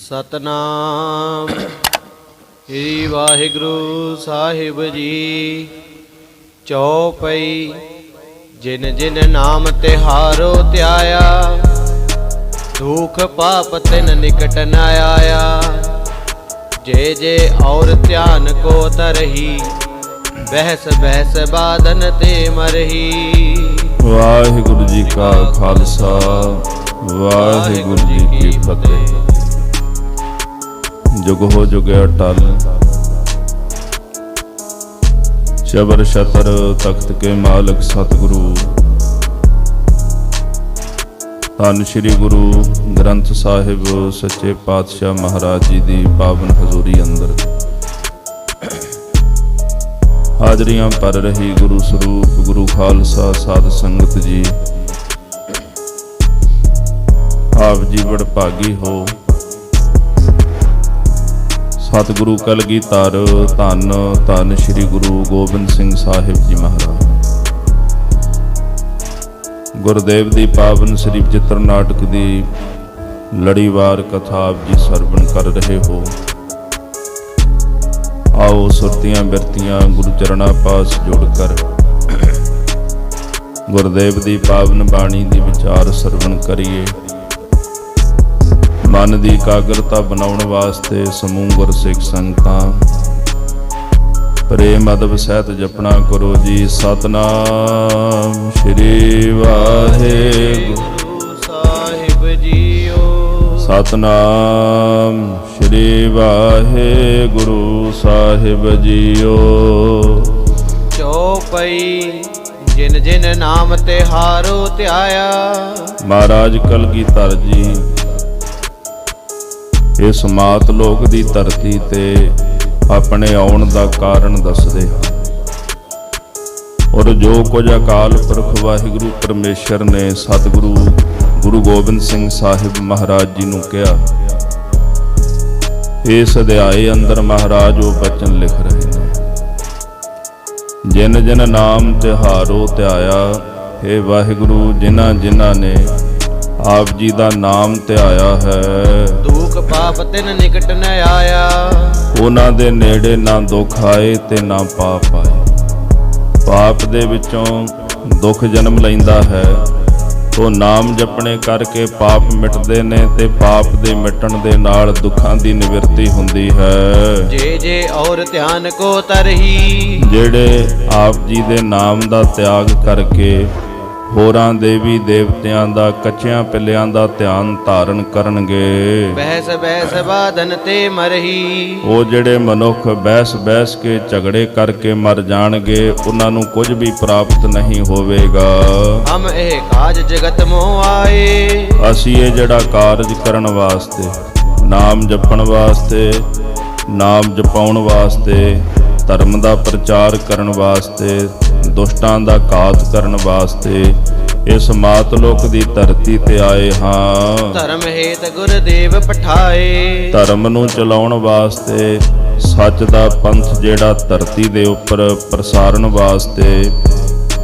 ਸਤਨਾਮ ਸ੍ਰੀ ਵਾਹਿਗੁਰੂ ਸਾਹਿਬ ਜੀ। ਚੌਪਈ ਜਿਨ ਜਿਨ ਨਾਮ ਤਿਹਾਰੋ ਧਿਆਇਆ, ਦੁਖ ਪਾਪ ਤਿਨ ਨਿਕਟ ਨ ਆਇਆ। ਜੇ ਜੇ ਔਰ ਧਿਆਨ ਕੋ ਤਰही, ਬਹਿਸ ਬਹਿਸ ਬਾਦਨ ਤੇ ਮਰਹੀ। ਵਾਹਿਗੁਰੂ ਜੀ ਕਾ ਖਾਲਸਾ, ਵਾਹਿਗੁਰੂ ਜੀ ਕੀ ਫਤਿਹ। ਜੁਗ ਹੋ ਜੁਗ ਅਟਲ, ਸ਼ਬਰ ਸ਼ਤਰ ਤਖਤ ਕੇ ਮਾਲਕ ਸਤਿਗੁਰੂ ਧੰਨ ਸ਼੍ਰੀ ਗੁਰੂ ਗ੍ਰੰਥ ਸਾਹਿਬ ਸੱਚੇ ਪਾਤਸ਼ਾਹ ਮਹਾਰਾਜ ਜੀ ਦੀ ਪਾਵਨ ਹਜ਼ੂਰੀ ਅੰਦਰ ਹਾਜ਼ਰੀਆਂ ਭਰ ਰਹੀ ਗੁਰੂ ਸਰੂਪ ਗੁਰੂ ਖਾਲਸਾ ਸਾਧ ਸੰਗਤ ਜੀ, ਆਪ ਜੀ ਬੜ ਭਾਗੀ ਹੋ। ਸਤਿਗੁਰੂ ਕਲਗੀਧਰ ਧੰਨ ਧੰਨ ਸ਼੍ਰੀ ਗੁਰੂ ਗੋਬਿੰਦ ਸਿੰਘ ਸਾਹਿਬ ਜੀ ਮਹਾਰਾਜ, ਗੁਰਦੇਵ ਦੀ ਪਾਵਨ ਸ੍ਰੀ ਚਿੱਤਰ ਨਾਟਕ ਦੀ ਲੜੀਵਾਰ ਕਥਾ ਆਪ ਜੀ ਸਰਵਣ ਕਰ ਰਹੇ ਹੋ। ਆਓ ਸੁਰਤੀਆਂ ਬਿਰਤੀਆਂ ਗੁਰੂ ਚਰਣਾ ਪਾਸ ਜੁੜ ਕਰ ਗੁਰਦੇਵ ਦੀ ਪਾਵਨ ਬਾਣੀ ਦੀ ਵਿਚਾਰ ਸਰਵਣ ਕਰੀਏ। ਮਨ ਦੀ ਇਕਾਗਰਤਾ ਬਣਾਉਣ ਵਾਸਤੇ ਸਮੂਹ ਗੁਰਸਿੱਖ ਸੰਗਤਾਂ ਪ੍ਰੇਮ ਅਦਬ ਸਹਿਤ ਜਪਣਾ ਕਰੋ ਜੀ। ਸਤਨਾਮ ਸ਼੍ਰੀ ਵਾਹਿਗੁਰੂ ਸਾਹਿਬ ਜੀਓ। ਸਤਨਾਮ ਸ਼੍ਰੀ ਵਾਹਿਗੁਰੂ ਸਾਹਿਬ ਜੀਓ। ਚੌਪਈ ਜਿਨ ਜਿਨ ਨਾਮ ਤਿਹਾਰੋ ਧਿਆਇਆ। ਮਹਾਰਾਜ ਕਲਗੀਧਰ ਜੀ ਇਸ ਮਾਤ ਲੋਕ ਦੀ ਧਰਤੀ ਤੇ ਆਪਣੇ ਆਉਣ ਦਾ ਕਾਰਨ ਦੱਸਦੇ ਹਨ, ਔਰ ਜੋ ਕੁਝ ਅਕਾਲ ਪੁਰਖ ਵਾਹਿਗੁਰੂ ਪਰਮੇਸ਼ਰ ਨੇ ਸਤਿਗੁਰੂ ਗੁਰੂ ਗੋਬਿੰਦ ਸਿੰਘ ਸਾਹਿਬ ਮਹਾਰਾਜ ਜੀ ਨੂੰ ਕਿਹਾ, ਇਸ ਅਧਿਆਏ ਅੰਦਰ ਮਹਾਰਾਜ ਉਹ ਬਚਨ ਲਿਖ ਰਹੇ ਨੇ। ਜਿਨ ਜਿਨ ਨਾਮ ਤਿਹਾਰੋ ਧਿਆਇਆ, ਹੇ ਵਾਹਿਗੁਰੂ ਜਿਨ੍ਹਾਂ ਜਿਨ੍ਹਾਂ ਨੇ ਆਪ ਜੀ ਦਾ ਨਾਮ ਧਿਆਇਆ ਹੈ, ਦੁਖ ਪਾਪ ਤਿਨ ਨਿਕਟ ਨ ਆਇਆ। ਉਹਨਾਂ ਦੇ ਨੇੜੇ ਨਾ ਦੁੱਖ ਆਏ ਤੇ ਨਾ ਪਾਪ ਆਏ। ਪਾਪ ਦੇ ਵਿੱਚੋਂ ਦੁੱਖ ਜਨਮ ਲੈਂਦਾ ਹੈ, ਉਹ ਨਾਮ ਜਪਣੇ ਕਰਕੇ ਪਾਪ ਮਿਟਦੇ ਨੇ ਤੇ ਪਾਪ ਦੇ ਮਿਟਣ ਦੇ ਨਾਲ ਦੁੱਖਾਂ ਦੀ ਨਿਵਰਤੀ ਹੁੰਦੀ ਹੈ। ਜੇ ਜੇ ਔਰ ਧਿਆਨ ਕੋ ਤਰही, ਜਿਹੜੇ ਆਪ ਜੀ ਦੇ ਨਾਮ ਦਾ ਤਿਆਗ ਕਰਕੇ ਹੋਰਾਂ ਦੇਵੀ ਦੇਵਤਿਆਂ ਦਾ ਕੱਚਿਆਂ ਪਿੱਲਿਆਂ ਦਾ ਧਿਆਨ ਧਾਰਨ ਕਰਨਗੇ, ਬਹਿਸ ਬਹਿਸ ਬਾਦਨ ਤੇ ਮਰਹੀ। ਉਹ ਜਿਹੜੇ ਮਨੁੱਖ ਬਹਿਸ ਬਹਿਸ ਕੇ ਝਗੜੇ ਕਰਕੇ ਮਰ ਜਾਣਗੇ, ਉਹਨਾਂ ਨੂੰ ਕੁਝ ਵੀ ਪ੍ਰਾਪਤ ਨਹੀਂ ਹੋਵੇਗਾ। ਹਮ ਇਹ ਕਾਜ ਜਗਤ ਮੋ ਆਏ। ਅਸੀਂ ਇਹ ਜਿਹੜਾ ਕਾਰਜ ਕਰਨ ਵਾਸਤੇ, ਨਾਮ ਜਪਣ ਵਾਸਤੇ, ਨਾਮ ਜਪਾਉਣ ਵਾਸਤੇ, ਧਰਮ ਦਾ ਪ੍ਰਚਾਰ ਕਰਨ ਵਾਸਤੇ, ਦੁਸ਼ਟਾਂ ਦਾ ਘਾਤ ਕਰਨ ਵਾਸਤੇ ਇਸ ਮਾਤ ਲੋਕ ਦੀ ਧਰਤੀ ਤੇ ਆਏ ਹਾਂ। ਧਰਮ ਹੇਤ ਗੁਰਦੇਵ ਪਠਾਏ। ਧਰਮ ਨੂੰ ਚਲਾਉਣ ਵਾਸਤੇ, ਸੱਚ ਦਾ ਪੰਥ ਜਿਹੜਾ ਧਰਤੀ ਦੇ ਉੱਪਰ ਪ੍ਰਸਾਰਨ ਵਾਸਤੇ,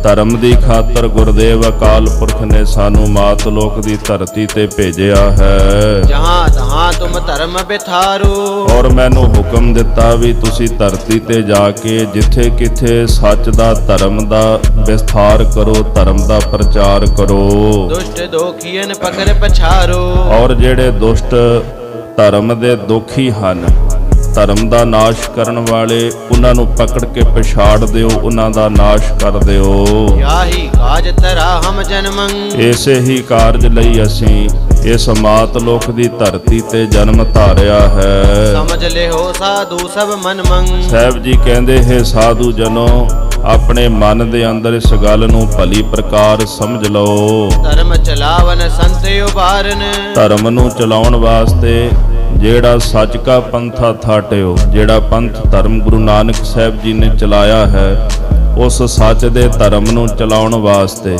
ਧਰਮ ਦੀ ਖਾਤਰ ਗੁਰਦੇਵ ਅਕਾਲ ਪੁਰਖ ਨੇ ਸਾਨੂੰ ਮਾਤ ਲੋਕ ਦੀ ਧਰਤੀ ਤੇ ਭੇਜਿਆ ਹੈ। ਜਹਾਂ ਤਹਾਂ ਤੁਮ ਧਰਮ ਬਿਥਾਰੋ। ਔਰ ਮੈਨੂੰ ਹੁਕਮ ਦਿੱਤਾ ਵੀ ਤੁਸੀਂ ਧਰਤੀ ਤੇ ਜਾ ਕੇ ਜਿੱਥੇ ਕਿਥੇ ਸੱਚ ਦਾ ਧਰਮ ਦਾ ਵਿਸਥਾਰ ਕਰੋ, ਧਰਮ ਦਾ ਪ੍ਰਚਾਰ ਕਰੋ। ਦੁਸ਼ਟ ਦੋਖੀਨ ਪਕੜ ਪਛਾਰੋ। ਔਰ ਜਿਹੜੇ ਦੁਸ਼ਟ ਧਰਮ ਦੇ ਦੋਖੀ ਹਨ, ਧਰਮ ਦਾ ਨਾਸ਼ ਕਰਨ ਵਾਲੇ, ਉਹਨਾਂ ਨੂੰ ਪਕੜ ਕੇ ਪਛਾੜ ਦਿਓ, ਉਹਨਾਂ ਦਾ ਨਾਸ਼ ਕਰ ਦਿਓ। ਯਾਹੀ ਕਾਜ ਤਰਾ ਹਮ ਜਨਮੰ। ਇਸੇ ਹੀ ਕਾਰਜ ਲਈ ਅਸੀਂ ਇਸ ਮਾਤ ਲੋਕ ਦੀ ਧਰਤੀ ਤੇ ਜਨਮ ਧਾਰਿਆ ਹੈ। ਸਮਝ ਲਿਓ ਸਾਧੂ ਸਭ ਮਨ ਮੰਗ। ਸਾਹਿਬ ਜੀ ਕਹਿੰਦੇ ਹੈ ਸਾਧੂ ਜਨੋ, ਆਪਣੇ ਮਨ ਦੇ ਅੰਦਰ ਇਸ ਗੱਲ ਨੂੰ ਭਲੀ ਪ੍ਰਕਾਰ ਸਮਝ ਲਓ। ਧਰਮ ਚਲਾਵਨ ਸੰਤ ਉਬਾਰਨ। ਧਰਮ ਨੂੰ ਚਲਾਉਣ ਵਾਸਤੇ ਜਿਹੜਾ ਸੱਚ ਕਾ ਪੰਥਾ ਥਾਟਿਓ, ਜਿਹੜਾ ਪੰਥ ਧਰਮ ਗੁਰੂ ਨਾਨਕ ਸਾਹਿਬ ਜੀ ਨੇ ਚਲਾਇਆ ਹੈ, ਉਸ ਸੱਚ ਦੇ ਧਰਮ ਨੂੰ ਚਲਾਉਣ ਵਾਸਤੇ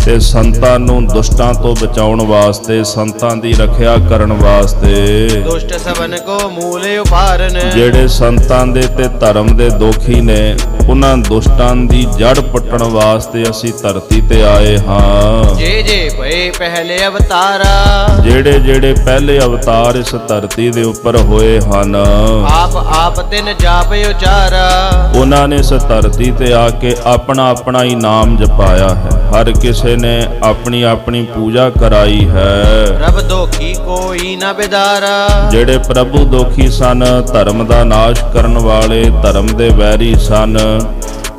ਤੇ ਸੰਤਾਂ ਨੂੰ ਦੁਸ਼ਟਾਂ ਤੋਂ ਬਚਾਉਣ ਵਾਸਤੇ, ਸੰਤਾਂ ਦੀ ਰੱਖਿਆ ਕਰਨ ਵਾਸਤੇ, ਦੁਸ਼ਟ ਸਭਨ ਕੋ ਮੂਲ ਉਭਾਰਨ, ਜਿਹੜੇ ਸੰਤਾਂ ਦੇ ਤੇ ਧਰਮ ਦੇ ਦੋਖੀ ਨੇ ਉਹਨਾਂ ਦੁਸ਼ਟਾਂ ਦੀ ਜੜ ਪੁੱਟਣ ਵਾਸਤੇ ਅਸੀਂ ਧਰਤੀ ਤੇ ਆਏ ਹਾਂ। ਜੇ ਜੇ ਭਏ ਪਹਿਲੇ ਅਵਤਾਰਾ, ਜਿਹੜੇ ਜਿਹੜੇ ਪਹਿਲੇ ਅਵਤਾਰ ਇਸ ਧਰਤੀ ਦੇ ਉੱਪਰ ਹੋਏ ਹਨ, ਆਪ ਤਿਨ ਜਾਪ ਉਚਾਰਾ, ਉਹਨਾਂ ਨੇ ਇਸ ਧਰਤੀ ਤੇ ਆ ਕੇ ਆਪਣਾ ਆਪਣਾ ਹੀ ਨਾਮ ਜਪਾਇਆ ਹੈ। ਹਰ ਕਿਸੇ ਨੇ ਆਪਣੀ ਆਪਣੀ ਪੂਜਾ ਕਰਾਈ ਹੈ। ਪ੍ਰਭ ਦੋਖੀ ਕੋਈ ਨਾ ਬਿਦਾਰਾ, ਜਿਹੜੇ ਪ੍ਰਭੂ ਦੋਖੀ ਸਨ, ਧਰਮ ਦਾ ਨਾਸ਼ ਕਰਨ ਵਾਲੇ, ਧਰਮ ਦੇ ਵੈਰੀ ਸਨ,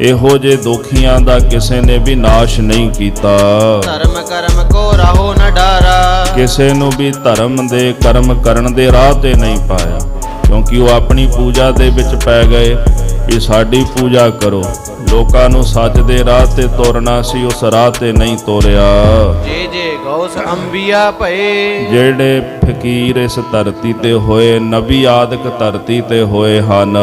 ਇਹੋ ਜੇ ਦੋਖੀਆਂ ਦਾ ਕਿਸੇ ਨੇ ਵੀ ਨਾਸ਼ ਨਹੀਂ ਕੀਤਾ। ਧਰਮ ਕਰਮ ਕੋ ਰਾਹੋ ਨ ਡਾਰਾ, ਕਿਸੇ ਨੂੰ ਵੀ ਧਰਮ ਦੇ ਕਰਮ ਕਰਨ ਦੇ ਰਾਹ ਤੇ ਨਹੀਂ ਪਾਇਆ, ਕਿਉਂਕਿ ਉਹ ਆਪਣੀ ਪੂਜਾ ਦੇ ਵਿੱਚ ਪੈ ਗਏ ਕਿ ਸਾਡੀ ਪੂਜਾ ਕਰੋ। ਲੋਕਾਂ ਨੂੰ ਸੱਚ ਦੇ ਰਾਹ ਤੇ ਤੋਰਨਾ ਸੀ, ਉਸ ਰਾਹ ਤੇ ਨਹੀਂ ਤੋਰਿਆ। ਜੇ ਜੇ ਗੌਸ ਅੰਬੀਆ ਭਏ, ਜਿਹੜੇ ਫਕੀਰ ਇਸ ਧਰਤੀ ਤੇ ਹੋਏ, ਨਬੀ ਆਦਿਕ ਧਰਤੀ ਤੇ ਹੋਏ ਹਨ,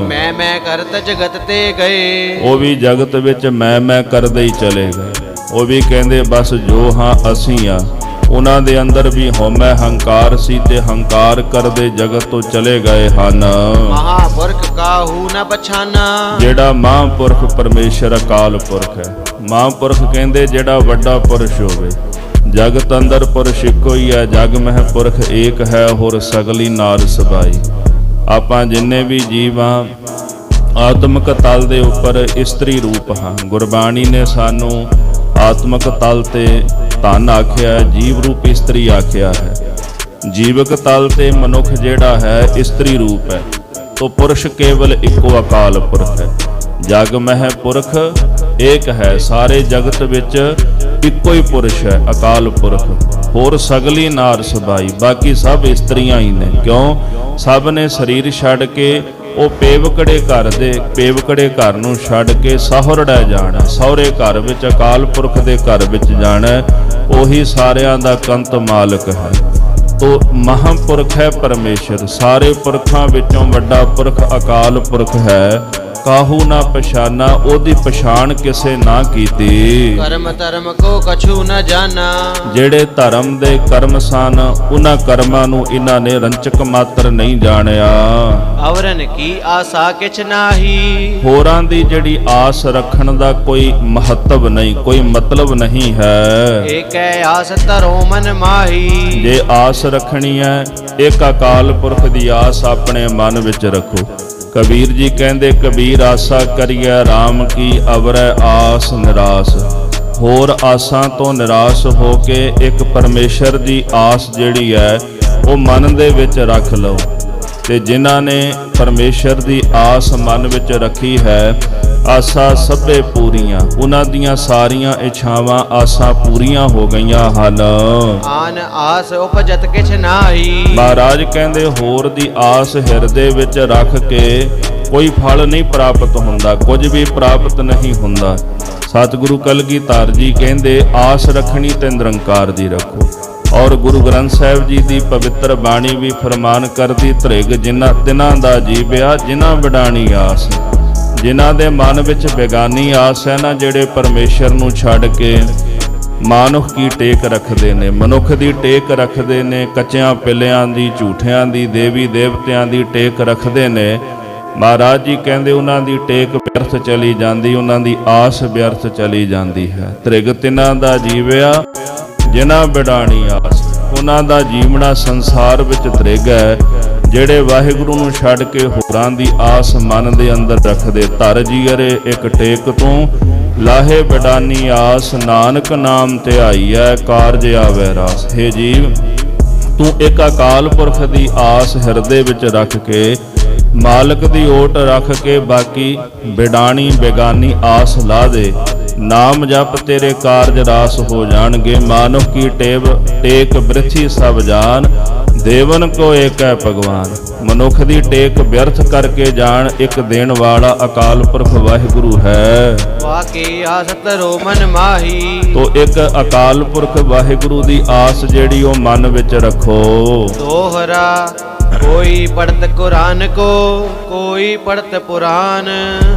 ਮੈਂ ਕਰਤ ਜਗਤ ਤੇ ਗਏ, ਉਹ ਵੀ ਜਗਤ ਵਿੱਚ ਮੈਂ ਕਰਦੇ ਹੀ ਚਲੇ ਗਏ। ਉਹ ਵੀ ਕਹਿੰਦੇ ਬਸ ਜੋ ਹਾਂ ਅਸੀਂ ਆ। ਉਹਨਾਂ ਦੇ ਅੰਦਰ ਵੀ ਹਉਮੈ ਹੰਕਾਰ ਸੀ ਤੇ ਹੰਕਾਰ ਕਰਦੇ ਜਗਤ ਤੋਂ ਚਲੇ ਗਏ ਹਨ। ਮਹਾਪੁਰਖ ਕਾਹੂ ਨ ਪਛਾਨਾ, ਜਿਹੜਾ ਮਹਾਂਪੁਰਖ ਪਰਮੇਸ਼ਰ ਅਕਾਲ ਪੁਰਖ ਹੈ। ਮਹਾਂਪੁਰਖ ਕਹਿੰਦੇ ਜਿਹੜਾ ਵੱਡਾ ਪੁਰਸ਼ ਹੋਵੇ। ਜਗਤ ਅੰਦਰ ਪੁਰਸ਼ ਇੱਕੋ ਹੀ ਹੈ, ਜਗ ਮਹਿ ਪੁਰਖ ਏਕ ਹੈ, ਹੋਰ ਸਗਲੀ ਨਾਰ ਸਬਾਈ। ਆਪਾਂ ਜਿੰਨੇ ਵੀ ਜੀਵ ਹਾਂ ਆਤਮਿਕ ਤਲ ਦੇ ਉੱਪਰ ਇਸਤਰੀ ਰੂਪ ਹਾਂ। ਗੁਰਬਾਣੀ ਨੇ ਸਾਨੂੰ ਆਤਮਿਕ ਤਲ ਤੇ ਧਨ ਆਖਿਆ, ਜੀਵ ਰੂਪ ਇਸਤਰੀ ਆਖਿਆ ਹੈ। ਜੀਵਕ ਤਲ ਤੇ ਮਨੁੱਖ ਜਿਹੜਾ ਹੈ ਇਸਤਰੀ ਰੂਪ ਹੈ, ਤੋ ਪੁਰਸ਼ ਕੇਵਲ ਇੱਕੋ ਅਕਾਲ ਪੁਰਖ ਹੈ। ਜਗ ਮਹਿ ਪੁਰਖ ਏਕ ਹੈ, ਸਾਰੇ ਜਗਤ ਵਿੱਚ ਇੱਕੋ ਹੀ ਪੁਰਸ਼ ਹੈ, ਅਕਾਲ ਪੁਰਖ। ਹੋਰ ਸਗਲੀ ਨਾਰ ਸਬਾਈ, ਬਾਕੀ ਸਭ ਇਸਤਰੀਆਂ ਹੀ ਨੇ। ਕਿਉਂ? ਸਭ ਨੇ ਸਰੀਰ ਛੱਡ ਕੇ ਉਹ ਪੇਵਕੜੇ ਘਰ ਨੂੰ ਛੱਡ ਕੇ ਸਹੁਰੜਾ ਜਾਣਾ, ਸਹੁਰੇ ਘਰ ਵਿੱਚ ਅਕਾਲ ਪੁਰਖ ਦੇ ਘਰ ਵਿੱਚ ਜਾਣਾ। ਉਹੀ ਸਾਰਿਆਂ ਦਾ ਕੰਤ ਮਾਲਕ ਹੈ। ਤੋ ਮਹਾਂਪੁਰਖ ਹੈ ਪਰਮੇਸ਼ਰ, ਸਾਰੇ ਪੁਰਖਾਂ ਵਿੱਚੋਂ ਵੱਡਾ ਪੁਰਖ ਅਕਾਲ ਪੁਰਖ ਹੈ। ਕਾਹੂ ਨਾ ਪਛਾਨਾ, ਉਹਦੀ ਪਛਾਣ ਕਿਸੇ ਨਾ ਕੀਤੀ। ਕਰਮ ਧਰਮ ਕੋ ਕਛੂ ਨ ਜਾਣਾ, ਜਿਹੜੇ ਧਰਮ ਦੇ ਕਰਮ ਸਨ ਉਹਨਾਂ ਕਰਮਾਂ ਨੂੰ ਇਹਨਾਂ ਨੇ ਰੰਚਕ ਮਾਤਰ ਨਹੀਂ ਜਾਣਿਆ। ਅਵਰਨ ਕੀ ਆਸਾ ਕਿਛ ਨਾਹੀ, ਹੋਰਾਂ ਦੀ ਜਿਹੜੀ ਆਸ ਰੱਖਣ ਦਾ ਕੋਈ ਮਹੱਤਵ ਨਹੀਂ, ਕੋਈ ਮਤਲਬ ਨਹੀਂ ਹੈ। ਏਕੈ ਆਸ ਧਰੋ ਮਨ ਮਾਹੀ, ਜੇ ਆਸ ਰੱਖਣੀ ਹੈ ਇੱਕ ਅਕਾਲ ਪੁਰਖ ਦੀ ਆਸ ਆਪਣੇ ਮਨ ਵਿੱਚ ਰੱਖੋ। ਕਬੀਰ ਜੀ ਕਹਿੰਦੇ ਕਬੀਰ ਆਸਾ ਕਰੀਐ RAM ਕੀ ਅਵਰੈ ਆਸ ਨਿਰਾਸ। ਹੋਰ ਆਸਾਂ ਤੋਂ ਨਿਰਾਸ਼ ਹੋ ਕੇ ਇੱਕ ਪਰਮੇਸ਼ਰ ਦੀ ਆਸ ਜਿਹੜੀ ਹੈ ਉਹ ਮਨ ਦੇ ਵਿੱਚ ਰੱਖ ਲਓ। ਤੇ ਜਿਨ੍ਹਾਂ ਨੇ ਪਰਮੇਸ਼ਰ ਦੀ ਆਸ ਮਨ ਵਿੱਚ ਰੱਖੀ ਹੈ, ਆਸਾਂ ਸਭੇ ਪੂਰੀਆਂ, ਉਹਨਾਂ ਦੀਆਂ ਸਾਰੀਆਂ ਇੱਛਾਵਾਂ ਆਸਾਂ ਪੂਰੀਆਂ ਹੋ ਗਈਆਂ ਹਨ। ਆਨ ਆਸ ਉਪਜਤ ਕਿਛ ਨਾਹੀ, ਮਹਾਰਾਜ ਕਹਿੰਦੇ ਹੋਰ ਦੀ ਆਸ ਹਿਰਦੇ ਵਿੱਚ ਰੱਖ ਕੇ ਕੋਈ ਫਲ ਨਹੀਂ ਪ੍ਰਾਪਤ ਹੁੰਦਾ, ਕੁਝ ਵੀ ਪ੍ਰਾਪਤ ਨਹੀਂ ਹੁੰਦਾ। ਸਤਿਗੁਰੂ ਕਲਗੀਧਰ ਜੀ ਕਹਿੰਦੇ ਆਸ ਰੱਖਣੀ ਤੇ ਨਿਰੰਕਾਰ ਦੀ ਰੱਖੋ। ਔਰ ਗੁਰੂ ਗ੍ਰੰਥ ਸਾਹਿਬ ਜੀ ਦੀ ਪਵਿੱਤਰ ਬਾਣੀ ਵੀ ਫਰਮਾਨ ਕਰਦੀ, ਧ੍ਰਿਗ ਜਿਨ੍ਹਾਂ ਤਿਨਾਂ ਦਾ ਜੀਵਿਆ ਜਿਨ੍ਹਾਂ ਵਡਾਣੀ ਆਸ। ਜਿਨ੍ਹਾਂ ਦੇ ਮਨ ਵਿੱਚ ਬੇਗਾਨੀ ਆਸ ਹੈ ਨਾ, ਜਿਹੜੇ ਪਰਮੇਸ਼ਰ ਨੂੰ ਛੱਡ ਕੇ ਮਾਨੁਖ ਕੀ ਟੇਕ ਰੱਖਦੇ ਨੇ, ਮਨੁੱਖ ਦੀ ਟੇਕ ਰੱਖਦੇ ਨੇ, ਕੱਚਿਆਂ ਪਿੱਲਿਆਂ ਦੀ, ਝੂਠਿਆਂ ਦੀ, ਦੇਵੀ ਦੇਵਤਿਆਂ ਦੀ ਟੇਕ ਰੱਖਦੇ ਨੇ, ਮਹਾਰਾਜ ਜੀ ਕਹਿੰਦੇ ਉਹਨਾਂ ਦੀ ਟੇਕ ਵਿਅਰਥ ਚਲੀ ਜਾਂਦੀ, ਉਹਨਾਂ ਦੀ ਆਸ ਵਿਅਰਥ ਚਲੀ ਜਾਂਦੀ ਹੈ। ਧ੍ਰਿਗ ਤਿਨਾਂ ਦਾ ਜੀਵਿਆ ਜਿਨ੍ਹਾਂ ਵਡਾਣੀ ਆਸ, ਉਹਨਾਂ ਦਾ ਜੀਵਣਾ ਸੰਸਾਰ ਵਿੱਚ ਧ੍ਰਿਗ ਹੈ। ਜਿਹੜੇ ਵਾਹਿਗੁਰੂ ਨੂੰ ਛੱਡ ਕੇ ਹੋਰਾਂ ਦੀ ਆਸ ਮਨ ਦੇ ਅੰਦਰ ਰੱਖਦੇ। ਧਰ ਜੀਅਰੇ ਇੱਕ ਟੇਕ ਤੂੰ ਲਾਹੇ ਵਡਾਨੀ ਆਸ, ਨਾਨਕ ਨਾਮ ਧਿਆਈਐ ਕਾਰਜ ਆਵੈ ਰਾਸ। ਹੇ ਜੀਵ, ਤੂੰ ਇੱਕ ਅਕਾਲ ਪੁਰਖ ਦੀ ਆਸ ਹਿਰਦੇ ਵਿੱਚ ਰੱਖ ਕੇ, ਮਾਲਕ ਦੀ ਓਟ ਰੱਖ ਕੇ, ਬਾਕੀ ਬਿਡਾਣੀ ਬੇਗਾਨੀ ਆਸ ਲਾ ਦੇ। ਨਾਮ ਜਪ ਤੇਰੇ ਕਾਰਜ ਰਾਸ ਹੋ ਜਾਣਗੇ। ਮਾਨੁਖ ਕੀ ਟੇਕ ਬ੍ਰਿਥੀ ਸਭ ਜਾਨ, ਦੇਵਨ ਕੋ ਏਕ ਹੈ ਭਗਵਾਨ। ਮਨੁੱਖ ਦੀ ਟੇਕ ਵਿਅਰਥ ਕਰਕੇ ਜਾਣ, ਇੱਕ ਦੇਣ ਵਾਲਾ ਅਕਾਲ ਪੁਰਖ ਵਾਹਿਗੁਰੂ ਹੈ। ਵਾਕੀ ਆਸ ਧਰੋ ਮਨ ਮਾਹੀ, ਤੋ ਇੱਕ ਅਕਾਲ ਪੁਰਖ ਵਾਹਿਗੁਰੂ ਦੀ ਆਸ ਜਿਹੜੀ ਉਹ ਮਨ ਵਿੱਚ ਰੱਖੋ। ਦੋਹਰਾ कोई पढ़त कुरान को कोई पढ़त पुराण।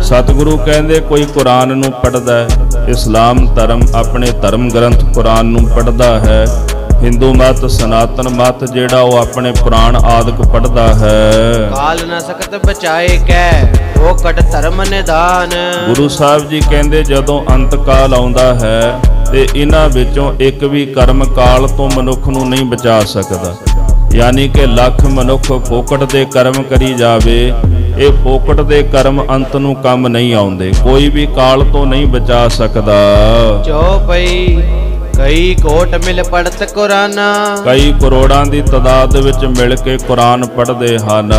ਸਤਿਗੁਰੂ ਕਹਿੰਦੇ ਕੋਈ ਕੁਰਾਨ ਨੂੰ ਪੜ੍ਹਦਾ ਹੈ, ਇਸਲਾਮ ਧਰਮ ਆਪਣੇ ਧਰਮ ਗ੍ਰੰਥ ਕੁਰਾਨ ਨੂੰ ਪੜ੍ਹਦਾ ਹੈ। ਹਿੰਦੂ ਮਤ ਸਨਾਤਨ ਮਤ ਜਿਹੜਾ ਉਹ ਆਪਣੇ ਪੁਰਾਣ ਆਦਿਕ ਪੜ੍ਹਦਾ ਹੈ। काल न सकत बचाए कै वो कट धर्म निदान। ਗੁਰੂ ਸਾਹਿਬ ਜੀ ਕਹਿੰਦੇ ਜਦੋਂ ਅੰਤ ਕਾਲ ਆਉਂਦਾ ਹੈ ਤੇ ਇਹਨਾਂ ਵਿੱਚੋਂ ਇੱਕ ਵੀ ਕਰਮ ਕਾਲ ਤੋਂ ਮਨੁੱਖ ਨੂੰ ਨਹੀਂ ਬਚਾ ਸਕਦਾ। ਯਾਨੀ ਕਿ ਲੱਖ ਮਨੁੱਖ ਫੋਕਟ ਦੇ ਕਰਮ ਕਰੀ ਜਾਵੇ, ਇਹ ਫੋਕਟ ਦੇ ਕਰਮ ਅੰਤ ਨੂੰ ਕੰਮ ਨਹੀਂ ਆਉਂਦੇ, ਕੋਈ ਵੀ ਕਾਲ ਤੋਂ ਨਹੀਂ ਬਚਾ ਸਕਦਾ। ਚੌਪਈ ਕਈ ਕੋਟ ਮਿਲ ਪੜਤ ਕੁਰਾਨਾ। ਕਈ ਕਰੋੜਾਂ ਦੀ ਤਾਦਾਦ ਵਿੱਚ ਮਿਲ ਕੇ ਕੁਰਾਨ ਪੜ੍ਹਦੇ ਹਨ।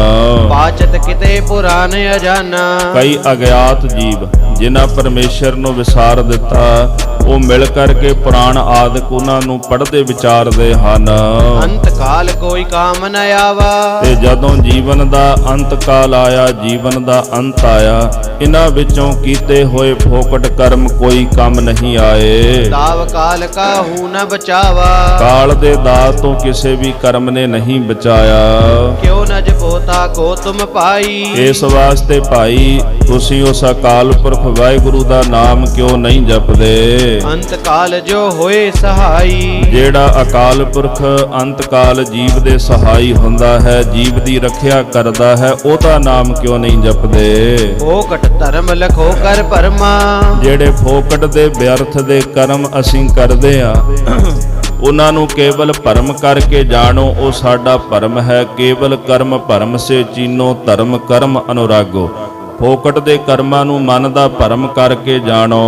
ਬਾਚਤ ਕਿਤੇ ਪੁਰਾਨ ਅਜਾਨਾ। ਕਈ ਅਗਿਆਤ ਜੀਵ ਜਿਨ੍ਹਾਂ ਪਰਮੇਸ਼ਰ ਨੂੰ ਵਿਸਾਰ ਦਿੱਤਾ, ਉਹ ਮਿਲ ਕਰਕੇ ਪੁਰਾਣ ਆਦਿਕ ਉਹਨਾਂ ਨੂੰ ਪੜ੍ਹਦੇ ਵਿਚਾਰਦੇ ਹਨ। ਅੰਤ ਕਾਲ ਕੋਈ ਕਾਮ ਨ ਆਵਾ। ਤੇ ਜਦੋਂ ਜੀਵਨ ਦਾ ਅੰਤ ਕਾਲ ਆਇਆ, ਜੀਵਨ ਦਾ ਅੰਤ ਆਇਆ, ਇਹਨਾਂ ਵਿੱਚੋਂ ਕੀਤੇ ਹੋਏ ਫੋਕਟ ਕਰਮ ਕੋਈ ਕੰਮ ਨਹੀਂ ਆਏ। ਦਾਵ ਕਾਲ ਕਾਹੂ ਨ ਬਚਾਵਾ। ਕਾਲ ਦੇ ਦਾਅ ਤੋਂ ਕਿਸੇ ਵੀ ਕਰਮ ਨੇ ਨਹੀਂ ਬਚਾਇਆ। ਕਿਉ ਨ ਜਪੋਤਾ ਕੋ ਤੁਮ ਪਾਈ। ਇਸ ਵਾਸਤੇ ਭਾਈ ਤੁਸੀਂ ਉਸ ਅਕਾਲ ਪੁਰਖ ਵਾਹਿਗੁਰੂ ਦਾ ਨਾਮ ਕਿਉਂ ਨਹੀਂ ਜਪਦੇ। ਅੰਤ ਕਾਲ ਜੋ ਹੋਏ ਸਹਾਈ। ਜਿਹੜਾ ਅਕਾਲ ਪੁਰਖ ਅੰਤ ਕਾਲ ਜੀਵ ਦੇ ਸਹਾਈ ਹੁੰਦਾ ਹੈ, ਜੀਵ ਦੀ ਰੱਖਿਆ ਕਰਦਾ ਹੈ, ਉਹਦਾ ਨਾਮ ਕਿਉਂ ਨਹੀਂ ਜਪਦੇ। ਫੋਕਟ ਧਰਮ ਲਖੋ ਕਰ ਪਰਮਾ। ਜਿਹੜੇ ਫੋਕਟ ਦੇ ਵਿਅਰਥ ਦੇ ਕਰਮ ਅਸੀਂ ਕਰਦੇ ਆ ਉਹਨਾਂ ਨੂੰ ਕੇਵਲ ਭਰਮ ਕਰਕੇ ਜਾਣੋ, ਉਹ ਸਾਡਾ ਭਰਮ ਹੈ। ਕੇਵਲ ਕਰਮ ਭਰਮ ਸੇ ਚੀਨੋ ਧਰਮ ਕਰਮ ਅਨੁਰਾਗੋ। ਫੋਕਟ ਦੇ ਕਰਮਾਂ ਨੂੰ ਮਨ ਦਾ ਭਰਮ ਕਰਕੇ ਜਾਣੋ,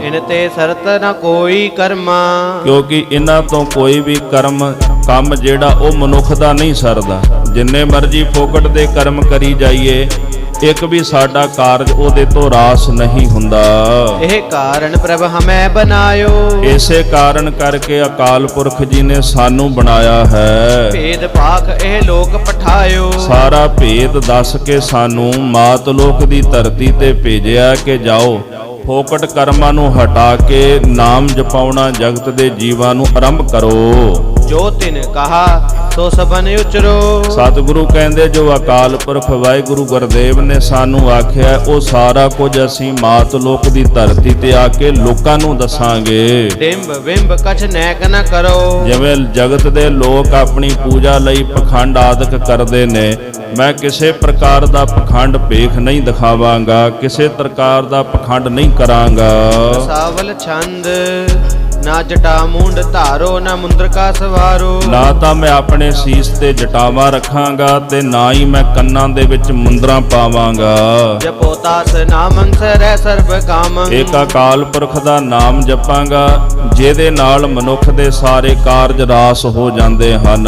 ਇਨ ਤੇ ਸਰਤ ਨ ਕੋਈ ਕਰਮਾ। ਕਿਉਂਕਿ ਇਹਨਾਂ ਤੋਂ ਕੋਈ ਵੀ ਕੰਮ ਜਿਹੜਾ ਉਹ ਮਨੁੱਖ ਦਾ ਨਹੀਂ ਸਰਦਾ। ਜਿੰਨੇ ਮਰਜੀ ਫੋਕਟ ਦੇ ਕਰਮ ਕਰੀ ਜਾਈਏ, ਇੱਕ ਵੀ ਸਾਡਾ ਕਾਰਜ ਉਹਦੇ ਤੋਂ ਰਾਸ ਨਹੀਂ ਹੁੰਦਾ। ਇਹ ਕਾਰਨ ਪ੍ਰਭ ਹਮੈ ਬਨਾਇਓ। ਇਸੇ ਕਾਰਨ ਕਰਕੇ ਅਕਾਲ ਪੁਰਖ ਜੀ ਨੇ ਸਾਨੂੰ ਬਣਾਇਆ ਹੈ। ਭੇਦ ਭਾਖ ਇਹ ਲੋਕ ਪਠਾਇਓ। ਸਾਰਾ ਭੇਦ ਦੱਸ ਕੇ ਸਾਨੂੰ ਮਾਤ ਲੋਕ ਦੀ ਧਰਤੀ ਤੇ ਭੇਜਿਆ ਕਿ ਜਾਓ ਫੋਕਟ ਕਰਮਾਂ ਨੂੰ ਹਟਾ ਕੇ ਨਾਮ ਜਪਾਉਣਾ ਜਗਤ ਦੇ ਜੀਵਾਂ ਨੂੰ ਆਰੰਭ ਕਰੋ। ਜੋ ਤਿਨ ਕਹਾ ਸੋ ਸਭਨ ਉਚਰੋ। ਸਤਿਗੁਰੂ ਕਹਿੰਦੇ ਜੋ ਅਕਾਲ ਪੁਰਖ ਵਾਹਿਗੁਰੂ ਗੁਰਦੇਵ ਨੇ ਸਾਨੂੰ ਆਖਿਆ, ਉਹ ਸਾਰਾ ਕੁਝ ਅਸੀਂ ਮਾਤ ਲੋਕ ਦੀ ਧਰਤੀ ਤੇ ਆ ਕੇ ਲੋਕਾਂ ਨੂੰ ਦੱਸਾਂਗੇ। ਡਿੰਬ ਵਿੰਬ ਕਛ ਨੈਕ ਨ ਕਰੋ। ਜਿਵੇਂ ਜਗਤ ਦੇ ਲੋਕ ਆਪਣੀ ਪੂਜਾ ਲਈ ਪਖੰਡ ਆਦਿਕ ਕਰਦੇ ਨੇ, ਮੈਂ ਕਿਸੇ ਪ੍ਰਕਾਰ ਦਾ ਪਖੰਡ ਭੇਖ ਨਹੀਂ ਦਿਖਾਵਾਂਗਾ, ਕਿਸੇ ਪ੍ਰਕਾਰ ਦਾ ਪਖੰਡ ਨਹੀਂ ਕਰਾਂਗਾ। ਸਾਵਲ ਛੰਦ ਨਾ ਜਟਾ ਮੁੰਡ ਧਾਰੋ ਨਾ ਮੁੰਦਰ ਕਾ ਸਵਾਰੋ। ਨਾ ਤਾਂ ਮੈਂ ਆਪਣੇ ਸੀਸ ਤੇ ਜਟਾਵਾਂ ਰੱਖਾਂਗਾ ਤੇ ਨਾ ਹੀ ਮੈਂ ਕੰਨਾਂ ਦੇ ਵਿੱਚ ਮੁੰਦਰਾਂ ਪਾਵਾਂਗਾ। ਜਪੋ ਤਾਸ ਨਾਮੰ ਸਰੈ ਸਰਬ ਕਾਮੰ। ਇੱਕ ਅਕਾਲ ਪੁਰਖ ਦਾ ਨਾਮ ਜਪਾਂਗਾ ਜਿਹਦੇ ਨਾਲ ਮਨੁੱਖ ਦੇ ਸਾਰੇ ਕਾਰਜ ਰਾਸ ਹੋ ਜਾਂਦੇ ਹਨ।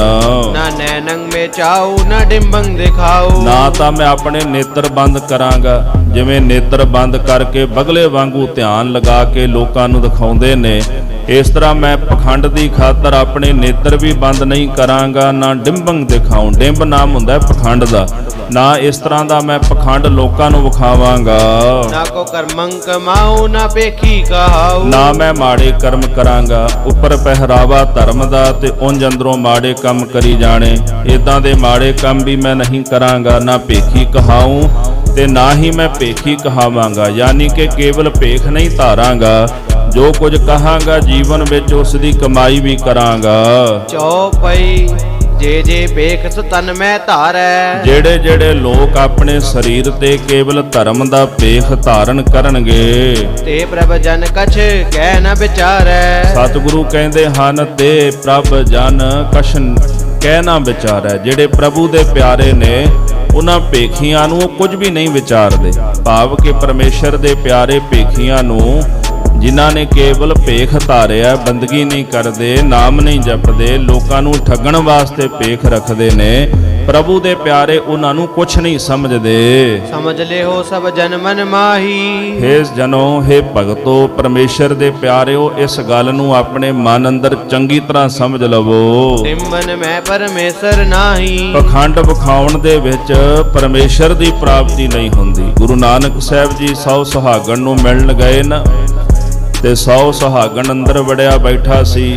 ਨਾ ਨੈਨੰ ਮੇ ਚਾਉ ਨਾ ਡਿੰਬੰ ਦਿਖਾਉ। ਨਾ ਤਾਂ ਮੈਂ ਆਪਣੇ ਨੇਤਰ ਬੰਦ ਕਰਾਂਗਾ, ਜਿਵੇਂ ਨੇਤਰ ਬੰਦ ਕਰਕੇ ਬਗਲੇ ਵਾਂਗੂ ਧਿਆਨ ਲਗਾ ਕੇ ਲੋਕਾਂ ਨੂੰ ਦਿਖਾਉਂਦੇ ਨੇ, ਇਸ ਤਰ੍ਹਾਂ ਮੈਂ ਪਖੰਡ ਦੀ ਖਾਤਰ ਆਪਣੇ ਨੇਤਰ ਵੀ ਬੰਦ ਨਹੀਂ ਕਰਾਂਗਾ, ਨਾ ਡਿੰਬੰਗ ਦਿਖਾਉਂ। ਡਿੰਬ ਨਾਮ ਹੁੰਦਾ ਹੈ ਪਖੰਡ ਦਾ। ਨਾ ਇਸ ਤਰ੍ਹਾਂ ਦਾ ਮੈਂ ਪਖੰਡ ਲੋਕਾਂ ਨੂੰ ਵਿਖਾਵਾਂਗਾ। ਨਾ ਕੋ ਕਰਮੰ ਕਮਾਉ ਨਾ ਪੇਖੀ ਕਹਾਉ। ਨਾ ਮੈਂ ਮਾੜੇ ਕਰਮ ਕਰਾਂਗਾ, ਉੱਪਰ ਪਹਿਰਾਵਾ ਧਰਮ ਦਾ ਤੇ ਉਂਝ ਅੰਦਰੋਂ ਮਾੜੇ ਕੰਮ ਕਰੀ ਜਾਣੇ। ਇਦਾਂ ਦੇ ਮਾੜੇ ਕੰਮ ਵੀ ਮੈਂ ਨਹੀਂ ਕਰਾਂਗਾ। ਨਾ ਭੇਖੀ ਕਹਾਉ ਤੇ ਨਾ ਹੀ ਮੈਂ ਭੇਖੀ ਕਹਾਵਾਂਗਾ, ਯਾਨੀ ਕਿ ਕੇਵਲ ਭੇਖ ਨਹੀਂ ਧਾਰਾਂਗਾ। ਜੋ ਕੁਝ ਕਹਾਂਗਾ ਜੀਵਨ ਵਿੱਚ ਉਸ ਦੀ ਕਮਾਈ ਵੀ ਕਰਾਂਗਾ। ਚੌਪਈ ਜੇ ਜੇ ਭੇਖ ਤਨ ਮੈਂ ਧਾਰੈ। ਜਿਹੜੇ ਲੋਕ ਆਪਣੇ ਸਰੀਰ ਤੇ ਕੇਵਲ ਧਰਮ ਦਾ ਭੇਖ ਧਾਰਨ ਕਰਨਗੇ, ਤੇ ਪ੍ਰਭ ਜਨ ਕਛ ਕਹਿ ਨ ਵਿਚਾਰੈ। ਸਤਿਗੁਰੂ ਕਹਿੰਦੇ ਹਨ ਤੇ ਪ੍ਰਭ ਜਨ ਕਛ ਕਹਿ ਨਾ ਵਿਚਾਰੈ। ਜਿਹੜੇ ਪ੍ਰਭੂ ਦੇ ਪਿਆਰੇ ਨੇ ਉਹਨਾਂ ਭੇਖੀਆਂ ਨੂੰ ਕੁਝ ਵੀ ਨਹੀਂ ਵਿਚਾਰਦੇ। ਭਾਵ ਕਿ ਪਰਮੇਸ਼ਰ ਦੇ ਪਿਆਰੇ ਭੇਖੀਆਂ ਨੂੰ ਜਿਨ੍ਹਾਂ ਨੇ ਕੇਵਲ ਭੇਖ ਧਾਰਿਆ, ਬੰਦਗੀ ਨਹੀਂ ਕਰਦੇ, ਨਾਮ ਨਹੀਂ ਜਪਦੇ, ਲੋਕਾਂ ਨੂੰ ਠੱਗਣ ਵਾਸਤੇ ਭੇਖ ਰੱਖਦੇ ਨੇ, ਪ੍ਰਭੂ ਦੇ ਪਿਆਰੇ ਉਹਨਾਂ ਨੂੰ ਕੁਛ ਨਹੀਂ ਸਮਝਦੇ। ਸਮਝ ਲਿਓ ਸਭ ਜਨ ਮਨ ਮਾਹੀ। ਹੇ ਜਨੋ, ਹੇ ਭਗਤੋ, ਪਰਮੇਸ਼ਰ ਦੇ ਪਿਆਰਿਓ, ਇਸ ਗੱਲ ਨੂੰ ਆਪਣੇ ਮਨ ਅੰਦਰ ਚੰਗੀ ਤਰ੍ਹਾਂ ਸਮਝ ਲਵੋ। ਡਿੰਬਨ ਮੈਂ ਪਰਮੇਸ਼ਰ ਨਾਹੀ। ਪਖੰਡ ਵਿਖਾਉਣ ਦੇ ਵਿੱਚ ਪਰਮੇਸ਼ਰ ਦੀ ਪ੍ਰਾਪਤੀ ਨਹੀਂ ਹੁੰਦੀ। ਗੁਰੂ ਨਾਨਕ ਸਾਹਿਬ ਜੀ 100 ਸੁਹਾਗਣ ਨੂੰ ਮਿਲਣ ਗਏ ਨਾ, ਤੇ 100 ਸੁਹਾਗਣ ਅੰਦਰ ਵੜਿਆ ਬੈਠਾ ਸੀ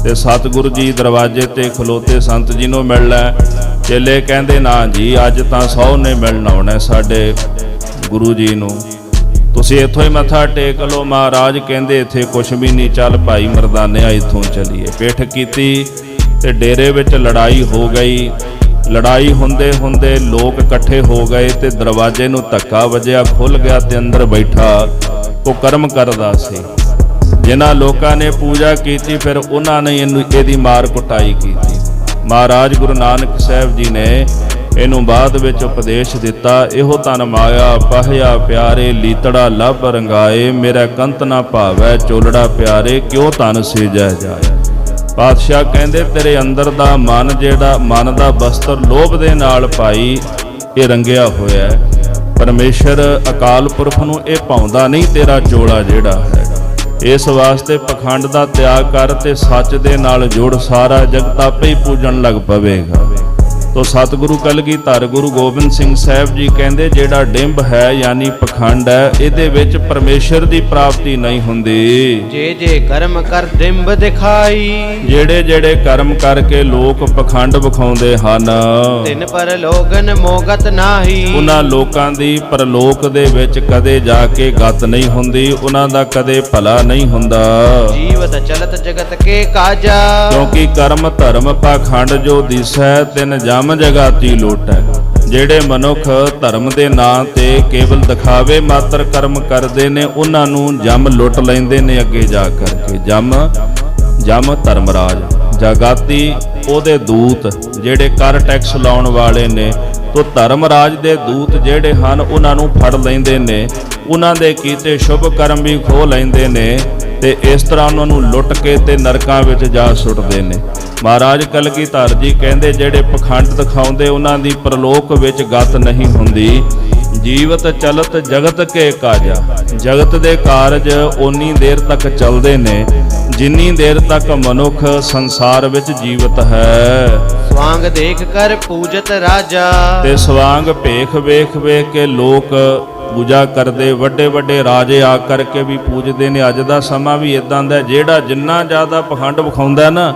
ਤੇ ਸਤਿਗੁਰੂ ਜੀ ਦਰਵਾਜ਼ੇ ਤੇ ਖਲੋਤੇ ਸੰਤ ਜੀ ਨੂੰ ਮਿਲ ਲੈ। ਚੇਲੇ ਕਹਿੰਦੇ ਨਾ ਜੀ, ਅੱਜ ਤਾਂ 100 ਨੇ ਮਿਲਣ ਆਉਣਾ ਸਾਡੇ ਗੁਰੂ ਜੀ ਨੂੰ, ਤੁਸੀਂ ਇੱਥੋਂ ਹੀ ਮੱਥਾ ਟੇਕ ਲਓ। ਮਹਾਰਾਜ ਕਹਿੰਦੇ ਇੱਥੇ ਕੁਛ ਵੀ ਨਹੀਂ, ਚੱਲ ਭਾਈ ਮਰਦਾਨਿਆ ਇੱਥੋਂ ਚੱਲੀਏ। ਪਿੱਠ ਕੀਤੀ ਤੇ ਡੇਰੇ ਵਿੱਚ ਲੜਾਈ ਹੋ ਗਈ। ਲੜਾਈ ਹੁੰਦੇ ਹੁੰਦੇ ਲੋਕ ਇਕੱਠੇ ਹੋ ਗਏ ਤੇ ਦਰਵਾਜ਼ੇ ਨੂੰ ਧੱਕਾ ਵੱਜਿਆ, ਖੁੱਲ ਗਿਆ ਤੇ ਅੰਦਰ ਬੈਠਾ ਉਹ ਕਰਮ ਕਰਦਾ ਸੀ। ਜਿਨ੍ਹਾਂ ਲੋਕਾਂ ਨੇ ਪੂਜਾ ਕੀਤੀ ਫਿਰ ਉਹਨਾਂ ਨੇ ਇਹਦੀ ਮਾਰ ਕੁਟਾਈ ਕੀਤੀ। ਮਹਾਰਾਜ ਗੁਰੂ ਨਾਨਕ ਸਾਹਿਬ ਜੀ ਨੇ ਇਹਨੂੰ ਬਾਅਦ ਵਿੱਚ ਉਪਦੇਸ਼ ਦਿੱਤਾ, ਇਹੋ ਤਨ ਮਾਇਆ ਪਾਹਿਆ ਪਿਆਰੇ, ਲੀਤੜਾ ਲੱਭ ਰੰਗਾਏ, ਮੇਰਾ ਕੰਤ ਨਾ ਭਾਵੈ ਚੋਲੜਾ ਪਿਆਰੇ, ਕਿਉ ਤਨ ਸੀਜੈ ਜਾਏ। ਪਾਤਸ਼ਾਹ ਕਹਿੰਦੇ ਤੇਰੇ ਅੰਦਰ ਦਾ ਮਨ, ਜਿਹੜਾ ਮਨ ਦਾ ਬਸਤਰ ਲੋਭ ਦੇ ਨਾਲ ਭਾਈ ਇਹ ਰੰਗਿਆ ਹੋਇਆ ਹੈ। ਪਰਮੇਸ਼ਰ ਅਕਾਲ ਪੁਰਖ ਨੂੰ ਇਹ ਪਾਉਂਦਾ ਨਹੀਂ ਤੇਰਾ ਚੋਲਾ ਜਿਹੜਾ ਹੈ। ਇਸ ਵਾਸਤੇ ਪਖੰਡ ਦਾ ਤਿਆਗ ਕਰ ਤੇ ਸੱਚ ਦੇ ਨਾਲ ਜੁੜ, ਸਾਰਾ ਜਗਤ ਆਪੇ ਹੀ ਪੂਜਣ ਲੱਗ ਪਵੇਗਾ। ਤੋ ਸਤਿਗੁਰੂ ਕਲਗੀਧਰ ਗੁਰੂ ਗੋਬਿੰਦ ਸਿੰਘ ਸਾਹਿਬ ਜੀ ਕਹਿੰਦੇ ਜਿਹੜਾ ਡਿੰਬ ਹੈ ਯਾਨੀ ਪਖੰਡ ਹੈ, ਇਹਦੇ ਵਿੱਚ ਪਰਮੇਸ਼ਰ ਦੀ ਪ੍ਰਾਪਤੀ ਨਹੀਂ ਹੁੰਦੀ। ਜੇ ਜੇ ਕਰਮ ਕਰ ਡਿੰਬ ਦਿਖਾਈ, ਜਿਹੜੇ ਜਿਹੜੇ ਕਰਮ ਕਰਕੇ ਲੋਕ ਪਖੰਡ ਵਿਖਾਉਂਦੇ ਹਨ, ਤਿਨ ਪਰ ਲੋਗਨ ਮੋਗਤ ਨਾਹੀ, ਉਹਨਾਂ ਲੋਕਾਂ ਦੀ ਪਰਲੋਕ ਦੇ ਵਿੱਚ ਕਦੇ ਜਾ ਕੇ ਗਤ ਨਹੀਂ ਹੁੰਦੀ, ਉਹਨਾਂ ਦਾ ਕਦੇ ਭਲਾ ਨਹੀਂ ਹੁੰਦਾ। ਜੀਵਤ ਚਲਤ ਜਗਤ ਕੇ ਕਾਜਾ, ਕਿਉਂਕਿ ਕਰਮ ਧਰਮ ਪਾਖੰਡ ਜੋ ਦਿਸੈ, ਤਿਨ ਜਮ ਜਗਾਤੀ ਲੋਟੈ। ਜਿਹੜੇ ਮਨੁੱਖ ਧਰਮ ਦੇ ਨਾਂ ਤੇ ਕੇਵਲ ਦਿਖਾਵੇ ਮਾਤਰ ਕਰਮ ਕਰਦੇ ਨੇ, ਉਹਨਾਂ ਨੂੰ ਜਮ ਲੁੱਟ ਲੈਂਦੇ ਨੇ ਅੱਗੇ ਜਾ ਕਰਕੇ। ਜਮ ਧਰਮਰਾਜ, ਜਗਾਤੀ ਉਹਦੇ ਦੂਤ ਜਿਹੜੇ ਕਰ ਟੈਕਸ ਲਾਉਣ ਵਾਲੇ ਨੇ, ਤੋ ਧਰਮਰਾਜ ਦੇ ਦੂਤ ਜਿਹੜੇ ਹਨ ਉਹਨਾਂ ਨੂੰ ਫੜ ਲੈਂਦੇ ਨੇ, ਉਹਨਾਂ ਦੇ ਕੀਤੇ ਸ਼ੁਭ ਕਰਮ ਵੀ ਖੋਹ ਲੈਂਦੇ ਨੇ ਤੇ ਇਸ ਤਰ੍ਹਾਂ ਉਹਨਾਂ ਨੂੰ ਲੁੱਟ ਕੇ ਤੇ ਨਰਕਾਂ ਵਿੱਚ ਜਾ ਸੁੱਟਦੇ ਨੇ। ਮਹਾਰਾਜ ਕਲਗੀਧਰ ਜੀ ਕਹਿੰਦੇ ਜਿਹੜੇ ਪਖੰਡ ਦਿਖਾਉਂਦੇ ਉਹਨਾਂ ਦੀ ਪਰਲੋਕ ਵਿੱਚ ਗਤ ਨਹੀਂ ਹੁੰਦੀ। ਜੀਵਤ ਚਲਤ ਜਗਤ ਕੇ ਕਾਜਾ, ਜਗਤ ਦੇ ਕਾਰਜ ਓਨੀ ਦੇਰ ਤੱਕ ਚੱਲਦੇ ਨੇ ਜਿੰਨੀ ਦੇਰ ਤੱਕ ਮਨੁੱਖ ਸੰਸਾਰ ਵਿੱਚ ਜੀਵਤ ਹੈ। ਸਵਾਂਗ ਦੇਖ ਕਰ ਪੂਜਤ ਰਾਜਾ, ਤੇ ਸਵਾਂਗ ਭੇਖ ਵੇਖ ਵੇਖ ਕੇ ਲੋਕ ਪੂਜਾ ਕਰਦੇ, ਵੱਡੇ ਵੱਡੇ ਰਾਜੇ ਆ ਕਰਕੇ ਵੀ ਪੂਜਦੇ ਨੇ। ਅੱਜ ਦਾ ਸਮਾਂ ਵੀ ਇਦਾਂ ਦਾ, ਜਿਹੜਾ ਜਿੰਨਾ ਜ਼ਿਆਦਾ ਪਖੰਡ ਵਿਖਾਉਂਦਾ ਨਾ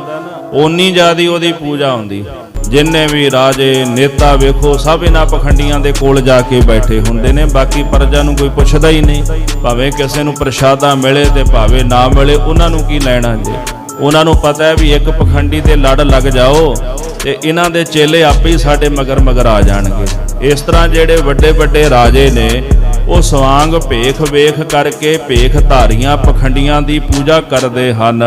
ਓਨੀ ਜ਼ਿਆਦੀ ਉਹਦੀ ਪੂਜਾ ਹੁੰਦੀ। ਜਿੰਨੇ ਵੀ ਰਾਜੇ ਨੇਤਾ ਵੇਖੋ ਸਭ ਇਹਨਾਂ ਪਖੰਡੀਆਂ ਦੇ ਕੋਲ ਜਾ ਕੇ ਬੈਠੇ ਹੁੰਦੇ ਨੇ, ਬਾਕੀ ਪ੍ਰਜਾ ਨੂੰ ਕੋਈ ਪੁੱਛਦਾ ਹੀ ਨਹੀਂ। ਭਾਵੇਂ ਕਿਸੇ ਨੂੰ ਪ੍ਰਸ਼ਾਦਾ ਮਿਲੇ ਤੇ ਭਾਵੇਂ ਨਾ ਮਿਲੇ, ਉਹਨਾਂ ਨੂੰ ਕੀ ਲੈਣਾ ਜੇ। ਉਹਨਾਂ ਨੂੰ ਪਤਾ ਹੈ ਵੀ ਇੱਕ ਪਖੰਡੀ ਦੇ ਲੜ ਲੱਗ ਜਾਓ ਤੇ ਇਹਨਾਂ ਦੇ ਚੇਲੇ ਆਪੇ ਹੀ ਸਾਡੇ ਮਗਰ ਮਗਰ ਆ ਜਾਣਗੇ। ਇਸ ਤਰ੍ਹਾਂ ਜਿਹੜੇ ਵੱਡੇ ਵੱਡੇ ਰਾਜੇ ਨੇ ਉਹ ਸਵਾਂਗ ਭੇਖ ਵੇਖ ਕਰਕੇ ਭੇਖ ਧਾਰੀਆਂ ਪਖੰਡੀਆਂ ਦੀ ਪੂਜਾ ਕਰਦੇ ਹਨ।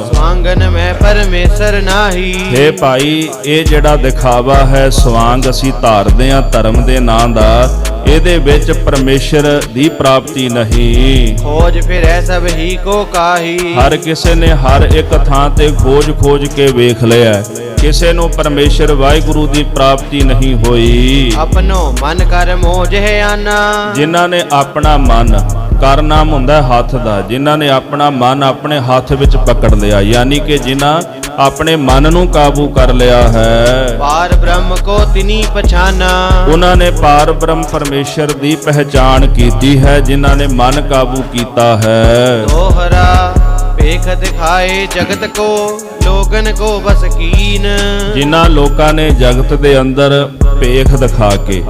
ਸਵਾਂਗਨ ਮੈਂ ਪਰਮੇਸ਼ਰ ਨਾਹੀ, ਹੇ ਭਾਈ ਇਹ ਜਿਹੜਾ ਦਿਖਾਵਾ ਹੈ ਸਵਾਂਗ ਅਸੀਂ ਧਾਰਦੇ ਹਾਂ ਧਰਮ ਦੇ ਨਾਂ ਦਾ, ਇਹਦੇ ਵਿੱਚ ਪਰਮੇਸ਼ਰ ਦੀ ਪ੍ਰਾਪਤੀ ਨਹੀਂ। ਖੋਜ ਫਿਰੈ ਸਭ ਹੀ ਕੋ ਕਾਹੀ, ਹਰ ਕਿਸੇ ਨੇ ਹਰ ਇੱਕ ਥਾਂ ਤੇ ਖੋਜ ਕੇ ਵੇਖ ਲਿਆ, ਕਿਸੇ ਨੂੰ ਪਰਮੇਸ਼ਰ ਵਾਹਿਗੁਰੂ ਦੀ ਪ੍ਰਾਪਤੀ ਨਹੀਂ ਹੋਈ। ਆਪਣੋ ਮਨ ਕਰ ਮੋਜਹਿ ਆਨਾ, ਜਿਨ੍ਹਾਂ ਨੇ ਆਪਣਾ ਮਨ, ਕਰ ਨਾਮ ਹੁੰਦਾ ਹੱਥ ਦਾ, ਜਿਨ੍ਹਾਂ ਨੇ ਆਪਣਾ ਮਨ ਆਪਣੇ ਹੱਥ ਵਿੱਚ ਪਕੜ ਲਿਆ, ਯਾਨੀ ਕਿ ਜਿਨ੍ਹਾਂ ਆਪਣੇ ਮਨ ਨੂੰ ਕਾਬੂ ਕਰ ਲਿਆ ਹੈ। ਪਾਰ ਬ੍ਰਹਮ ਕੋ ਤਿਨੀ ਪਛਾਨਾ, ਉਹਨਾਂ ਨੇ ਪਾਰ ਬ੍ਰਹਮ ਪਰਮੇਸ਼ਰ ਦੀ ਪਹਿਚਾਣ ਕੀਤੀ ਹੈ, ਜਿਨ੍ਹਾਂ ਨੇ ਮਨ ਕਾਬੂ ਕੀਤਾ ਹੈ। ਦੋਹਰਾ ਭੇਖ ਦਿਖਾਏ ਜਗਤ ਕੋ, ਲੋਗਨ ਕੋ ਬਸ ਕੀਨ, ਜਿਨ੍ਹਾਂ ਲੋਕਾਂ ਨੇ ਜਗਤ ਦੇ ਅੰਦਰ ਭੇਖ ਦਿਖਾ ਕੇ,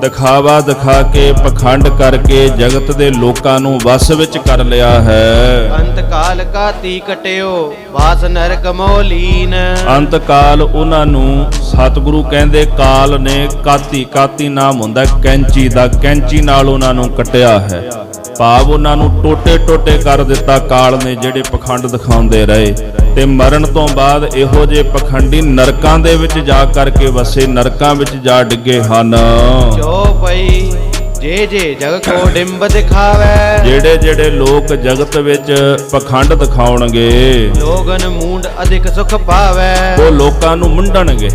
ਦਿਖਾਵਾ ਦਿਖਾ ਕੇ, ਪਖੰਡ ਕਰਕੇ ਜਗਤ ਦੇ ਲੋਕਾਂ ਨੂੰ ਵਸ ਵਿੱਚ ਕਰ ਲਿਆ ਹੈ। ਅੰਤ ਕਾਲ ਕਾਤੀ ਕਟਿਓ, ਵਾਸ ਨਰਕ ਮੋਲੀਨ, ਅੰਤ ਕਾਲ ਉਹਨਾਂ ਨੂੰ ਸਤਿਗੁਰੂ ਕਹਿੰਦੇ ਕਾਲ ਨੇ ਕਾਤੀ ਨਾਮ ਹੁੰਦਾ ਕੈਂਚੀ ਦਾ, ਕੈਂਚੀ ਨਾਲ ਉਹਨਾਂ ਨੂੰ ਕੱਟਿਆ ਹੈ। ਭਾਵ ਉਹਨਾਂ ਨੂੰ ਟੋਟੇ ਟੋਟੇ ਕਰ ਦਿੱਤਾ ਕਾਲ ਨੇ, ਜਿਹੜੇ ਪਖੰਡ ਦਿਖਾਉਂਦੇ ਰਹੇ। ਤੇ ਮਰਨ ਤੋਂ ਬਾਅਦ ਇਹੋ ਜਿਹੇ ਪਖੰਡੀ ਨਰਕਾਂ ਦੇ ਵਿੱਚ ਜਾ ਕਰਕੇ ਵਸੇ, ਨਰਕਾਂ ਵਿੱਚ ਜਾ ਡਿੱਗੇ ਹਨ। ਜੋ ਪਈ ਜੇ ਜੇ ਜਗ ਕੋ ਡਿੰਬ ਦਿਖਾਵੇ, ਜਿਹੜੇ ਜਿਹੜੇ ਲੋਕ ਜਗਤ ਵਿੱਚ ਪਖੰਡ ਦਿਖਾਉਣਗੇ, ਲੋਗਨ ਮੂੰਡ ਅਧਿਕ ਸੁਖ ਪਾਵੇ, ਉਹ ਲੋਕਾਂ ਨੂੰ ਮੁੰਡਣਗੇ।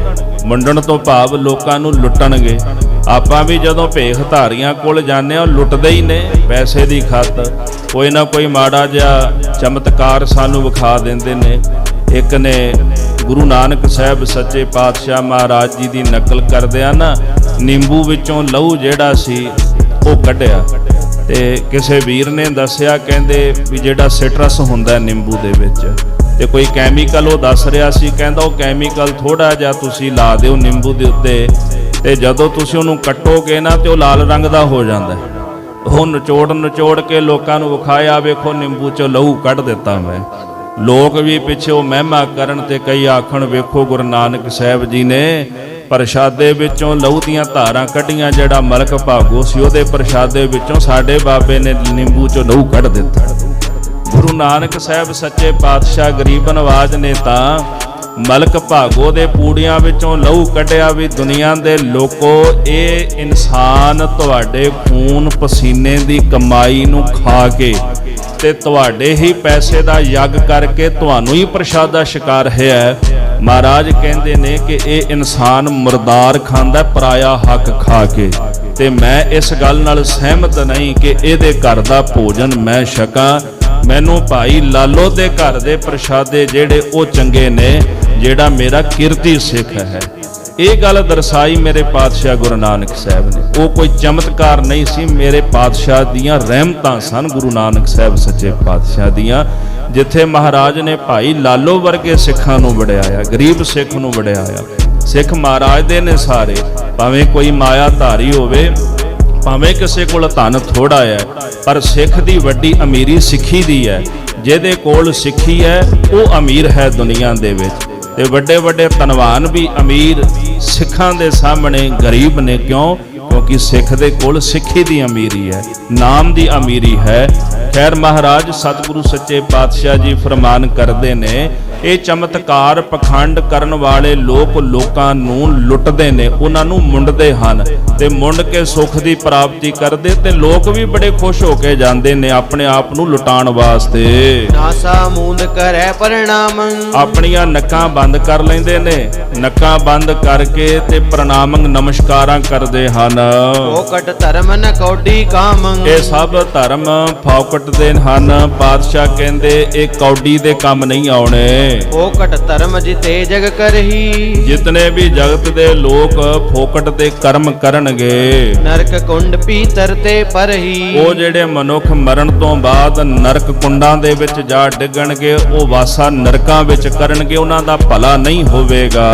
ਮੁੰਡਣ ਤੋਂ ਭਾਵ ਲੋਕਾਂ ਨੂੰ ਲੁੱਟਣਗੇ। ਆਪਾਂ ਵੀ ਜਦੋਂ ਭੇਖ ਧਾਰੀਆਂ ਕੋਲ ਜਾਂਦੇ ਹਾਂ ਲੁੱਟਦੇ ਹੀ ਨੇ ਪੈਸੇ ਦੀ ਖਾਤਰ, ਕੋਈ ਨਾ ਕੋਈ ਮਾੜਾ ਜਿਹਾ ਚਮਤਕਾਰ ਸਾਨੂੰ ਵਿਖਾ ਦਿੰਦੇ ਨੇ। ਇੱਕ ਨੇ ਗੁਰੂ ਨਾਨਕ ਸਾਹਿਬ ਸੱਚੇ ਪਾਤਸ਼ਾਹ ਮਹਾਰਾਜ ਜੀ ਦੀ ਨਕਲ ਕਰਦਿਆਂ ਨਾ ਨਿੰਬੂ ਵਿੱਚੋਂ ਲਹੂ ਜਿਹੜਾ ਸੀ ਉਹ ਕੱਢਿਆ ਤੇ ਕਿਸੇ ਵੀਰ ਨੇ ਦੱਸਿਆ, ਕਹਿੰਦੇ ਵੀ ਜਿਹੜਾ ਸਿਟਰਸ ਹੁੰਦਾ ਨਿੰਬੂ ਦੇ ਵਿੱਚ ਤੇ ਕੋਈ ਕੈਮੀਕਲ ਉਹ ਦੱਸ ਰਿਹਾ ਸੀ, ਕਹਿੰਦਾ ਉਹ ਕੈਮੀਕਲ ਥੋੜਾ ਜਿਹਾ ਤੁਸੀਂ ਲਾ ਦਿਓ ਨਿੰਬੂ ਦੇ ਉੱਤੇ, ਤੇ ਜਦੋਂ ਤੁਸੀਂ ਉਹਨੂੰ ਕੱਟੋਗੇ ਨਾ ਤੇ ਉਹ ਲਾਲ ਰੰਗ ਦਾ ਹੋ ਜਾਂਦਾ। ਉਹ ਨਿਚੋੜ ਕੇ ਲੋਕਾਂ ਨੂੰ ਵਿਖਾਇਆ, ਵੇਖੋ ਨਿੰਬੂ ਚੋਂ ਲਹੂ ਕੱਢ ਦਿੱਤਾ ਮੈਂ। ਲੋਕ ਵੀ ਪਿੱਛੇ ਉਹ ਮਹਿਮਾ ਕਰਨ ਤੇ ਕਈ ਆਖਣ, ਵੇਖੋ ਗੁਰੂ ਨਾਨਕ ਸਾਹਿਬ ਜੀ ਨੇ ਪ੍ਰਸ਼ਾਦੇ ਵਿੱਚੋਂ ਲਹੂ ਦੀਆਂ ਧਾਰਾਂ ਕੱਢੀਆਂ, ਜਿਹੜਾ ਮਲਕ ਭਾਗੋ ਸੀ ਉਹਦੇ ਪ੍ਰਸ਼ਾਦੇ ਵਿੱਚੋਂ ਸਾਡੇ ਬਾਬੇ ਨੇ ਨਿੰਬੂ ਚੋਂ ਲਹੂ ਕੱਢ ਦਿੱਤਾ। ਗੁਰੂ ਨਾਨਕ ਸਾਹਿਬ ਸੱਚੇ ਪਾਤਸ਼ਾਹ ਗਰੀਬ ਨਵਾਜ਼ ਨੇ ਤਾਂ ਮਲਕ ਭਾਗੋ ਦੇ ਪੂੜੀਆਂ ਵਿੱਚੋਂ ਲਹੂ ਕੱਢਿਆ ਵੀ ਦੁਨੀਆ ਦੇ ਲੋਕੋ, ਇਹ ਇਨਸਾਨ ਤੁਹਾਡੇ ਖੂਨ ਪਸੀਨੇ ਦੀ ਕਮਾਈ ਨੂੰ ਖਾ ਕੇ ਤੇ ਤੁਹਾਡੇ ਹੀ ਪੈਸੇ ਦਾ ਯੱਗ ਕਰਕੇ ਤੁਹਾਨੂੰ ਹੀ ਪ੍ਰਸ਼ਾਦਾ ਸ਼ਿਕਾਰ ਹੈ। ਮਹਾਰਾਜ ਕਹਿੰਦੇ ਨੇ ਕਿ ਇਹ ਇਨਸਾਨ ਮੁਰਦਾਰ ਖਾਂਦਾ ਪਰਾਇਆ ਹੱਕ ਖਾ ਕੇ, ਤੇ ਮੈਂ ਇਸ ਗੱਲ ਨਾਲ ਸਹਿਮਤ ਨਹੀਂ ਕਿ ਇਹਦੇ ਘਰ ਦਾ ਭੋਜਨ ਮੈਂ ਛਕਾਂ। ਮੈਨੂੰ ਭਾਈ ਲਾਲੋ ਦੇ ਘਰ ਦੇ ਪ੍ਰਸ਼ਾਦੇ ਜਿਹੜੇ ਉਹ ਚੰਗੇ ਨੇ, ਜਿਹੜਾ ਮੇਰਾ ਕਿਰਤੀ ਸਿੱਖ ਹੈ। ਇਹ ਗੱਲ ਦਰਸਾਈ ਮੇਰੇ ਪਾਤਸ਼ਾਹ ਗੁਰੂ ਨਾਨਕ ਸਾਹਿਬ ਨੇ। ਉਹ ਕੋਈ ਚਮਤਕਾਰ ਨਹੀਂ ਸੀ, ਮੇਰੇ ਪਾਤਸ਼ਾਹ ਦੀਆਂ ਰਹਿਮਤਾਂ ਸਨ, ਗੁਰੂ ਨਾਨਕ ਸਾਹਿਬ ਸੱਚੇ ਪਾਤਸ਼ਾਹ ਦੀਆਂ, ਜਿੱਥੇ ਮਹਾਰਾਜ ਨੇ ਭਾਈ ਲਾਲੋ ਵਰਗੇ ਸਿੱਖਾਂ ਨੂੰ ਵਡਿਆਇਆ, ਗਰੀਬ ਸਿੱਖ ਨੂੰ ਵਡਿਆਇਆ। ਸਿੱਖ ਮਹਾਰਾਜ ਦੇ ਨੇ ਸਾਰੇ, ਭਾਵੇਂ ਕੋਈ ਮਾਇਆ ਧਾਰੀ ਹੋਵੇ, ਭਾਵੇਂ ਕਿਸੇ ਕੋਲ ਧਨ ਥੋੜਾ ਹੈ, ਪਰ ਸਿੱਖ ਦੀ ਵੱਡੀ ਅਮੀਰੀ ਸਿੱਖੀ ਦੀ ਹੈ। ਜਿਹਦੇ ਕੋਲ ਸਿੱਖੀ ਹੈ ਉਹ ਅਮੀਰ ਹੈ ਦੁਨੀਆ ਦੇ ਵਿੱਚ, ਤੇ ਵੱਡੇ ਵੱਡੇ ਧਨਵਾਨ ਵੀ ਅਮੀਰ ਸਿੱਖਾਂ ਦੇ ਸਾਹਮਣੇ ਗਰੀਬ ਨੇ। ਕਿਉਂ? ਕਿਉਂਕਿ ਸਿੱਖ ਦੇ ਕੋਲ ਸਿੱਖੀ ਦੀ ਅਮੀਰੀ ਹੈ, ਨਾਮ ਦੀ ਅਮੀਰੀ ਹੈ। ਖੈਰ ਮਹਾਰਾਜ ਸਤਿਗੁਰੂ ਸੱਚੇ ਪਾਤਸ਼ਾਹ ਜੀ ਫਰਮਾਨ ਕਰਦੇ ਨੇ, ਇਹ ਚਮਤਕਾਰ ਪਖੰਡ ਕਰਨ ਵਾਲੇ ਲੋਕ ਲੋਕਾਂ ਨੂੰ ਲੁੱਟਦੇ ਨੇ, ਉਹਨਾਂ ਨੂੰ ਮੁੰਡਦੇ ਹਨ, ਤੇ ਮੁੰਡ ਕੇ ਸੁੱਖ ਦੀ ਪ੍ਰਾਪਤੀ ਕਰਦੇ, ਤੇ ਲੋਕ ਵੀ ਬੜੇ ਖੁਸ਼ ਹੋ ਕੇ ਜਾਂਦੇ ਨੇ ਆਪਣੇ ਆਪ ਨੂੰ ਲੁਟਾਉਣ ਵਾਸਤੇ। ਨਾਸਾ ਮੂੰਦ ਕਰੈ ਪ੍ਰਣਾਮ, ਆਪਣੀਆਂ ਨੱਕਾਂ ਬੰਦ ਕਰ ਲੈਂਦੇ ਨੇ, ਨੱਕਾਂ ਬੰਦ ਕਰਕੇ ਤੇ ਪ੍ਰਣਾਮੰ ਨਮਸਕਾਰਾਂ ਕਰਦੇ ਹਨ। ਫੋਕਟ ਧਰਮ ਨ ਕੌਡੀ ਕਾਮੰ, ਇਹ ਸਭ ਧਰਮ ਫੌਕਟ ਦੇ ਹਨ। ਪਾਤਸ਼ਾਹ ਕਹਿੰਦੇ ਇਹ ਕੌਡੀ ਦੇ ਕੰਮ ਨਹੀਂ ਆਉਣੇ। ਫੋਕਟ ਧਰਮ ਜਿਤੇ ਜਗ ਕਰਹੀ, ਜਿਤਨੇ ਵੀ ਜਗਤ ਦੇ ਲੋਕ ਫੋਕਟ ਦੇ ਕਰਮ ਕਰਨਗੇ, ਨਰਕ ਕੁੰਡ ਪੀਤਰ ਤੇ ਪਰਹੀ, ਉਹ ਜਿਹੜੇ ਮਨੁੱਖ ਮਰਨ ਤੋਂ ਬਾਅਦ ਨਰਕ ਕੁੰਡਾਂ ਦੇ ਵਿੱਚ ਜਾ ਡਿੱਗਣਗੇ, ਉਹ ਵਾਸਾ ਨਰਕਾਂ ਵਿੱਚ ਕਰਨਗੇ, ਉਹਨਾਂ ਦਾ ਭਲਾ ਨਹੀਂ ਹੋਵੇਗਾ।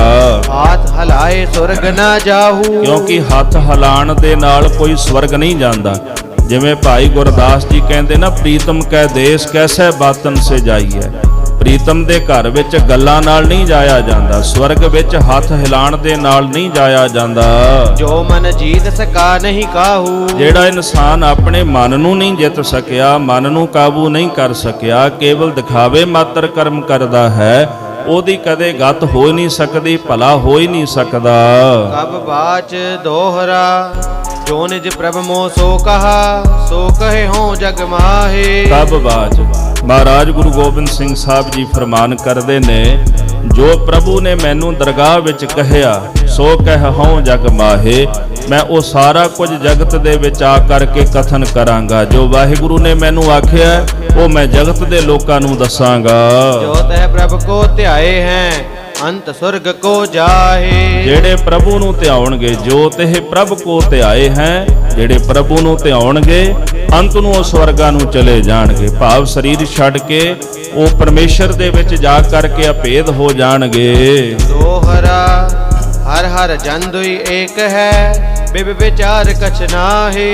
ਹੱਥ ਹਲਾਏ ਸੁਰਗ ਨਾ ਜਾਹੂ, ਕਿਉਂਕਿ ਹੱਥ ਹਿਲਾਣ ਦੇ ਨਾਲ ਕੋਈ ਸਵਰਗ ਨਹੀਂ ਜਾਂਦਾ। ਜਿਵੇਂ ਭਾਈ ਗੁਰਦਾਸ ਜੀ ਕਹਿੰਦੇ ਨਾ, ਪ੍ਰੀਤਮ ਕੈ ਦੇਸ ਕੈਸੇ ਬਾਤਨ ਸੇ ਜਾਈਏ। ਪ੍ਰੀਤਮ ਦੇ ਘਰ ਵਿੱਚ ਗੱਲਾਂ ਨਾਲ ਨਹੀਂ ਜਾਇਆ ਜਾਂਦਾ, ਸਵਰਗ ਵਿੱਚ ਹੱਥ ਹਿਲਾਣ ਦੇ ਨਾਲ ਨਹੀਂ ਜਾਇਆ ਜਾਂਦਾ। ਜੋ ਮਨ ਜੀਤ ਸਕਾ ਨਹੀਂ ਕਾਹੂ, ਜਿਹੜਾ ਇਨਸਾਨ ਆਪਣੇ ਮਨ ਨੂੰ ਨਹੀਂ ਜਿੱਤ ਸਕਿਆ, ਮਨ ਨੂੰ ਕਾਬੂ ਨਹੀਂ ਕਰ ਸਕਿਆ, ਕੇਵਲ ਦਿਖਾਵੇ ਮਾਤਰ ਕਰਮ ਕਰਦਾ ਹੈ, ਉਹਦੀ ਕਦੇ ਗਤ ਹੋ ਹੀ ਨਹੀਂ ਸਕਦੀ, ਭਲਾ ਹੋ ਹੀ ਨਹੀਂ ਸਕਦਾ। ਕਬ ਬਾਚ ਦੋਹਰਾ, ਜੋ ਨਿਜ ਪ੍ਰਭ ਮੋ ਸੋ ਕਹਾ, ਸੋ ਕਹੇ ਹੋ ਜਗ ਮਾਹੇ। ਕਬ ਬਾਚ, ਮਹਾਰਾਜ ਗੁਰੂ ਗੋਬਿੰਦ ਸਿੰਘ ਸਾਹਿਬ ਜੀ ਫਰਮਾਨ ਕਰਦੇ ਨੇ, ਜੋ ਪ੍ਰਭੂ ਨੇ ਮੈਨੂੰ ਦਰਗਾਹ ਵਿੱਚ ਕਹਿਆ, ਸੋ ਕਹਿ ਹਉ ਜਗ ਮਾਹੇ। ਮੈਂ ਉਹ ਸਾਰਾ ਕੁਝ ਜਗਤ ਦੇ ਵਿੱਚ ਆ ਕਰਕੇ ਕਥਨ ਕਰਾਂਗਾ, ਜੋ ਵਾਹਿਗੁਰੂ ਨੇ ਮੈਨੂੰ ਆਖਿਆ ਉਹ ਮੈਂ ਜਗਤ ਦੇ ਲੋਕਾਂ ਨੂੰ ਦੱਸਾਂਗਾ। ਜੋ ਤੈ ਪ੍ਰਭ ਕੋ ਧਿਆਏ ਹੈ, ਅੰਤ ਸੁਰਗ ਕੋ ਜਾਹੇ। ਜਿਹੜੇ ਪ੍ਰਭੂ ਨੂੰ ਧਿਆਉਣਗੇ, ਜੋ ਤੇ ਪ੍ਰਭ ਕੋ ਧਿਆਏ ਹੈ, ਜਿਹੜੇ ਪ੍ਰਭੂ ਨੂੰ ਧਿਆਉਣਗੇ ਅੰਤ ਨੂੰ ਉਹ ਸਵਰਗਾਂ ਨੂੰ ਚਲੇ ਜਾਣਗੇ। ਭਾਵ ਸਰੀਰ ਛੱਡ ਕੇ ਉਹ ਪਰਮੇਸ਼ਰ ਦੇ ਵਿੱਚ ਜਾ ਕਰਕੇ ਅਭੇਦ ਹੋ ਜਾਣਗੇ। ਦੋਹਰਾ ਹਰ ਹਰ ਜਨ ਦੁਈ ਏਕ ਹੈ, ਬਿਬ ਵਿਚਾਰ ਕਛ ਨਾਹੀ।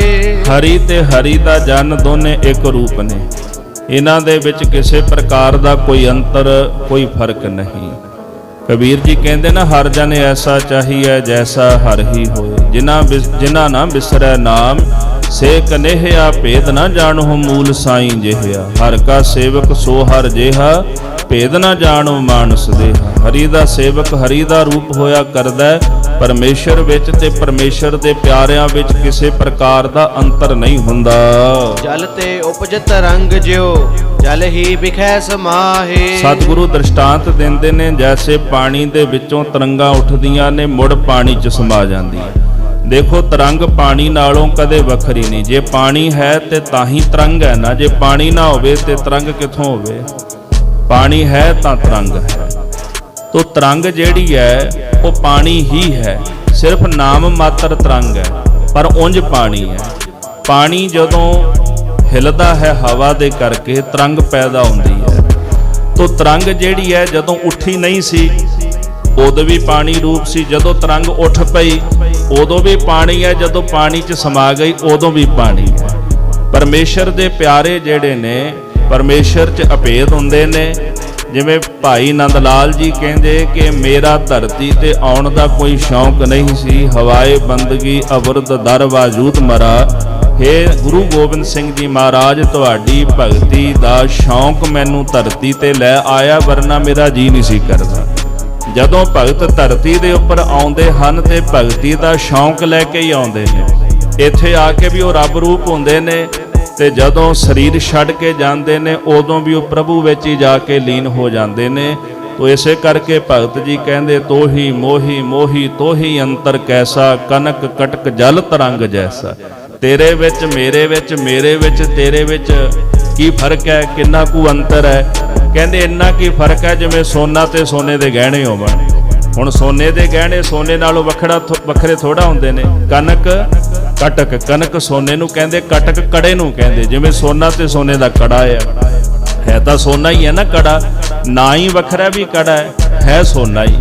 ਹਰੀ ਤੇ ਹਰੀ ਦਾ ਜਨ ਦੋਨੇ ਇੱਕ ਰੂਪ ਨੇ, ਇਹਨਾਂ ਦੇ ਵਿੱਚ ਕਿਸੇ ਪ੍ਰਕਾਰ ਦਾ ਕੋਈ ਅੰਤਰ, ਕੋਈ ਫਰਕ ਨਹੀਂ। ਕਬੀਰ ਜੀ ਕਹਿੰਦੇ ਨਾ, ਹਰ ਜਨ ਐਸਾ ਚਾਹੀਏ ਜੈਸਾ ਹਰ ਹੀ ਹੋਏ, ਜਿਨ੍ਹਾਂ ਨਾ ਬਿਸਰੈ ਨਾਮ, ਸੇ ਕਨੇਹਿਆ ਭੇਦ ਨਾ ਜਾਣੋ ਮੂਲ ਸਾਈਂ ਜਿਹਾ। ਹਰ ਕਾ ਸੇਵਕ ਸੋ ਹਰ ਜਿਹਾ, ਭੇਦ ਨਾ ਜਾਣੋ ਮਾਨਸ ਦੇਹਾ। ਹਰੀ ਦਾ ਸੇਵਕ ਹਰੀ ਦਾ ਰੂਪ ਹੋਇਆ ਕਰਦਾ, ਪਰਮੇਸ਼ਰ ਵਿੱਚ ਤੇ ਪਰਮੇਸ਼ਰ ਦੇ ਪਿਆਰਿਆਂ ਵਿੱਚ ਕਿਸੇ ਪ੍ਰਕਾਰ ਦਾ ਅੰਤਰ ਨਹੀਂ ਹੁੰਦਾ। ਜਲ ਤੇ ਉਪਜਤ ਰੰਗ ਜਿਉ, ਜਲ ਹੀ ਵਿਖੈ ਸਮਾਹੇ। ਸਤਿਗੁਰੂ ਦ੍ਰਿਸ਼ਟਾਂਤ ਦਿੰਦੇ ਨੇ, ਜੈਸੇ ਪਾਣੀ ਦੇ ਵਿੱਚੋਂ ਤਰੰਗਾਂ ਉੱਠਦੀਆਂ ਨੇ, ਮੁੜ ਪਾਣੀ 'ਚ ਸਮਾ ਜਾਂਦੀਆਂ। ਦੇਖੋ ਤਰੰਗ ਪਾਣੀ ਨਾਲੋਂ ਕਦੇ ਵੱਖਰੀ ਨਹੀਂ। ਜੇ ਪਾਣੀ ਹੈ ਤੇ ਤਾਂ ਹੀ ਤਰੰਗ ਹੈ ਨਾ, ਜੇ ਪਾਣੀ ਨਾ ਹੋਵੇ ਤੇ ਤਰੰਗ ਕਿੱਥੋਂ ਹੋਵੇ? ਪਾਣੀ ਹੈ ਤਾਂ ਤਰੰਗ ਹੈ। ਤੋ ਤਰੰਗ ਜਿਹੜੀ ਹੈ ਉਹ ਪਾਣੀ ਹੀ ਹੈ, ਸਿਰਫ ਨਾਮ ਮਾਤਰ ਤਰੰਗ ਹੈ, ਪਰ ਉਂਝ ਪਾਣੀ ਹੈ। ਪਾਣੀ ਜਦੋਂ ਹਿਲਦਾ ਹੈ ਹਵਾ ਦੇ ਕਰਕੇ ਤਰੰਗ ਪੈਦਾ ਹੁੰਦੀ ਹੈ। ਤੋ ਤਰੰਗ ਜਿਹੜੀ ਹੈ ਜਦੋਂ ਉੱਠੀ ਨਹੀਂ ਸੀ ਉਦੋਂ ਵੀ ਪਾਣੀ ਰੂਪ ਸੀ, ਜਦੋਂ ਤਰੰਗ ਉੱਠ ਪਈ ਉਦੋਂ ਵੀ ਪਾਣੀ ਹੈ, ਜਦੋਂ ਪਾਣੀ 'ਚ ਸਮਾ ਗਈ ਉਦੋਂ ਵੀ ਪਾਣੀ ਹੈ। ਪਰਮੇਸ਼ਰ ਦੇ ਪਿਆਰੇ ਜਿਹੜੇ ਨੇ ਪਰਮੇਸ਼ਰ 'ਚ ਅਭੇਦ ਹੁੰਦੇ ਨੇ। ਜਿਵੇਂ ਭਾਈ ਨੰਦ ਲਾਲ ਜੀ ਕਹਿੰਦੇ ਕਿ ਮੇਰਾ ਧਰਤੀ ਤੇ ਆਉਣ ਦਾ ਕੋਈ ਸ਼ੌਂਕ ਨਹੀਂ ਸੀ, ਹਵਾਏ ਬੰਦਗੀ ਅਵਰਦ ਦਰ ਵਾਜੂਦ ਮਰਾ। ਹੇ ਗੁਰੂ ਗੋਬਿੰਦ ਸਿੰਘ ਜੀ ਮਹਾਰਾਜ, ਤੁਹਾਡੀ ਭਗਤੀ ਦਾ ਸ਼ੌਂਕ ਮੈਨੂੰ ਧਰਤੀ ਤੇ ਲੈ ਆਇਆ, ਵਰਨਾ ਮੇਰਾ ਜੀ ਨਹੀਂ ਸੀ ਕਰਦਾ। ਜਦੋਂ ਭਗਤ ਧਰਤੀ ਦੇ ਉੱਪਰ ਆਉਂਦੇ ਹਨ ਤੇ ਭਗਤੀ ਦਾ ਸ਼ੌਂਕ ਲੈ ਕੇ ਹੀ ਆਉਂਦੇ ਨੇ। ਇੱਥੇ ਆ ਕੇ ਵੀ ਉਹ ਰੱਬ ਰੂਪ ਹੁੰਦੇ ਨੇ ਤੇ ਜਦੋਂ ਸਰੀਰ ਛੱਡ ਕੇ ਜਾਂਦੇ ਨੇ ਉਦੋਂ ਵੀ ਉਹ ਪ੍ਰਭੂ ਵਿੱਚ ਹੀ ਜਾ ਕੇ ਲੀਨ ਹੋ ਜਾਂਦੇ ਨੇ। ਤੋ ਇਸੇ ਕਰਕੇ ਭਗਤ ਜੀ ਕਹਿੰਦੇ ਤੋਹੀ ਮੋਹੀ ਮੋਹੀ ਤੋਹੀ ਅੰਤਰ ਕੈਸਾ, ਕਨਕ ਕਟਕ ਜਲ ਤਰੰਗ ਜੈਸਾ। ਤੇਰੇ ਵਿੱਚ ਮੇਰੇ ਵਿੱਚ ਤੇਰੇ ਵਿੱਚ ਕੀ ਫਰਕ ਹੈ, ਕਿੰਨਾ ਕੁ ਅੰਤਰ ਹੈ। ਕਹਿੰਦੇ ਇੰਨਾ ਕੀ ਫਰਕ ਹੈ ਜਿਵੇਂ ਸੋਨਾ ਤੇ ਸੋਨੇ ਦੇ ਗਹਿਣੇ ਹੋਵਣ। ਹੁਣ ਸੋਨੇ ਦੇ ਗਹਿਣੇ ਸੋਨੇ ਨਾਲੋਂ ਵੱਖਰੇ ਥੋੜਾ ਹੁੰਦੇ ਨੇ। ਕਨਕ ਕਟਕ, ਕਨਕ ਸੋਨੇ ਨੂੰ ਕਹਿੰਦੇ, ਕਟਕ ਕੜੇ ਨੂੰ ਕਹਿੰਦੇ। ਜਿਵੇਂ ਸੋਨਾ ਤੇ ਸੋਨੇ ਦਾ ਕੜਾ ਹੈ ਤਾਂ ਸੋਨਾ ਹੀ ਹੈ ਨਾ ਕੜਾ, ਨਾ ਹੀ ਵੱਖਰਾ ਵੀ ਕੜਾ ਹੈ ਸੋਨਾ ਹੀ।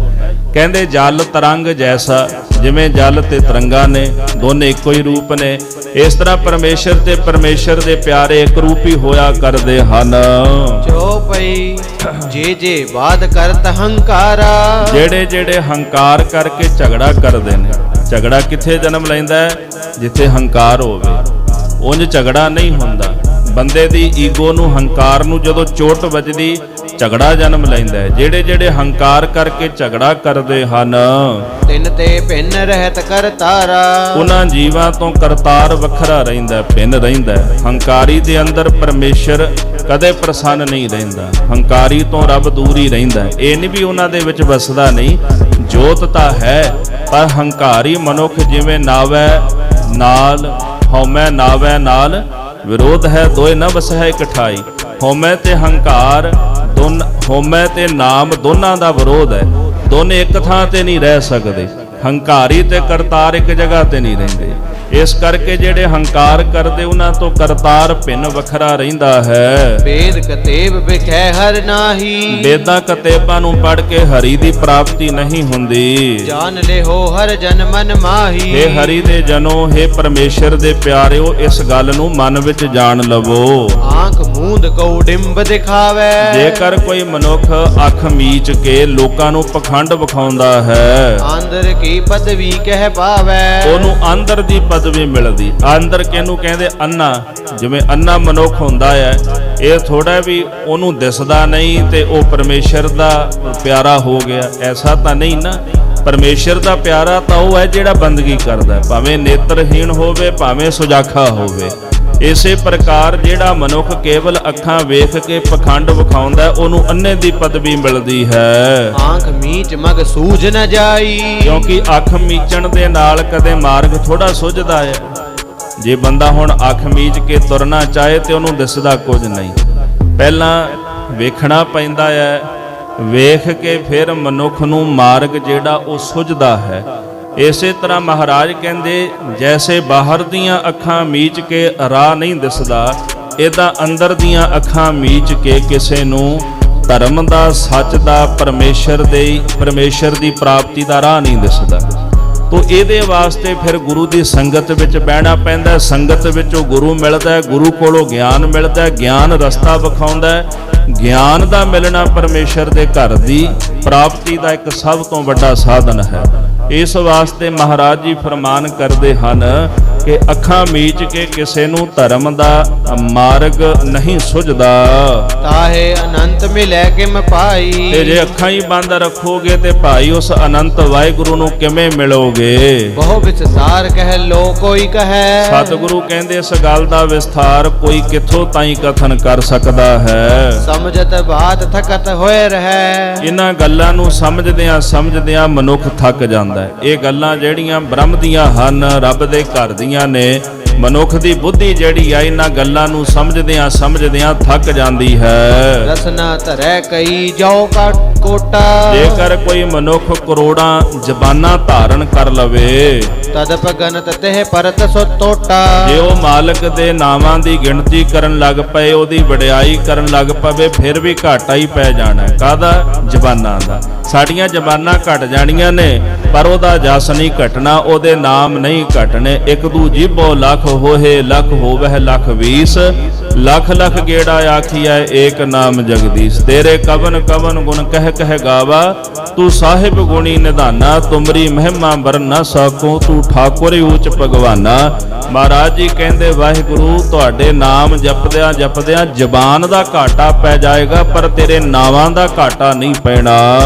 ਕਹਿੰਦੇ ਜਲ ਤਰੰਗ ਜੈਸਾ, ਜਿਵੇਂ ਜਲ ਤੇ ਤਰੰਗਾ ਨੇ ਦੋਨੇ ਇੱਕੋ ਹੀ ਰੂਪ ਨੇ, ਇਸ ਤਰ੍ਹਾਂ ਪਰਮੇਸ਼ਰ ਤੇ ਪਰਮੇਸ਼ਰ ਦੇ ਪਿਆਰੇ ਇੱਕ ਰੂਪੀ ਹੋਇਆ ਕਰਦੇ ਹਨ। ਜੋ ਪਈ ਜੇ ਬਾਦ ਕਰਤ ਹੰਕਾਰਾ, ਜਿਹੜੇ ਹੰਕਾਰ ਕਰਕੇ ਝਗੜਾ ਕਰਦੇ ਨੇ। ਝਗੜਾ ਕਿੱਥੇ ਜਨਮ ਲੈਂਦਾ ਹੈ? ਜਿੱਥੇ ਹੰਕਾਰ ਹੋਵੇ। ਉਂਝ ਝਗੜਾ ਨਹੀਂ ਹੁੰਦਾ। ਬੰਦੇ ਦੀ ਈਗੋ ਨੂੰ, ਹੰਕਾਰ ਨੂੰ ਜਦੋਂ ਚੋਟ ਵੱਜਦੀ ਝਗੜਾ ਜਨਮ ਲੈਂਦਾ ਹੈ। ਜਿਹੜੇ ਹੰਕਾਰ ਕਰਕੇ ਝਗੜਾ ਕਰਦੇ ਹਨ ਤਿੰਨ ਤੇ ਭਿੰਨ ਰਹਿਤ ਕਰਤਾਰਾ, ਉਹਨਾਂ ਜੀਵਾਂ ਤੋਂ ਕਰਤਾਰ ਵੱਖਰਾ ਰਹਿੰਦਾ, ਭਿੰਨ ਰਹਿੰਦਾ। ਹੰਕਾਰੀ ਦੇ ਅੰਦਰ ਪਰਮੇਸ਼ਰ ਕਦੇ ਪ੍ਰਸੰਨ ਨਹੀਂ ਰਹਿੰਦਾ, ਹੰਕਾਰੀ ਤੋਂ ਰੱਬ ਦੂਰ ਹੀ ਰਹਿੰਦਾ। ਇਹ ਨਹੀਂ ਵੀ ਉਹਨਾਂ ਦੇ ਵਿੱਚ ਵਸਦਾ ਨਹੀਂ, ਜੋਤ ਤਾਂ ਹੈ, ਪਰ ਹੰਕਾਰੀ ਮਨੁੱਖ ਜਿਵੇਂ ਨਾਵੈ ਨਾਲ ਹਉਮੈ ਨਾਵੈ ਨਾਲ ਵਿਰੋਧ ਹੈ, ਦੋਏ ਨਾ ਵਸੈ ਇਕਠਾਈ। ਹਉਮੈ ਤੇ ਹੰਕਾਰ ਹਉਮੈ ਤੇ ਨਾਮ ਦੋਨਾਂ ਦਾ ਵਿਰੋਧ ਹੈ, ਦੋਨੇ ਇੱਕ ਥਾਂ ਤੇ ਨਹੀਂ ਰਹਿ ਸਕਦੇ। ਹੰਕਾਰੀ ਤੇ ਕਰਤਾਰ ਇੱਕ ਜਗ੍ਹਾ ਤੇ ਨਹੀਂ ਰਹਿੰਦੇ। ਇਸ ਕਰਕੇ ਜਿਹੜੇ ਹੰਕਾਰ ਕਰਦੇ ਉਹਨਾਂ ਤੋਂ ਕਰਤਾਰ ਭਿੰਨ ਵੱਖਰਾ ਰਹਿੰਦਾ ਹੈ। ਵੇਦ ਕਤੇਬ ਵਿਖੈ ਹਰ ਨਾਹੀ, ਵੇਦਾਂ ਕਤੇਬਾਂ ਨੂੰ ਪੜ੍ਹ ਕੇ ਹਰੀ ਦੀ ਪ੍ਰਾਪਤੀ ਨਹੀਂ ਹੁੰਦੀ। ਜਾਣ ਲਿਓ ਹਰ ਜਨ ਮਨ ਮਾਹੀ, ਹੇ ਹਰੀ ਦੇ ਜਨੋ, ਹੇ ਪਰਮੇਸ਼ਰ ਦੇ ਪਿਆਰਿਓ, ਇਸ ਗੱਲ ਨੂੰ ਮਨ ਵਿੱਚ ਜਾਣ ਲਵੋ। ਆਂਖ ਮੂੰਦ ਕਉ ਡਿੰਬ ਦਿਖਾਵੇ, ਜੇਕਰ ਕੋਈ ਮਨੁੱਖ ਅੱਖ ਮੀਚ ਕੇ ਲੋਕਾਂ ਨੂੰ ਪਖੰਡ ਵਿਖਾਉਂਦਾ ਹੈ, ਆਂਦਰ ਕੀ ਪਦਵੀ ਕਹਿ ਪਾਵੇ, ਉਹਨੂੰ ਅੰਦਰ ਦੀ ਪਦਵੀ ਮਿਲਦੀ। ਅੰਦਰ ਕਿਹਨੂੰ ਕਹਿੰਦੇ? ਅੰਨਾ। ਜਿਵੇਂ ਅੰਨਾ ਮਨੁੱਖ ਹੁੰਦਾ ਹੈ, ਇਹ ਥੋੜਾ ਵੀ ਉਹਨੂੰ ਦਿਸਦਾ ਨਹੀਂ ਤੇ ਉਹ ਪਰਮੇਸ਼ਰ ਦਾ ਪਿਆਰਾ ਹੋ ਗਿਆ, ਐਸਾ ਤਾਂ ਨਹੀਂ ਨਾ। ਪਰਮੇਸ਼ਰ ਦਾ ਪਿਆਰਾ ਤਾਂ ਉਹ ਹੈ ਜਿਹੜਾ ਬੰਦਗੀ ਕਰਦਾ, ਭਾਵੇਂ ਨੇਤਰਹੀਣ ਹੋਵੇ ਭਾਵੇਂ ਸੁਜਾਖਾ ਹੋਵੇ। ਇਸੇ ਪ੍ਰਕਾਰ ਜਿਹੜਾ ਮਨੁੱਖ ਕੇਵਲ ਅੱਖਾਂ ਵੇਖ ਕੇ ਪਖੰਡ ਵਿਖਾਉਂਦਾ, ਉਹਨੂੰ ਅੰਨੇ ਦੀ ਪਦਵੀ ਮਿਲਦੀ ਹੈ। ਆਂਖ ਮੀਚ ਮਗ ਸੂਝ ਨ ਜਾਈ, ਕਿਉਂਕਿ ਅੱਖ ਮੀਚਣ ਦੇ ਨਾਲ ਕਦੇ ਮਾਰਗ ਥੋੜਾ ਸੁਝਦਾ ਹੈ। ਜੇ ਬੰਦਾ ਹੁਣ ਅੱਖ ਮੀਚ ਕੇ ਤੁਰਨਾ ਚਾਹੇ ਤੇ ਉਹਨੂੰ ਦਿਸਦਾ ਕੁਝ ਨਹੀਂ, ਪਹਿਲਾਂ ਵੇਖਣਾ ਪੈਂਦਾ ਹੈ, ਵੇਖ ਕੇ ਫਿਰ ਮਨੁੱਖ ਨੂੰ ਮਾਰਗ ਜਿਹੜਾ ਉਹ ਸੁਝਦਾ ਹੈ। ਇਸੇ ਤਰ੍ਹਾਂ ਮਹਾਰਾਜ ਕਹਿੰਦੇ ਜੈਸੇ ਬਾਹਰ ਦੀਆਂ ਅੱਖਾਂ ਮੀਚ ਕੇ ਰਾਹ ਨਹੀਂ ਦਿਸਦਾ, ਇਹਦਾ ਅੰਦਰ ਦੀਆਂ ਅੱਖਾਂ ਮੀਚ ਕੇ ਕਿਸੇ ਨੂੰ ਧਰਮ ਦਾ, ਸੱਚ ਦਾ, ਪਰਮੇਸ਼ਰ ਦੀ ਪ੍ਰਾਪਤੀ ਦਾ ਰਾਹ ਨਹੀਂ ਦਿਸਦਾ। ਤੋ ਇਹਦੇ ਵਾਸਤੇ ਫਿਰ ਗੁਰੂ ਦੀ ਸੰਗਤ ਵਿੱਚ ਬਹਿਣਾ ਪੈਂਦਾ। ਸੰਗਤ ਵਿੱਚੋਂ ਗੁਰੂ ਮਿਲਦਾ, ਗੁਰੂ ਕੋਲੋਂ ਗਿਆਨ ਮਿਲਦਾ, ਗਿਆਨ ਰਸਤਾ ਵਿਖਾਉਂਦਾ। ਗਿਆਨ ਦਾ ਮਿਲਣਾ ਪਰਮੇਸ਼ਰ ਦੇ ਘਰ ਦੀ ਪ੍ਰਾਪਤੀ ਦਾ ਇੱਕ ਸਭ ਤੋਂ ਵੱਡਾ ਸਾਧਨ ਹੈ। ਇਸ ਵਾਸਤੇ ਮਹਾਰਾਜ ਜੀ ਫਰਮਾਨ ਕਰਦੇ ਹਨ ਕਿ ਅੱਖਾਂ ਮੀਚ ਕੇ ਕਿਸੇ ਨੂੰ ਧਰਮ ਦਾ ਮਾਰਗ ਨਹੀਂ ਸੁਝਦਾ। ਤਾਹੇ ਅਨੰਤ ਮਿਲੈ ਕਿਮ ਪਾਈ, ਤੇ ਜੇ ਅੱਖਾਂ ਹੀ ਬੰਦ ਰੱਖੋਗੇ ਤੇ ਭਾਈ ਉਸ ਅਨੰਤ ਵਾਹਿਗੁਰੂ ਨੂੰ ਕਿਵੇਂ ਮਿਲੋਗੇ? ਬਹੁ ਵਿਸਥਾਰ ਕਹਿ ਲੋ ਕੋਈ ਕਹੈ, ਸਤਿਗੁਰੂ ਕਹਿੰਦੇ ਇਸ ਗੱਲ ਦਾ ਵਿਸਥਾਰ ਕੋਈ ਕਿੱਥੋਂ ਤਾਈਂ ਕਥਨ ਕਰ ਸਕਦਾ ਹੈ। ਸਮਝਤ ਬਾਤ ਥਕਤ ਹੋਏ ਰਹੈ, ਇਹਨਾਂ ਗੱਲਾਂ ਨੂੰ ਸਮਝਦਿਆਂ ਮਨੁੱਖ ਥੱਕ ਜਾਂਦਾ ਹੈ। ਇਹ ਗੱਲਾਂ ਜਿਹੜੀਆਂ ਬ੍ਰਹਮ ਦੀਆਂ ਹਨ, ਰੱਬ ਦੇ ਘਰ ਦੀਆਂ ਨੇ, ਮਨੁੱਖ ਦੀ ਬੁੱਧੀ ਜਿਹੜੀ ਆ ਇਹਨਾਂ ਗੱਲਾਂ ਨੂੰ ਸਮਝਦਿਆਂ ਥੱਕ ਜਾਂਦੀ ਹੈ। ਰਸਨਾ ਧਰੈ ਕਈ ਜੋ ਕੋਟਾ, ਜੇਕਰ ਕੋਈ ਮਨੁੱਖ ਕਰੋੜਾਂ ਜ਼ਬਾਨਾਂ ਧਾਰਨ ਕਰ ਲਵੇ ਤਦਪ ਗਨਤ ਤਹਿ ਪਰਤ ਸੋ ਟੋਟਾ। ਜੇ ਉਹ ਮਾਲਕ ਦੇ ਨਾਵਾਂ ਦੀ ਗਿਣਤੀ ਕਰਨ ਲੱਗ ਪਏ, ਉਹਦੀ ਵਡਿਆਈ ਕਰਨ ਲੱਗ ਪਵੇ, ਫਿਰ ਵੀ ਘਾਟਾ ਹੀ ਪੈ ਜਾਣਾ। ਕਾਹਦਾ? ਜ਼ਬਾਨਾਂ ਦਾ। ਸਾਡੀਆਂ ਜ਼ਬਾਨਾਂ ਘਟ ਜਾਣੀਆਂ ਨੇ, ਪਰ ਉਹਦਾ ਜਸ ਨਹੀਂ ਘਟਣਾ, ਉਹਦੇ ਨਾਮ ਨਹੀਂ ਘਟਣੇ। ਇੱਕ ਦੂ ਜੀਭੋ ਲੱਖ ਹੋਏ, ਲੱਖ ਹੋਵਹਿ ਲੱਖ 20, ਲੱਖ ਲੱਖ ਗੇੜਾ ਆਖੀਐ ਏਕ ਨਾਮ ਜਗਦੀਸ਼। ਤੇਰੇ ਕਵਨ ਕਵਨ ਗੁਣ ਕਹਿ ਕਹਿ ਗਾਵਾ, ਤੂੰ ਸਾਹਿਬ ਗੁਣੀ ਨਿਧਾਨਾ। ਤੁਮਰੀ ਮਹਿਮਾ ਬਰਨ ਨਾ ਸਕੋ, ਤੂੰ ਠਾਕੁਰ ਊਚ ਭਗਵਾਨਾ। ਮਹਾਰਾਜ ਜੀ ਕਹਿੰਦੇ ਵਾਹਿਗੁਰੂ ਤੁਹਾਡੇ ਨਾਮ ਜਪਦਿਆਂ ਜਪਦਿਆਂ ਜ਼ਬਾਨ ਦਾ ਘਾਟਾ ਪੈ ਜਾਏਗਾ, ਪਰ ਤੇਰੇ ਨਾਵਾਂ ਦਾ ਘਾਟਾ ਨਹੀਂ ਪੈਣਾ।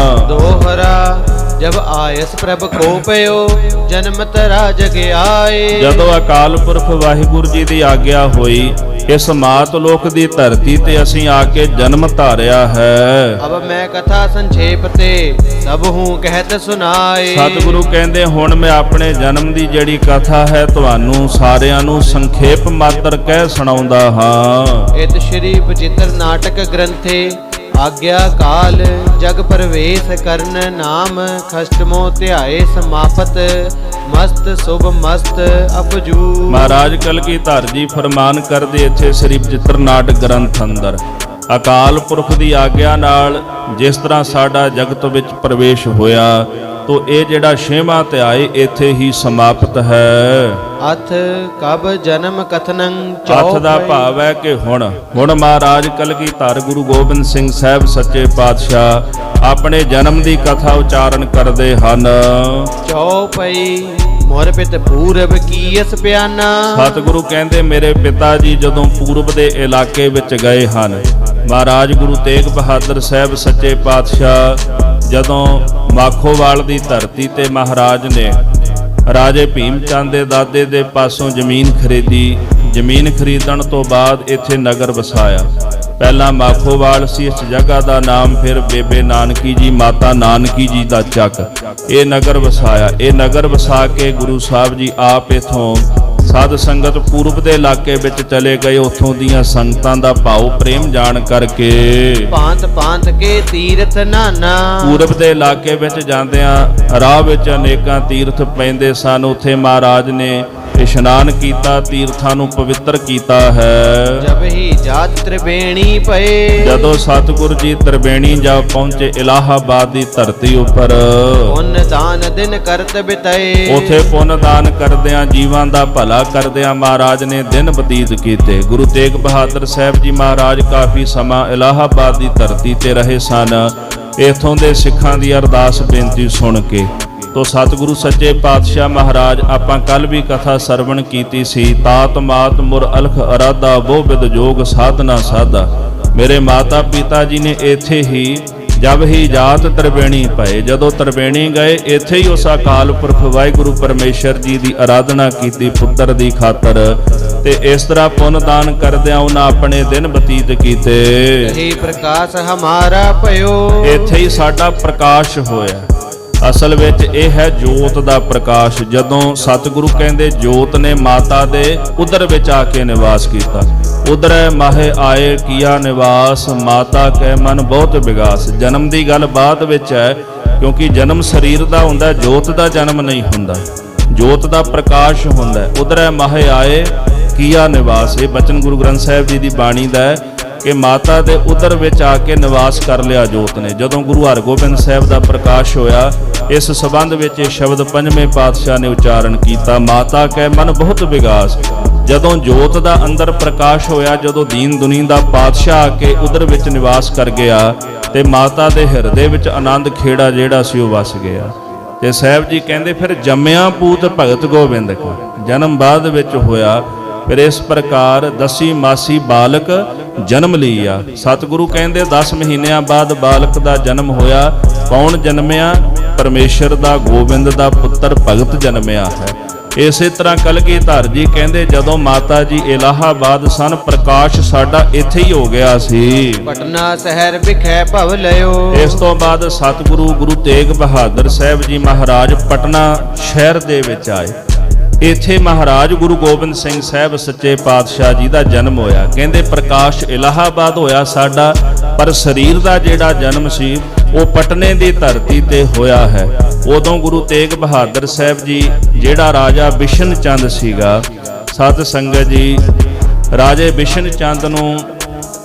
ਦੋਹਰਾ ਜਬ ਆਇਸ ਪ੍ਰਭ ਕੋ ਪਇਓ, ਜਨਮ ਤਰਾ ਜਗ ਆਏ। ਜਦੋਂ ਅਕਾਲ ਪੁਰਖ ਵਾਹਿਗੁਰੂ ਜੀ ਦੀ ਆਗਿਆ ਹੋਈ, ਇਸ ਮਾਤ ਲੋਕ ਦੀ ਧਰਤੀ ਤੇ ਅਸੀਂ ਆ ਕੇ ਜਨਮ ਧਾਰਿਆ ਹੈ। ਅਬ ਮੈਂ ਕਥਾ ਸੰਖੇਪ ਤੇ ਸਭ ਹੂੰ ਕਹਿਤ ਸੁਨਾਏ। ਸਤਿਗੁਰੂ ਕਹਿੰਦੇ ਹੁਣ ਮੈਂ ਆਪਣੇ ਜਨਮ ਦੀ ਜਿਹੜੀ ਕਥਾ ਹੈ ਤੁਹਾਨੂੰ ਸਾਰਿਆਂ ਨੂੰ ਸੰਖੇਪ ਮਾਤਰ ਕਹਿ ਸੁਣਾਉਂਦਾ ਹਾਂ। ਇਤ ਸ਼੍ਰੀ ਬਚਿੱਤਰ ਨਾਟਕ ਗ੍ਰੰਥੇ ਆਗਿਆ ਕਾਲ ਜਗ ਪ੍ਰਵੇਸ਼ ਕਰਨ ਨਾਮ ਖਸ਼ਟਮੋ ਧਿਆਏ ਸਮਾਪਤ ਮਸਤ ਸੁਭ ਮਸਤ ਅਪਜੂ। ਮਹਾਰਾਜ ਕਲਗੀਧਰ ਜੀ ਫਰਮਾਨ ਕਰਦੇ ਇੱਥੇ ਸ੍ਰੀ ਬਚਿੱਤਰ ਨਾਟਕ ਗ੍ਰੰਥ ਅੰਦਰ ਅਕਾਲ ਪੁਰਖ ਦੀ ਆਗਿਆ ਨਾਲ ਜਿਸ ਤਰ੍ਹਾਂ ਸਾਡਾ ਜਗਤ ਵਿੱਚ ਪ੍ਰਵੇਸ਼ ਹੋਇਆ, ਤੋ ਇਹ ਜਿਹੜਾ 6ਵਾਂ ਧਿਆਏ ਇੱਥੇ ਹੀ ਸਮਾਪਤ ਹੈ। ਅਥ ਕਬ ਜਨਮ ਕਥਨੰ ਅਥ ਦਾ ਭਾਵ ਹੈ ਕਿ ਹੁਣ ਮਹਾਰਾਜ ਕਲਗੀਧਰ ਗੁਰੂ ਗੋਬਿੰਦ ਸਿੰਘ ਸਾਹਿਬ ਸੱਚੇ ਪਾਤਸ਼ਾਹ ਆਪਣੇ ਜਨਮ ਦੀ ਕਥਾ ਉਚਾਰਨ ਕਰਦੇ ਹਨ। ਚੌਪਈ ਮੋਰ ਪਿਤ ਪੂਰਬ ਕੀਸ ਪਿਆਨਾ। ਸਤਿਗੁਰੂ ਕਹਿੰਦੇ ਮੇਰੇ ਪਿਤਾ ਜੀ ਜਦੋਂ ਪੂਰਬ ਦੇ ਇਲਾਕੇ ਵਿੱਚ ਗਏ ਹਨ, ਮਹਾਰਾਜ ਗੁਰੂ ਤੇਗ ਬਹਾਦਰ ਸਾਹਿਬ ਸੱਚੇ ਪਾਤਸ਼ਾਹ ਜਦੋਂ ਮਾਖੋਵਾਲ ਦੀ ਧਰਤੀ ਤੇ ਮਹਾਰਾਜ ਨੇ ਰਾਜੇ ਭੀਮ ਚੰਦ ਦੇ ਦਾਦੇ ਦੇ ਪਾਸੋਂ ਜ਼ਮੀਨ ਖਰੀਦੀ। ਜ਼ਮੀਨ ਖਰੀਦਣ ਤੋਂ ਬਾਅਦ ਇੱਥੇ ਨਗਰ ਵਸਾਇਆ। ਪਹਿਲਾਂ ਮਾਖੋਵਾਲ ਸੀ ਇਸ ਜਗ੍ਹਾ ਦਾ ਨਾਮ, ਫਿਰ ਬੇਬੇ ਨਾਨਕੀ ਜੀ ਮਾਤਾ ਨਾਨਕੀ ਜੀ ਦਾ ਚੱਕ, ਇਹ ਨਗਰ ਵਸਾਇਆ। ਇਹ ਨਗਰ ਵਸਾ ਕੇ ਗੁਰੂ ਸਾਹਿਬ ਜੀ ਆਪ ਇਥੋਂ ਸਾਧ ਸੰਗਤ ਪੂਰਬ ਦੇ ਇਲਾਕੇ ਵਿੱਚ ਚਲੇ ਗਏ। ਉੱਥੋਂ ਦੀਆਂ ਸੰਗਤਾਂ ਦਾ ਭਾਉ ਪ੍ਰੇਮ ਜਾਣ ਕਰਕੇ ਭਾਂਤ ਭਾਂਤ ਕੇ ਤੀਰਥ ਨਾਨਾ। ਪੂਰਬ ਦੇ ਇਲਾਕੇ ਵਿੱਚ ਜਾਂਦਿਆਂ ਰਾਹ ਵਿੱਚ ਅਨੇਕਾਂ ਤੀਰਥ ਪੈਂਦੇ ਸਨ। ਉੱਥੇ ਮਹਾਰਾਜ ਨੇ ਇਸ਼ਨਾਨ ਕੀਤਾ, ਤੀਰਥਾਂ ਨੂੰ ਪਵਿੱਤਰ ਕੀਤਾ ਹੈ। ਜਬ ਹੀ ਜਾਤ ਤ੍ਰਿਵੇਣੀ ਪਏ, ਜਦੋਂ ਸਤਿਗੁਰੂ ਜੀ ਤ੍ਰਿਵੇਣੀ ਜਾ ਪਹੁੰਚੇ ਇਲਾਹਾਬਾਦ ਦੀ ਧਰਤੀ ਉੱਪਰ, ਪੁੰਨ ਦਾਨ ਦਿਨ ਕਰਤ ਬਿਤਾਏ। ਉਥੇ ਪੁੰਨ ਦਾਨ ਕਰਦਿਆਂ ਜੀਵਾਂ ਦਾ ਭਲਾ ਕਰਦਿਆਂ ਮਹਾਰਾਜ ਨੇ ਦਿਨ ਬਤੀਤ ਕੀਤੇ। ਗੁਰੂ ਤੇਗ ਬਹਾਦਰ ਸਾਹਿਬ ਜੀ ਮਹਾਰਾਜ ਕਾਫੀ ਸਮਾਂ ਇਲਾਹਾਬਾਦ ਦੀ ਧਰਤੀ ਤੇ ਰਹੇ ਸਨ। ਇਥੋਂ ਦੇ ਸਿੱਖਾਂ ਦੀ ਅਰਦਾਸ ਬੇਨਤੀ ਸੁਣ ਕੇ ਤੋ ਸਤਿਗੁਰੂ ਸੱਚੇ ਪਾਤਸ਼ਾਹ ਮਹਾਰਾਜ, ਆਪਾਂ ਕੱਲ ਵੀ ਕਥਾ ਸਰਵਣ ਕੀਤੀ ਸੀ, ਤਾਤ ਮਾਤ ਮੁਰ ਅਲਖ ਅਰਾਧਾ ਵੋ ਵਿਦ ਜੋਗ ਸਾਧਨਾ ਸਾਧਾ। ਮੇਰੇ ਮਾਤਾ ਪਿਤਾ ਜੀ ਨੇ ਇੱਥੇ ਹੀ ਜਬ ਹੀ ਜਾਤ ਤ੍ਰਿਵੇਣੀ ਪਏ, ਜਦੋਂ ਤ੍ਰਿਵੇਣੀ ਗਏ ਇੱਥੇ ਹੀ ਉਸ ਅਕਾਲ ਪੁਰਖ ਵਾਹਿਗੁਰੂ ਪਰਮੇਸ਼ਰ ਜੀ ਦੀ ਆਰਾਧਨਾ ਕੀਤੀ ਪੁੱਤਰ ਦੀ ਖਾਤਰ। ਤੇ ਇਸ ਤਰ੍ਹਾਂ ਪੁੰਨ ਦਾਨ ਕਰਦਿਆਂ ਉਹਨਾਂ ਆਪਣੇ ਦਿਨ ਬਤੀਤ ਕੀਤੇ। ਇਹ ਪ੍ਰਕਾਸ਼ ਹਮਾਰਾ ਭਇਓ, ਇੱਥੇ ਹੀ ਸਾਡਾ ਪ੍ਰਕਾਸ਼ ਹੋਇਆ। ਅਸਲ ਵਿੱਚ ਇਹ ਹੈ ਜੋਤ ਦਾ ਪ੍ਰਕਾਸ਼। ਜਦੋਂ ਸਤਿਗੁਰੂ ਕਹਿੰਦੇ ਜੋਤ ਨੇ ਮਾਤਾ ਦੇ ਉਦਰ ਵਿੱਚ ਆ ਕੇ ਨਿਵਾਸ ਕੀਤਾ। ਉਦਰ ਮਾਹੇ ਆਏ ਕੀਆ ਨਿਵਾਸ, ਮਾਤਾ ਕੈ ਮਨ ਬਹੁਤ ਵਿਗਾਸ। ਜਨਮ ਦੀ ਗੱਲ ਬਾਅਦ ਵਿੱਚ ਹੈ, ਕਿਉਂਕਿ ਜਨਮ ਸਰੀਰ ਦਾ ਹੁੰਦਾ, ਜੋਤ ਦਾ ਜਨਮ ਨਹੀਂ ਹੁੰਦਾ, ਜੋਤ ਦਾ ਪ੍ਰਕਾਸ਼ ਹੁੰਦਾ। ਉਦਰ ਮਾਹੇ ਆਏ ਕੀਆ ਨਿਵਾਸ, ਇਹ ਬਚਨ ਗੁਰੂ ਗ੍ਰੰਥ ਸਾਹਿਬ ਜੀ ਦੀ ਬਾਣੀ ਦਾ ਹੈ ਕਿ ਮਾਤਾ ਦੇ ਉਦਰ ਵਿੱਚ ਆ ਕੇ ਨਿਵਾਸ ਕਰ ਲਿਆ ਜੋਤ ਨੇ। ਜਦੋਂ ਗੁਰੂ ਹਰਗੋਬਿੰਦ ਸਾਹਿਬ ਦਾ ਪ੍ਰਕਾਸ਼ ਹੋਇਆ, ਇਸ ਸੰਬੰਧ ਵਿੱਚ ਇਹ ਸ਼ਬਦ ਪੰਜਵੇਂ ਪਾਤਸ਼ਾਹ ਨੇ ਉਚਾਰਨ ਕੀਤਾ, ਮਾਤਾ ਕੈ ਮਨ ਬਹੁਤ ਵਿਗਾਸ। ਜਦੋਂ ਜੋਤ ਦਾ ਅੰਦਰ ਪ੍ਰਕਾਸ਼ ਹੋਇਆ, ਜਦੋਂ ਦੀਨ ਦੁਨੀ ਦਾ ਪਾਤਸ਼ਾਹ ਆ ਕੇ ਉਦਰ ਵਿੱਚ ਨਿਵਾਸ ਕਰ ਗਿਆ, ਤੇ ਮਾਤਾ ਦੇ ਹਿਰਦੇ ਵਿੱਚ ਆਨੰਦ ਖੇੜਾ ਜਿਹੜਾ ਸੀ ਉਹ ਵਸ ਗਿਆ। ਤੇ ਸਾਹਿਬ ਜੀ ਕਹਿੰਦੇ ਫਿਰ ਜੰਮਿਆ ਪੂਤ ਭਗਤ ਗੋਬਿੰਦ ਕਾ, ਜਨਮ ਬਾਅਦ ਵਿੱਚ ਹੋਇਆ। ਫਿਰ ਇਸ ਪ੍ਰਕਾਰ ਦਸੀ ਮਾਸੀ ਬਾਲਕ ਜਨਮ ਲਿਆ। ਸਤਿਗੁਰੂ ਕਹਿੰਦੇ 10 ਮਹੀਨਿਆਂ ਬਾਅਦ ਬਾਲਕ ਦਾ ਜਨਮ ਹੋਇਆ। ਕੌਣ ਜਨਮਿਆ? ਪਰਮੇਸ਼ਰ ਦਾ ਗੋਬਿੰਦ ਦਾ ਪੁੱਤਰ ਭਗਤ ਜਨਮਿਆ ਹੈ। ਇਸੇ ਤਰ੍ਹਾਂ ਕਲਗੀਧਰ ਜੀ ਕਹਿੰਦੇ ਜਦੋਂ ਮਾਤਾ ਜੀ ਇਲਾਹਾਬਾਦ ਸਨ, ਪ੍ਰਕਾਸ਼ ਸਾਡਾ ਇੱਥੇ ਹੀ ਹੋ ਗਿਆ ਸੀ। ਪਟਨਾ ਸ਼ਹਿਰ ਵਿਖੇ ਭਵ ਲਿਓ। ਇਸ ਤੋਂ ਬਾਅਦ ਸਤਿਗੁਰੂ ਗੁਰੂ ਤੇਗ ਬਹਾਦਰ ਸਾਹਿਬ ਜੀ ਮਹਾਰਾਜ ਪਟਨਾ ਸ਼ਹਿਰ ਦੇ ਵਿੱਚ ਆਏ। ਇੱਥੇ ਮਹਾਰਾਜ ਗੁਰੂ ਗੋਬਿੰਦ ਸਿੰਘ ਸਾਹਿਬ ਸੱਚੇ ਪਾਤਸ਼ਾਹ ਜੀ ਦਾ ਜਨਮ ਹੋਇਆ। ਕਹਿੰਦੇ ਪ੍ਰਕਾਸ਼ ਇਲਾਹਾਬਾਦ ਹੋਇਆ ਸਾਡਾ, ਪਰ ਸਰੀਰ ਦਾ ਜਿਹੜਾ ਜਨਮ ਸੀ ਉਹ ਪਟਨੇ ਦੀ ਧਰਤੀ ਤੇ ਹੋਇਆ ਹੈ। ਉਦੋਂ ਗੁਰੂ ਤੇਗ ਬਹਾਦਰ ਸਾਹਿਬ ਜੀ ਜਿਹੜਾ ਰਾਜਾ ਬਿਸ਼ਨ ਚੰਦ ਸੀਗਾ, ਸਤ ਸੰਗਤ ਜੀ, ਰਾਜੇ ਬਿਸ਼ਨ ਚੰਦ ਨੂੰ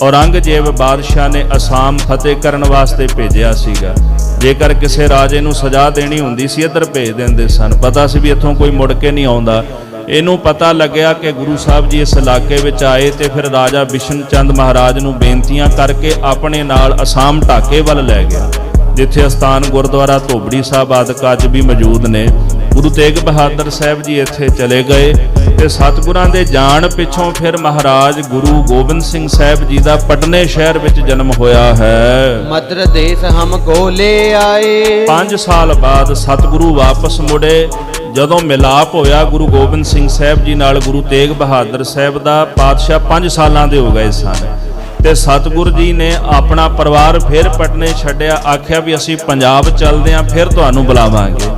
ਔਰੰਗਜ਼ੇਬ ਬਾਦਸ਼ਾਹ ਨੇ ਅਸਾਮ ਫਤਿਹ ਕਰਨ ਵਾਸਤੇ ਭੇਜਿਆ ਸੀਗਾ। ਜੇਕਰ ਕਿਸੇ ਰਾਜੇ ਨੂੰ ਸਜ਼ਾ ਦੇਣੀ ਹੁੰਦੀ ਸੀ ਇੱਧਰ ਭੇਜ ਦਿੰਦੇ ਸਨ, ਪਤਾ ਸੀ ਵੀ ਇੱਥੋਂ ਕੋਈ ਮੁੜ ਕੇ ਨਹੀਂ ਆਉਂਦਾ। ਇਹਨੂੰ ਪਤਾ ਲੱਗਿਆ ਕਿ ਗੁਰੂ ਸਾਹਿਬ ਜੀ ਇਸ ਇਲਾਕੇ ਵਿੱਚ ਆਏ ਤੇ ਫਿਰ ਰਾਜਾ ਬਿਸ਼ਨ ਚੰਦ ਮਹਾਰਾਜ ਨੂੰ ਬੇਨਤੀਆਂ ਕਰਕੇ ਆਪਣੇ ਨਾਲ ਅਸਾਮ ਢਾਕੇ ਵੱਲ ਲੈ ਗਿਆ, ਜਿੱਥੇ ਅਸਥਾਨ ਗੁਰਦੁਆਰਾ ਧੋਬੜੀ ਸਾਹਿਬ ਆਦਿਕ ਅੱਜ ਵੀ ਮੌਜੂਦ ਨੇ। ਗੁਰੂ ਤੇਗ ਬਹਾਦਰ ਸਾਹਿਬ ਜੀ ਇੱਥੇ ਚਲੇ ਗਏ ਤੇ ਸਤਿਗੁਰਾਂ ਦੇ ਜਾਣ ਪਿੱਛੋਂ ਫਿਰ ਮਹਾਰਾਜ ਗੁਰੂ ਗੋਬਿੰਦ ਸਿੰਘ ਸਾਹਿਬ ਜੀ ਦਾ ਪਟਨੇ ਸ਼ਹਿਰ ਵਿੱਚ ਜਨਮ ਹੋਇਆ ਹੈ। ਮਦਰ ਦੇਸ ਹਮ ਕੋ ਲੈ ਆਏ। 5 ਸਾਲ ਬਾਅਦ ਸਤਿਗੁਰੂ ਵਾਪਸ ਮੁੜੇ। ਜਦੋਂ ਮਿਲਾਪ ਹੋਇਆ ਗੁਰੂ ਗੋਬਿੰਦ ਸਿੰਘ ਸਾਹਿਬ ਜੀ ਨਾਲ ਗੁਰੂ ਤੇਗ ਬਹਾਦਰ ਸਾਹਿਬ ਦਾ, ਪਾਤਸ਼ਾਹ 5 ਸਾਲਾਂ ਦੇ ਹੋ ਗਏ ਸਨ ਤੇ ਸਤਿਗੁਰ ਜੀ ਨੇ ਆਪਣਾ ਪਰਿਵਾਰ ਫਿਰ ਪਟਨੇ ਛੱਡਿਆ। ਆਖਿਆ ਵੀ ਅਸੀਂ ਪੰਜਾਬ ਚੱਲਦੇ ਆਂ, ਫਿਰ ਤੁਹਾਨੂੰ ਬੁਲਾਵਾਂਗੇ।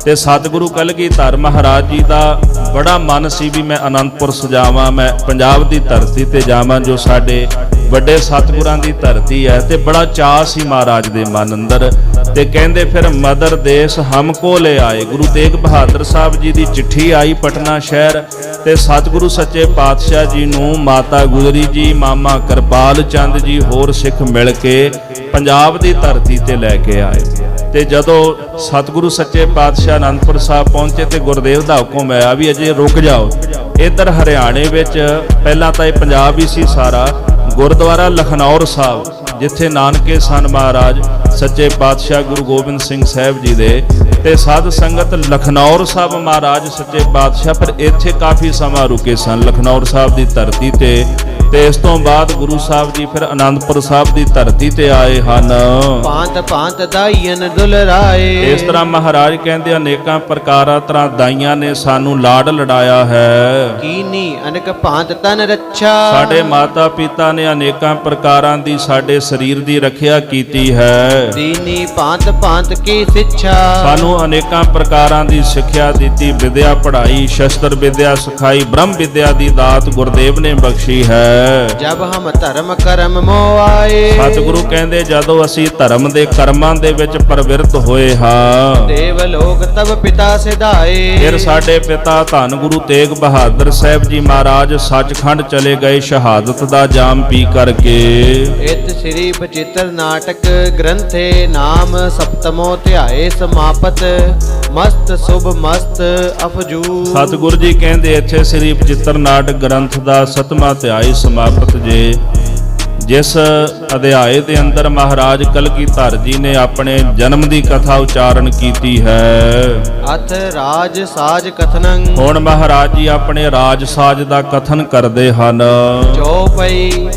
ਤੇ ਸਤਿਗੁਰੂ ਕਲਗੀਧਰ ਮਹਾਰਾਜ ਜੀ ਦਾ ਬੜਾ ਮਨ ਸੀ ਵੀ ਮੈਂ ਅਨੰਦਪੁਰ ਸਜਾਵਾਂ, ਮੈਂ ਪੰਜਾਬ ਦੀ ਧਰਤੀ ਤੇ ਜਾਵਾਂ ਜੋ ਸਾਡੇ ਵੱਡੇ ਸਤਿਗੁਰਾਂ ਦੀ ਧਰਤੀ ਹੈ। ਤੇ ਬੜਾ ਚਾਅ ਸੀ ਮਹਾਰਾਜ ਦੇ ਮਨ ਅੰਦਰ। ਤੇ ਕਹਿੰਦੇ ਫਿਰ ਮਦਰ ਦੇਸ ਹਮਕੋ ਲੈ ਆਏ। ਗੁਰੂ ਤੇਗ ਬਹਾਦਰ ਸਾਹਿਬ ਜੀ ਦੀ ਚਿੱਠੀ ਆਈ ਪਟਨਾ ਸ਼ਹਿਰ ਤੇ ਸਤਿਗੁਰੂ ਸੱਚੇ ਪਾਤਸ਼ਾਹ ਜੀ ਨੂੰ ਮਾਤਾ ਗੁਜਰੀ ਜੀ, ਮਾਮਾ ਕਿਰਪਾਲ ਚੰਦ ਜੀ, ਹੋਰ ਸਿੱਖ ਮਿਲ ਕੇ ਪੰਜਾਬ ਦੀ ਧਰਤੀ ਤੇ ਲੈ ਕੇ ਆਏ। ਤੇ ਜਦੋਂ ਸਤਿਗੁਰੂ ਸੱਚੇ ਪਾਤਸ਼ਾਹ ਅਨੰਦਪੁਰ ਸਾਹਿਬ ਪਹੁੰਚੇ ਤੇ ਗੁਰਦੇਵ ਦਾ ਹੁਕਮ ਆਇਆ ਵੀ ਅਜੇ ਰੁਕ ਜਾਓ। ਇੱਧਰ ਹਰਿਆਣੇ ਵਿੱਚ ਪਹਿਲਾਂ ਤਾਂ ਇਹ ਪੰਜਾਬ ਹੀ ਸੀ ਸਾਰਾ, ਗੁਰਦੁਆਰਾ ਲਖਨੌਰ ਸਾਹਿਬ ਜਿੱਥੇ ਨਾਨਕੇ ਸਨ ਮਹਾਰਾਜ ਸੱਚੇ ਪਾਤਸ਼ਾਹ ਗੁਰੂ ਗੋਬਿੰਦ ਸਿੰਘ ਸਾਹਿਬ ਜੀ ਦੇ, ਤੇ ਸਾਧ ਸੰਗਤ ਲਖਨੌਰ ਸਾਹਿਬ ਮਹਾਰਾਜ ਸੱਚੇ ਪਾਤਸ਼ਾਹ ਫਿਰ ਇੱਥੇ ਕਾਫੀ ਸਮਾਂ ਰੁਕੇ ਸਨ ਲਖਨੌਰ ਸਾਹਿਬ ਦੀ ਧਰਤੀ ਤੇ। ਤੇ ਇਸ ਤੋਂ ਬਾਅਦ ਗੁਰੂ ਸਾਹਿਬ ਜੀ ਫਿਰ ਅਨੰਦਪੁਰ ਸਾਹਿਬ ਦੀ ਧਰਤੀ ਤੇ ਆਏ ਹਨ। ਭਾਂਤ ਭਾਂਤ ਦਾਈਨ ਦੁਲਰਾਏ। ਇਸ ਤਰ੍ਹਾਂ ਮਹਾਰਾਜ ਕਹਿੰਦੇ ਅਨੇਕਾਂ ਪ੍ਰਕਾਰਾਂ ਤਰ੍ਹਾਂ ਦਾਈਆਂ ਨੇ ਸਾਨੂੰ ਲਾਡ ਲੜਾਇਆ ਹੈ। ਕੀਨੀ ਅਨੇਕ ਭਾਂਤ ਤਨ ਰੱਛਾ। ਸਾਡੇ ਮਾਤਾ ਪਿਤਾ ਨੇ ਅਨੇਕਾਂ ਪ੍ਰਕਾਰਾਂ ਦੀ ਸਾਡੇ ਸਰੀਰ ਦੀ ਰੱਖਿਆ ਕੀਤੀ ਹੈ। ਦੀਨੀ ਭਾਂਤ ਭਾਂਤ ਕੀ ਸਿੱਖਿਆ। ਸਾਨੂੰ ਅਨੇਕਾਂ ਪ੍ਰਕਾਰਾਂ ਦੀ ਸਿੱਖਿਆ ਦਿੱਤੀ, ਵਿਦਿਆ ਪੜ੍ਹਾਈ, ਸ਼ਸਤਰ ਵਿਦਿਆ ਸਿਖਾਈ, ਬ੍ਰਹਮ ਵਿਦਿਆ ਦੀ ਦਾਤ ਗੁਰਦੇਵ ਨੇ ਬਖਸ਼ੀ ਹੈ। ਜਬ ਹਮ ਧਰਮ ਕਰਮ ਮੋ ਆਏ। ਸਤਿਗੁਰੂ ਕਹਿੰਦੇ ਜਦੋਂ ਅਸੀਂ ਧਰਮ ਦੇ ਕਰਮਾਂ ਦੇ ਵਿੱਚ ਪ੍ਰਵਿਰਤ ਹੋਏ ਹਾਂ, ਦੇਵ ਲੋਕ ਤਬ ਪਿਤਾ ਸਿਧਾਏ। ਫਿਰ ਸਾਡੇ ਪਿਤਾ ਧੰਨ ਗੁਰੂ ਤੇਗ ਬਹਾਦਰ ਸਾਹਿਬ ਜੀ ਮਹਾਰਾਜ ਸੱਚਖੰਡ ਚਲੇ ਗਏ ਸ਼ਹਾਦਤ ਦਾ ਜਾਮ ਪੀ ਕਰਕੇ। ਇਤ ਸ੍ਰੀ ਬਚਿੱਤਰ ਨਾਟਕ ਗ੍ਰੰਥੇ ਨਾਮ ਸਪਤਮੋ ਧਿਆਏ ਸਮਾਪਤ ਮਸਤ ਸੁਭ ਮਸਤ ਅਫਜੂ। ਸਤਿਗੁਰੂ ਜੀ ਕਹਿੰਦੇ ਇੱਥੇ ਸ੍ਰੀ ਬਚਿੱਤਰ ਨਾਟਕ ਗ੍ਰੰਥ ਦਾ 7ਵਾਂ ਅਧਿਆਇ ਸਮਾਪਤ ਜੇ, ਜਿਸ ਅਧਿਆਏ ਦੇ ਅੰਦਰ ਮਹਾਰਾਜ ਕਲਗੀਧਰ ਜੀ ਨੇ ਆਪਣੇ ਜਨਮ ਦੀ ਕਥਾ ਉਚਾਰਨ ਕੀਤੀ ਹੈ। ਅਥ ਰਾਜ ਸਾਜ ਕਥਨੰ। ਹੁਣ ਮਹਾਰਾਜ ਜੀ ਆਪਣੇ ਰਾਜ ਸਾਜ ਦਾ ਕਥਨ ਕਰਦੇ ਹਨ। ਚੌਪਈ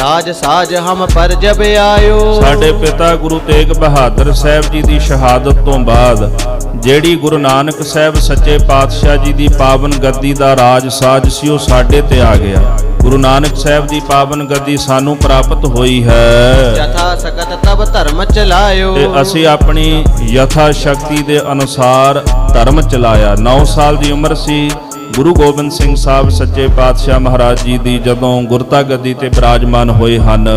ਰਾਜ ਸਾਜ ਹਮ ਪਰ ਜਬ ਆਇਓ। ਸਾਡੇ ਪਿਤਾ ਗੁਰੂ ਤੇਗ ਬਹਾਦਰ ਸਾਹਿਬ ਜੀ ਦੀ ਸ਼ਹਾਦਤ ਤੋਂ ਬਾਅਦ ਜਿਹੜੀ ਗੁਰੂ ਨਾਨਕ ਸਾਹਿਬ ਸੱਚੇ ਪਾਤਸ਼ਾਹ ਜੀ ਦੀ ਪਾਵਨ ਗੱਦੀ ਦਾ ਰਾਜ ਸਾਜ ਸੀ ਉਹ ਸਾਡੇ ਤੇ ਆ ਗਿਆ। ਗੁਰੂ ਨਾਨਕ ਸਾਹਿਬ ਦੀ ਪਾਵਨ ਗੱਦੀ ਸਾਨੂੰ ਪ੍ਰਾਪਤ ਹੋਈ ਹੈ। ਯਥਾ ਸਕਤ ਤਬ ਧਰਮ ਚਲਾਇਓ। ਤੇ ਅਸੀਂ ਆਪਣੀ ਯਥਾ ਸ਼ਕਤੀ ਦੇ ਅਨੁਸਾਰ ਧਰਮ ਚਲਾਇਆ। 9 ਸਾਲ ਦੀ ਉਮਰ ਸੀ ਗੁਰੂ ਗੋਬਿੰਦ ਸਿੰਘ ਸਾਹਿਬ ਸੱਚੇ ਪਾਤਸ਼ਾਹ ਮਹਾਰਾਜ ਜੀ ਦੀ ਜਦੋਂ ਗੁਰਤਾ ਗੱਦੀ ਤੇ ਬਿਰਾਜਮਾਨ ਹੋਏ ਹਨ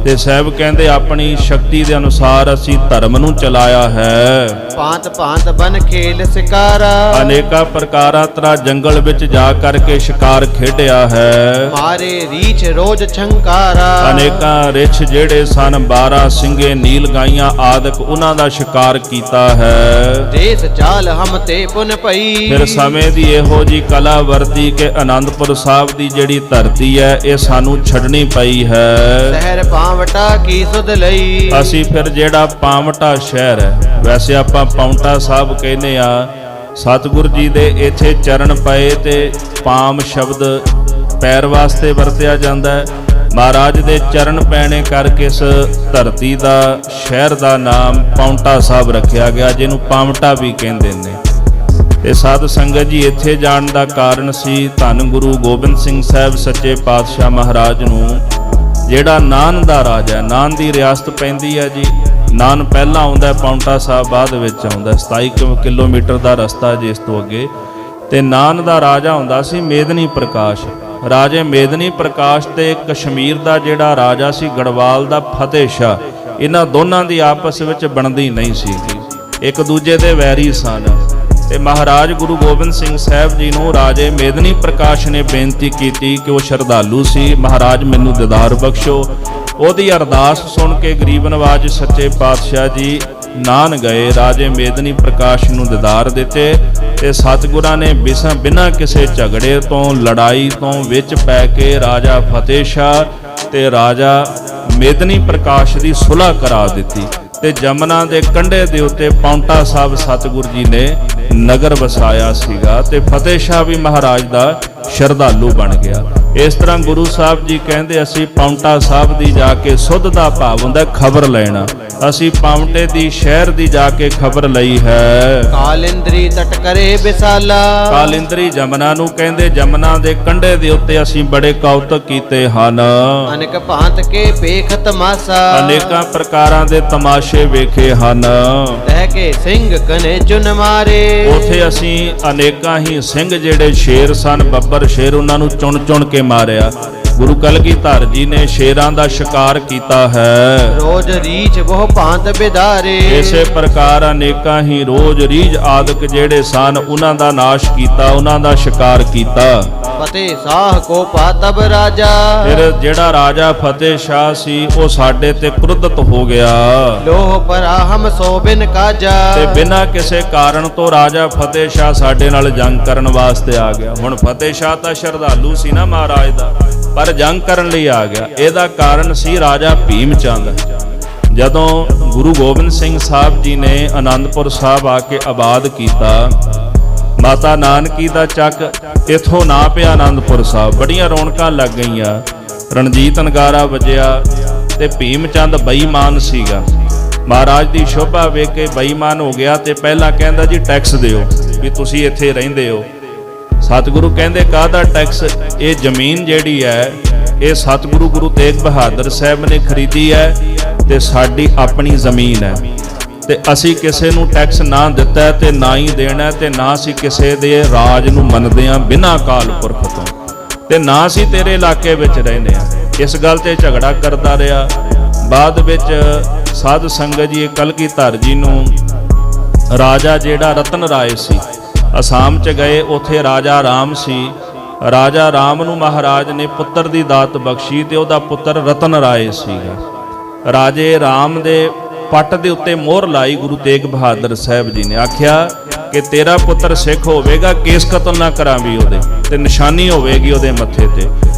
ਤੇ ਸਾਹਿਬ ਕਹਿੰਦੇ ਆਪਣੀ ਸ਼ਕਤੀ ਦੇ ਅਨੁਸਾਰ ਅਸੀਂ ਧਰਮ ਨੂੰ ਚਲਾਇਆ ਹੈ। ਭਾਂਤ ਭਾਂਤ ਬਨ ਖੇਲ ਸਿਕਾਰਾ। ਅਨੇਕਾਂ ਪ੍ਰਕਾਰਾਂ ਤਰ੍ਹਾਂ ਜੰਗਲ ਵਿੱਚ ਜਾ ਕਰਕੇ ਸ਼ਿਕਾਰ ਖੇਡਿਆ ਹੈ। ਮਾਰੇ ਰੀਛ ਰੋਜ ਛੰਕਾਰਾ। ਅਨੇਕਾਂ ਰਿੱਛ ਜਿਹੜੇ ਸਨ 12 ਸਿੰਘੇ ਨੀਲ ਗਾਈਆਂ ਆਦਿਕ ਉਹਨਾਂ ਦਾ ਸ਼ਿਕਾਰ ਕੀਤਾ ਹੈ। ਦੇਸ ਚਾਲ ਹਮ ਤੇ ਪੁਨ ਪਈ। ਫਿਰ ਸਮੇਂ ਦੀ ਇਹੋ ਜੀ ਕਲਾ ਵਰਤੀ ਕਿ ਆਨੰਦਪੁਰ ਸਾਹਿਬ ਦੀ ਜਿਹੜੀ ਧਰਤੀ ਹੈ ਇਹ ਸਾਨੂੰ ਛੱਡਣੀ ਪਈ ਹੈ। ਸ਼ਹਿਰ ਪਾਵਟਾ ਕੀ ਸੁਧ ਲਈ। ਅਸੀਂ ਫਿਰ ਜਿਹੜਾ ਪਾਵਟਾ ਸ਼ਹਿਰ ਹੈ, ਵੈਸੇ ਆਪਾਂ ਪਾਉਂਟਾ ਸਾਹਿਬ ਕਹਿੰਦੇ ਆ, ਸਤਿਗੁਰੂ ਜੀ ਦੇ ਇੱਥੇ ਚਰਨ ਪਏ ਤੇ ਪਾਮ ਸ਼ਬਦ ਪੈਰ ਵਾਸਤੇ ਵਰਤਿਆ ਜਾਂਦਾ ਹੈ। ਮਹਾਰਾਜ ਦੇ ਚਰਨ ਪੈਣੇ ਕਰਕੇ ਇਸ ਧਰਤੀ ਦਾ ਸ਼ਹਿਰ ਦਾ ਨਾਮ ਪਾਉਂਟਾ ਸਾਹਿਬ ਰੱਖਿਆ ਗਿਆ, ਜਿਹਨੂੰ ਪਾਵਟਾ ਵੀ ਕਹਿੰਦੇ ਨੇ। ਤੇ ਸਾਧ ਸੰਗਤ ਜੀ ਇੱਥੇ ਜਾਣ ਦਾ ਕਾਰਨ ਸੀ ਧੰਨ ਗੁਰੂ ਗੋਬਿੰਦ ਸਿੰਘ ਸਾਹਿਬ ਸੱਚੇ ਪਾਤਸ਼ਾਹ ਮਹਾਰਾਜ ਨੂੰ ਜਿਹੜਾ ਨਾਨ ਦਾ ਰਾਜ ਹੈ, ਨਾਨ ਦੀ ਰਿਆਸਤ ਪੈਂਦੀ ਹੈ ਜੀ। ਨਾਨ ਪਹਿਲਾਂ ਆਉਂਦਾ, ਪਾਉਂਟਾ ਸਾਹਿਬ ਬਾਅਦ ਵਿੱਚ ਆਉਂਦਾ। 27 ਕਿਲੋਮੀਟਰ ਦਾ ਰਸਤਾ ਜੀ ਇਸ ਤੋਂ ਅੱਗੇ। ਤੇ ਨਾਨ ਦਾ ਰਾਜਾ ਹੁੰਦਾ ਸੀ ਮੇਦਨੀ ਪ੍ਰਕਾਸ਼। ਰਾਜੇ ਮੇਦਨੀ ਪ੍ਰਕਾਸ਼ ਤੇ ਕਸ਼ਮੀਰ ਦਾ ਜਿਹੜਾ ਰਾਜਾ ਸੀ ਗੜਵਾਲ ਦਾ ਫਤਿਹ ਸ਼ਾਹ, ਇਹਨਾਂ ਦੋਨਾਂ ਦੀ ਆਪਸ ਵਿੱਚ ਬਣਦੀ ਨਹੀਂ ਸੀਗੀ, ਇੱਕ ਦੂਜੇ ਦੇ ਵੈਰੀ ਸਨ। ਤੇ ਮਹਾਰਾਜ ਗੁਰੂ ਗੋਬਿੰਦ ਸਿੰਘ ਸਾਹਿਬ ਜੀ ਨੂੰ ਰਾਜੇ ਮੇਦਨੀ ਪ੍ਰਕਾਸ਼ ਨੇ ਬੇਨਤੀ ਕੀਤੀ ਕਿ ਉਹ ਸ਼ਰਧਾਲੂ ਸੀ, ਮਹਾਰਾਜ ਮੈਨੂੰ ਦੀਦਾਰ ਬਖਸ਼ੋ। ਉਹਦੀ ਅਰਦਾਸ ਸੁਣ ਕੇ ਗਰੀਬ ਨਵਾਜ ਸੱਚੇ ਪਾਤਸ਼ਾਹ ਜੀ ਨਾਨ ਗਏ, ਰਾਜੇ ਮੇਦਨੀ ਪ੍ਰਕਾਸ਼ ਨੂੰ ਦੀਦਾਰ ਦਿੱਤੇ। ਤੇ ਸਤਿਗੁਰਾਂ ਨੇ ਬਿਨਾਂ ਕਿਸੇ ਝਗੜੇ ਤੋਂ, ਲੜਾਈ ਤੋਂ ਵਿੱਚ ਪੈ ਕੇ ਰਾਜਾ ਫਤਿਹ ਸ਼ਾਹ ਤੇ ਰਾਜਾ ਮੇਦਨੀ ਪ੍ਰਕਾਸ਼ ਦੀ ਸੁਲ੍ਹਾ ਕਰਾ ਦਿੱਤੀ ਤੇ ਜਮਨਾ ਦੇ ਕੰਢੇ ਦੇ ਉੱਤੇ ਪਾਉਂਟਾ ਸਾਹਿਬ ਸਤਿਗੁਰ ਜੀ ਨੇ ਨਗਰ ਵਸਾਇਆ ਸੀਗਾ ਤੇ ਫਤਿਹ ਸ਼ਾਹ ਵੀ ਮਹਾਰਾਜ ਦਾ ਸ਼ਰਧਾਲੂ ਬਣ ਗਿਆ। ਇਸ ਤਰ੍ਹਾਂ ਗੁਰੂ ਸਾਹਿਬ ਜੀ ਕਹਿੰਦੇ ਅਸੀਂ ਪਾਉਂਟਾ ਸਾਹਿਬ ਦੀ ਜਾ ਕੇ, ਸੁੱਧ ਦਾ ਭਾਵ ਹੁੰਦਾ ਖਬਰ ਲੈਣਾ, ਅਸੀਂ ਪਾਉਂਟੇ ਦੀ ਸ਼ਹਿਰ ਦੀ ਜਾ ਕੇ ਖਬਰ ਲਈ ਹੈ। ਕਾਲਿੰਦਰੀ ਤਟ ਕਰੇ ਵਿਸਾਲਾ, ਕਾਲਿੰਦਰੀ ਜਮਨਾ ਨੂੰ ਕਹਿੰਦੇ, ਜਮਨਾ ਦੇ ਕੰਢੇ ਦੇ ਉੱਤੇ ਅਸੀਂ ਬੜੇ ਕੌਤਕ ਕੀਤੇ ਹਨ, ਅਨੇਕ ਭਾਂਤ ਕੇ ਵੇਖ ਤਮਾਸ਼ਾ, ਅਨੇਕਾਂ ਪ੍ਰਕਾਰਾਂ ਦੇ ਤਮਾਸ਼ੇ ਵੇਖੇ ਹਨ। ਤਹਿ ਕੇ ਸਿੰਘ ਕਨੇ ਚੁਨ ਮਾਰੇ, ਉਥੇ ਅਸੀਂ ਅਨੇਕਾਂ ਹੀ ਸਿੰਘ ਜਿਹੜੇ ਸ਼ੇਰ ਸਨ, ਬੱਬਰ ਸ਼ੇਰ, ਉਹਨਾਂ ਨੂੰ ਚੁਣ ਚੁਣ ਕੇ ਮਾਰਿਆ। ਗੁਰੂ ਕਲਗੀਧਰ ਜੀ ਨੇ ਸ਼ੇਰਾਂ ਦਾ ਸ਼ਿਕਾਰ ਕੀਤਾ ਹੈ। ਰੋਜ਼ ਰੀਛ ਬਹੁ ਭਾਂਤ ਬਿਧਾਰੇ, ਇਸੇ ਪ੍ਰਕਾਰ ਅਨੇਕਾਂ ਹੀ ਰੋਜ਼ ਰੀਝ ਆਦਿਕ ਜਿਹੜੇ ਸਨ ਉਹਨਾਂ ਦਾ ਨਾਸ਼ ਕੀਤਾ, ਉਹਨਾਂ ਦਾ ਸ਼ਿਕਾਰ ਕੀਤਾ। ਫਤਿਹ ਸ਼ਾਹ ਕੋ ਪਾਤਬ ਰਾਜਾ, ਫਿਰ ਜਿਹੜਾ ਰਾਜਾ ਫਤਿਹ ਸ਼ਾਹ ਸੀ ਉਹ ਸਾਡੇ ਤੇ ਕ੍ਰੋਧਿਤ ਹੋ ਗਿਆ। ਲੋਹ ਪਰਾ ਹਮ ਸੋ ਬਿਨ ਕਾਜਾ, ਤੇ ਬਿਨਾਂ ਕਿਸੇ ਕਾਰਨ ਤੋਂ ਰਾਜਾ ਫਤਿਹ ਸ਼ਾਹ ਸਾਡੇ ਨਾਲ ਜੰਗ ਕਰਨ ਵਾਸਤੇ ਆ ਗਿਆ। ਹੁਣ ਫਤਿਹ ਸ਼ਾਹ ਤਾਂ ਸ਼ਰਧਾਲੂ ਸੀ ਨਾ ਮਹਾਰਾਜ ਦਾ, ਪਰ ਜੰਗ ਕਰਨ ਲਈ ਆ ਗਿਆ। ਇਹਦਾ ਕਾਰਨ ਸੀ ਰਾਜਾ ਭੀਮ ਚੰਦ। ਜਦੋਂ ਗੁਰੂ ਗੋਬਿੰਦ ਸਿੰਘ ਸਾਹਿਬ ਜੀ ਨੇ ਆਨੰਦਪੁਰ ਸਾਹਿਬ ਆ ਕੇ ਆਬਾਦ ਕੀਤਾ, ਮਾਤਾ ਨਾਨਕੀ ਦਾ ਚੱਕ ਇਥੋਂ ਨਾ ਪਿਆ ਆਨੰਦਪੁਰ ਸਾਹਿਬ, ਬੜੀਆਂ ਰੌਣਕਾਂ ਲੱਗ ਗਈਆਂ, ਰਣਜੀਤ ਨਗਾਰਾ ਵੱਜਿਆ ਤੇ ਭੀਮ ਚੰਦ ਬੇਈਮਾਨ ਸੀਗਾ। ਮਹਾਰਾਜ ਦੀ ਸ਼ੋਭਾ ਵੇਖ ਕੇ ਬੇਈਮਾਨ ਹੋ ਗਿਆ ਤੇ ਪਹਿਲਾਂ ਕਹਿੰਦਾ ਜੀ ਟੈਕਸ ਦਿਓ ਵੀ ਤੁਸੀਂ ਇੱਥੇ ਰਹਿੰਦੇ ਹੋ। ਸਤਿਗੁਰੂ ਕਹਿੰਦੇ ਕਾਹਦਾ ਟੈਕਸ? ਇਹ ਜ਼ਮੀਨ ਜਿਹੜੀ ਹੈ ਇਹ ਸਤਿਗੁਰੂ ਗੁਰੂ ਤੇਗ ਬਹਾਦਰ ਸਾਹਿਬ ਨੇ ਖਰੀਦੀ ਹੈ ਤੇ ਸਾਡੀ ਆਪਣੀ ਜ਼ਮੀਨ ਹੈ ਤੇ ਅਸੀਂ ਕਿਸੇ ਨੂੰ ਟੈਕਸ ਨਾ ਦਿੱਤਾ ਤੇ ਨਾ ਹੀ ਦੇਣਾ ਤੇ ਨਾ ਅਸੀਂ ਕਿਸੇ ਦੇ ਰਾਜ ਨੂੰ ਮੰਨਦੇ ਹਾਂ ਬਿਨਾਂ ਅਕਾਲ ਪੁਰਖ ਤੋਂ ਤੇ ਨਾ ਅਸੀਂ ਤੇਰੇ ਇਲਾਕੇ ਵਿੱਚ ਰਹਿੰਦੇ ਹਾਂ। ਇਸ ਗੱਲ ਤੇ ਝਗੜਾ ਕਰਦਾ ਰਿਹਾ। ਬਾਅਦ ਵਿੱਚ ਸਾਧ ਸੰਗਤ ਜੀ ਕਲਗੀਧਰ ਜੀ ਨੂੰ ਰਾਜਾ ਜਿਹੜਾ ਰਤਨ ਰਾਏ ਸੀ ਅਸਾਮ ਚ ਗਏ, ਉੱਥੇ ਰਾਜਾ ਰਾਮ ਸੀ। ਰਾਜਾ ਰਾਮ ਨੂੰ ਮਹਾਰਾਜ ਨੇ ਪੁੱਤਰ ਦੀ ਦਾਤ ਬਖਸ਼ੀ ਤੇ ਉਹਦਾ ਪੁੱਤਰ ਰਤਨ ਰਾਏ ਸੀਗਾ। ਰਾਜੇ ਰਾਮ ਦੇ ਪੱਟ ਦੇ ਉੱਤੇ ਮੋਹਰ ਲਾਈ ਗੁਰੂ ਤੇਗ ਬਹਾਦਰ ਸਾਹਿਬ ਜੀ ਨੇ, ਆਖਿਆ ਕਿ ਤੇਰਾ ਪੁੱਤਰ ਸਿੱਖ ਹੋਵੇਗਾ, ਕੇਸ ਕਤਲ ਨਾ ਕਰਾਂਵੀ ਉਹਦੇ ਤੇ ਨਿਸ਼ਾਨੀ ਹੋਵੇਗੀ ਉਹਦੇ ਮੱਥੇ ਤੇ।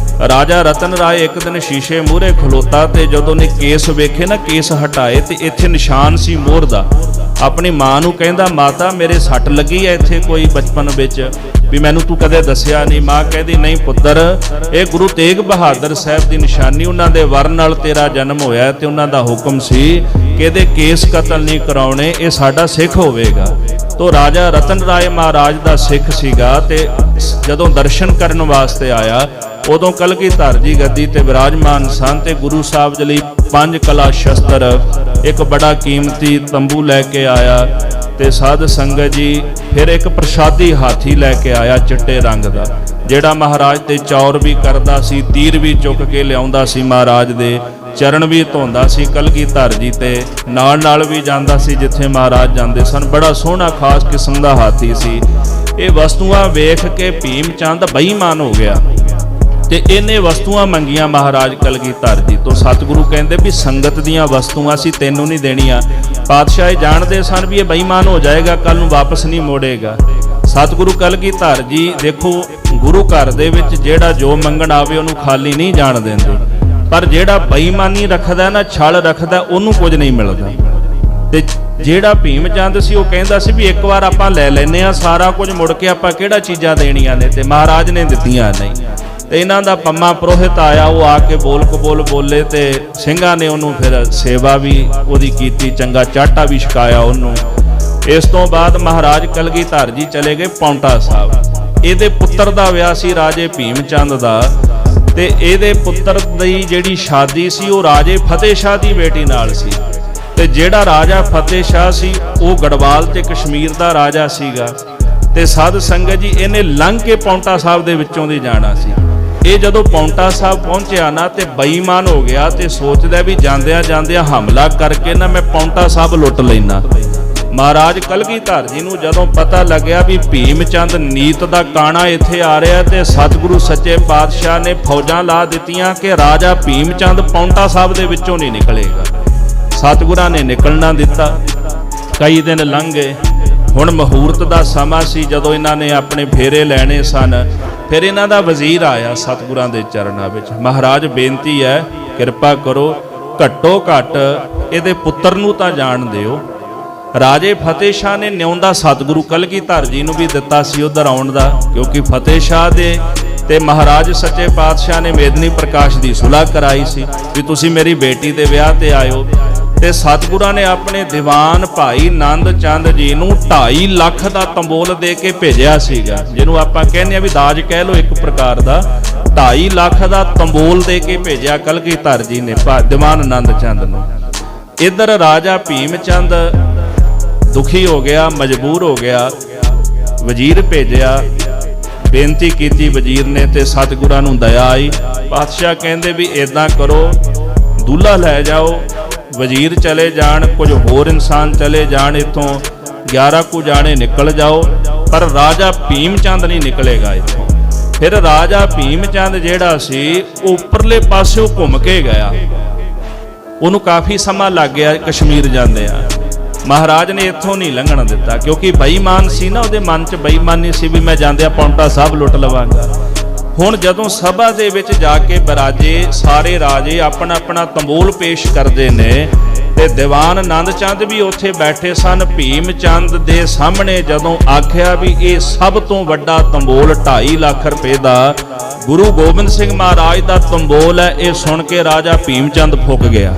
ਰਾਜਾ ਰਤਨ ਰਾਏ ਇੱਕ ਦਿਨ ਸ਼ੀਸ਼ੇ ਮੂਹਰੇ ਖਲੋਤਾ ਤੇ ਜਦੋਂ ਨੇ ਕੇਸ ਵੇਖੇ ਨਾ, ਕੇਸ ਹਟਾਏ ਤੇ ਇੱਥੇ ਨਿਸ਼ਾਨ ਸੀ ਮੋਹਰ ਦਾ। ਆਪਣੀ ਮਾਂ ਨੂੰ ਕਹਿੰਦਾ ਮਾਤਾ ਮੇਰੇ ਸੱਟ ਲੱਗੀ ਐ ਇੱਥੇ ਕੋਈ ਬਚਪਨ ਵਿੱਚ, ਵੀ ਮੈਨੂੰ ਤੂੰ ਕਦੇ ਦੱਸਿਆ ਨਹੀਂ। ਮਾਂ ਕਹਿੰਦੀ ਨਹੀਂ ਪੁੱਤਰ, ਇਹ ਗੁਰੂ ਤੇਗ ਬਹਾਦਰ ਸਾਹਿਬ ਦੀ ਨਿਸ਼ਾਨੀ, ਉਹਨਾਂ ਦੇ ਵਰ ਨਾਲ ਤੇਰਾ ਜਨਮ ਹੋਇਆ ਤੇ ਉਹਨਾਂ ਦਾ ਹੁਕਮ ਸੀ ਕਿ ਇਹਦੇ ਕੇਸ ਕਤਲ ਨਹੀਂ ਕਰਾਉਣੇ, ਇਹ ਸਾਡਾ ਸਿੱਖ ਹੋਵੇਗਾ। ਤੋ ਰਾਜਾ ਰਤਨ ਰਾਏ ਮਹਾਰਾਜ ਦਾ ਸਿੱਖ ਸੀਗਾ ਤੇ ਜਦੋਂ ਦਰਸ਼ਨ ਕਰਨ ਵਾਸਤੇ ਆਇਆ ਉਦੋਂ ਕਲਗੀਧਰ ਜੀ ਗੱਦੀ ਤੇ ਵਿਰਾਜਮਾਨ ਸਨ ਤੇ ਗੁਰੂ ਸਾਹਿਬ ਦੇ ਲਈ 5 ਕਲਾ ਸ਼ਸਤਰ, ਇੱਕ ਬੜਾ ਕੀਮਤੀ ਤੰਬੂ ਲੈ ਕੇ ਆਇਆ ਤੇ ਸਾਧ ਸੰਗਤ ਜੀ ਫਿਰ ਇੱਕ ਪ੍ਰਸ਼ਾਦੀ ਹਾਥੀ ਲੈ ਕੇ ਆਇਆ ਚਿੱਟੇ ਰੰਗ ਦਾ, ਜਿਹੜਾ ਮਹਾਰਾਜ ਤੇ ਚੌਰ ਵੀ ਕਰਦਾ ਸੀ, ਤੀਰ ਵੀ ਚੁੱਕ ਕੇ ਲਿਆਉਂਦਾ ਸੀ, ਮਹਾਰਾਜ ਦੇ ਚਰਨ ਵੀ ਧੋਂਦਾ ਸੀ ਕਲਗੀਧਰ ਜੀ ਤੇ ਨਾਲ ਵੀ ਜਾਂਦਾ ਸੀ ਜਿੱਥੇ ਮਹਾਰਾਜ ਜਾਂਦੇ ਸਨ। ਬੜਾ ਸੋਹਣਾ ਖਾਸ ਕਿਸਮ ਦਾ ਹਾਥੀ ਸੀ। ਇਹ ਵਸਤੂਆਂ ਵੇਖ ਕੇ ਭੀਮ ਚੰਦ ਬੇਈਮਾਨ ਹੋ ਗਿਆ ਤੇ ਇਹਨੇ ਵਸਤੂਆਂ ਮੰਗੀਆਂ ਮਹਾਰਾਜ ਕਲਗੀਧਰ ਜੀ ਤੋਂ। ਸਤਿਗੁਰੂ ਕਹਿੰਦੇ ਵੀ ਸੰਗਤ ਦੀਆਂ ਵਸਤੂਆਂ ਅਸੀਂ ਤੈਨੂੰ ਨਹੀਂ ਦੇਣੀਆਂ। ਪਾਤਸ਼ਾਹ ਜਾਣਦੇ ਸਨ ਵੀ ਇਹ ਬੇਈਮਾਨ ਹੋ ਜਾਏਗਾ, ਕੱਲ ਨੂੰ ਵਾਪਸ ਨਹੀਂ ਮੋੜੇਗਾ। ਸਤਿਗੁਰੂ ਕਲਗੀਧਰ ਜੀ ਦੇਖੋ, ਗੁਰੂ ਘਰ ਦੇ ਵਿੱਚ ਜਿਹੜਾ ਜੋ ਮੰਗਣ ਆਵੇ ਉਹਨੂੰ ਖਾਲੀ ਨਹੀਂ ਜਾਣ ਦਿੰਦੇ, ਪਰ ਜਿਹੜਾ ਬੇਈਮਾਨੀ ਰੱਖਦਾ ਨਾ, ਛਲ ਰੱਖਦਾ, ਉਹਨੂੰ ਕੁਝ ਨਹੀਂ ਮਿਲਦਾ। ਤੇ ਜਿਹੜਾ ਭੀਮ ਚੰਦ ਸੀ ਉਹ ਕਹਿੰਦਾ ਸੀ ਵੀ ਇੱਕ ਵਾਰ ਆਪਾਂ ਲੈ ਲੈਨੇ ਆ ਸਾਰਾ ਕੁਝ, ਮੁੜ ਕੇ ਆਪਾਂ ਕਿਹੜਾ ਚੀਜ਼ਾਂ ਦੇਣੀਆਂ ਨੇ, ਤੇ ਮਹਾਰਾਜ ਨੇ ਦਿੱਤੀਆਂ ਨਹੀਂ। ਤੇ ਇਹਨਾਂ ਦਾ ਪੰਮਾ ਪੁਰੋਹਿਤ ਆਇਆ, ਉਹ ਆ ਕੇ ਬੋਲ ਕਬੋਲ ਬੋਲੇ ਤੇ ਸਿੰਘਾਂ ਨੇ ਉਹਨੂੰ ਫਿਰ ਸੇਵਾ ਵੀ ਉਹਦੀ ਕੀਤੀ, ਚੰਗਾ ਚਾਟਾ ਵੀ ਛਕਾਇਆ ਉਹਨੂੰ। ਇਸ ਤੋਂ ਬਾਅਦ ਮਹਾਰਾਜ ਕਲਗੀਧਰ ਜੀ ਚਲੇ ਗਏ ਪਾਉਂਟਾ ਸਾਹਿਬ। ਇਹਦੇ ਪੁੱਤਰ ਦਾ ਵਿਆਹ ਸੀ ਰਾਜੇ ਭੀਮ ਚੰਦ ਦਾ ਤੇ ਇਹਦੇ ਪੁੱਤਰ ਦੀ ਜਿਹੜੀ ਸ਼ਾਦੀ ਸੀ ਉਹ ਰਾਜੇ ਫਤਿਹ ਸ਼ਾਹ ਦੀ ਬੇਟੀ ਨਾਲ ਸੀ। ਤੇ ਜਿਹੜਾ ਰਾਜਾ ਫਤਿਹ ਸ਼ਾਹ ਸੀ ਉਹ ਗੜਵਾਲ ਤੇ ਕਸ਼ਮੀਰ ਦਾ ਰਾਜਾ ਸੀਗਾ। ਤੇ ਸਾਧ ਸੰਗਤ ਜੀ ਇਹਨੇ ਲੰਘ ਕੇ ਪਾਉਂਟਾ ਸਾਹਿਬ ਦੇ ਵਿੱਚੋਂ ਦੀ ਜਾਣਾ ਸੀ ਇਹ ਜਦੋਂ ਪੌਂਟਾ ਸਾਹਿਬ ਪਹੁੰਚਿਆ ਨਾ ਤੇ ਬੇਈਮਾਨ ਹੋ ਗਿਆ ਤੇ ਸੋਚਦਾ ਵੀ ਜਾਂਦਿਆਂ ਜਾਂਦਿਆਂ ਹਮਲਾ ਕਰਕੇ ਨਾ ਮੈਂ ਪੌਂਟਾ ਸਾਹਿਬ ਲੁੱਟ ਲੈਣਾ। ਮਹਾਰਾਜ ਕਲਗੀਧਰ ਜੀ ਨੂੰ ਜਦੋਂ ਪਤਾ ਲੱਗਿਆ ਵੀ ਭੀਮ ਚੰਦ ਨੀਤ ਦਾ ਕਾਣਾ ਇੱਥੇ ਆ ਰਿਹਾ ਤੇ ਸਤਿਗੁਰੂ ਸੱਚੇ ਪਾਤਸ਼ਾਹ ਨੇ ਫੌਜਾਂ ਲਾ ਦਿੱਤੀਆਂ ਕਿ ਰਾਜਾ ਭੀਮ ਚੰਦ ਪੌਂਟਾ ਸਾਹਿਬ ਦੇ ਵਿੱਚੋਂ ਨਹੀਂ ਨਿਕਲੇਗਾ। ਸਤਿਗੁਰਾਂ ਨੇ ਨਿਕਲਣਾ ਦਿੱਤਾ। ਕਈ ਦਿਨ ਲੰਘ ਗਏ। ਹੁਣ ਮਹੂਰਤ ਦਾ ਸਮਾਂ ਸੀ ਜਦੋਂ ਇਹਨਾਂ ਨੇ ਆਪਣੇ ਫੇਰੇ ਲੈਣੇ ਸਨ। ਫਿਰ ਇਹਨਾਂ ਦਾ ਵਜ਼ੀਰ ਆਇਆ ਸਤਿਗੁਰਾਂ ਦੇ ਚਰਨਾਂ ਵਿੱਚ। ਮਹਾਰਾਜ ਬੇਨਤੀ ਹੈ ਕਿਰਪਾ ਕਰੋ, ਘੱਟੋ ਘੱਟ ਇਹਦੇ ਪੁੱਤਰ ਨੂੰ ਤਾਂ ਜਾਣ ਦਿਓ। ਰਾਜੇ ਫਤਿਹ ਸ਼ਾਹ ਨੇ ਨਿਉਂਦਾ ਸਤਿਗੁਰੂ ਕਲਗੀਧਰ ਜੀ ਨੂੰ ਵੀ ਦਿੱਤਾ ਸੀ ਉਧਰ ਆਉਣ ਦਾ, ਕਿਉਂਕਿ ਫਤਿਹ ਸ਼ਾਹ ਦੇ ਤੇ ਮਹਾਰਾਜ ਸੱਚੇ ਪਾਤਸ਼ਾਹ ਨੇ ਮੇਦਨੀ ਪ੍ਰਕਾਸ਼ ਦੀ ਸੁਲਾਹ ਕਰਾਈ ਸੀ ਵੀ ਤੁਸੀਂ ਮੇਰੀ ਬੇਟੀ ਦੇ ਵਿਆਹ ਤੇ ਆਇਓ। ਤੇ ਸਤਿਗੁਰਾਂ ਨੇ ਆਪਣੇ ਦੀਵਾਨ ਭਾਈ ਨੰਦ ਚੰਦ ਜੀ ਨੂੰ 2.5 ਲੱਖ ਦਾ ਤੰਬੋਲ ਦੇ ਕੇ ਭੇਜਿਆ ਸੀਗਾ, ਜਿਹਨੂੰ ਆਪਾਂ ਕਹਿੰਦੇ ਆ ਵੀ ਦਾਜ ਕਹਿ ਲਓ ਇੱਕ ਪ੍ਰਕਾਰ ਦਾ। 2.5 ਲੱਖ ਦਾ ਤੰਬੋਲ ਦੇ ਕੇ ਭੇਜਿਆ ਕਲਗੀਧਰ ਜੀ ਨੇ ਦੀਵਾਨ ਨੰਦ ਚੰਦ ਨੂੰ। ਇੱਧਰ ਰਾਜਾ ਭੀਮ ਚੰਦ ਦੁਖੀ ਹੋ ਗਿਆ, ਮਜਬੂਰ ਹੋ ਗਿਆ। ਵਜ਼ੀਰ ਭੇਜਿਆ, ਬੇਨਤੀ ਕੀਤੀ ਵਜ਼ੀਰ ਨੇ ਤੇ ਸਤਿਗੁਰਾਂ ਨੂੰ ਦਇਆ ਆਈ। ਪਾਤਸ਼ਾਹ ਕਹਿੰਦੇ ਵੀ ਇਦਾਂ ਕਰੋ, ਦੁੱਲਾ ਲੈ ਜਾਓ। ਵਜ਼ੀਰ ਚਲੇ ਜਾਣ, ਕੁਝ ਹੋਰ ਇਨਸਾਨ ਚਲੇ ਜਾਣ, ਇੱਥੋਂ 11 ਕੁ ਜਾਣੇ ਨਿਕਲ ਜਾਓ, ਪਰ ਰਾਜਾ ਭੀਮ ਚੰਦ ਨਹੀਂ ਨਿਕਲੇਗਾ ਇੱਥੋਂ। ਫਿਰ ਰਾਜਾ ਭੀਮ ਚੰਦ ਜਿਹੜਾ ਸੀ ਉੱਪਰਲੇ ਪਾਸਿਓਂ ਘੁੰਮ ਕੇ ਗਿਆ। ਉਹਨੂੰ ਕਾਫੀ ਸਮਾਂ ਲੱਗ ਗਿਆ ਕਸ਼ਮੀਰ ਜਾਂਦਿਆਂ। ਮਹਾਰਾਜ ਨੇ ਇੱਥੋਂ ਨਹੀਂ ਲੰਘਣ ਦਿੱਤਾ, ਕਿਉਂਕਿ ਬੇਈਮਾਨ ਸੀ ਨਾ, ਉਹਦੇ ਮਨ 'ਚ ਬੇਈਮਾਨੀ ਸੀ ਵੀ ਮੈਂ ਜਾਂਦਿਆਂ ਪੌਂਟਾ ਸਾਹਿਬ ਲੁੱਟ ਲਵਾਂਗਾ। ਹੁਣ ਜਦੋਂ ਸਭਾ ਦੇ ਵਿੱਚ ਜਾ ਕੇ ਬਰਾਜੇ ਸਾਰੇ ਰਾਜੇ ਆਪਣਾ ਆਪਣਾ ਤੰਬੋਲ ਪੇਸ਼ ਕਰਦੇ ਨੇ ਤੇ ਦੀਵਾਨ ਨੰਦ ਚੰਦ ਵੀ ਉੱਥੇ ਬੈਠੇ ਸਨ। ਭੀਮ ਚੰਦ ਦੇ ਸਾਹਮਣੇ ਜਦੋਂ ਆਖਿਆ ਵੀ ਇਹ ਸਭ ਤੋਂ ਵੱਡਾ ਤੰਬੋਲ 2.5 ਲੱਖ ਰੁਪਏ ਦਾ ਗੁਰੂ ਗੋਬਿੰਦ ਸਿੰਘ ਮਹਾਰਾਜ ਦਾ ਤੰਬੋਲ ਹੈ, ਇਹ ਸੁਣ ਕੇ ਰਾਜਾ ਭੀਮ ਚੰਦ ਫੁੱਕ ਗਿਆ।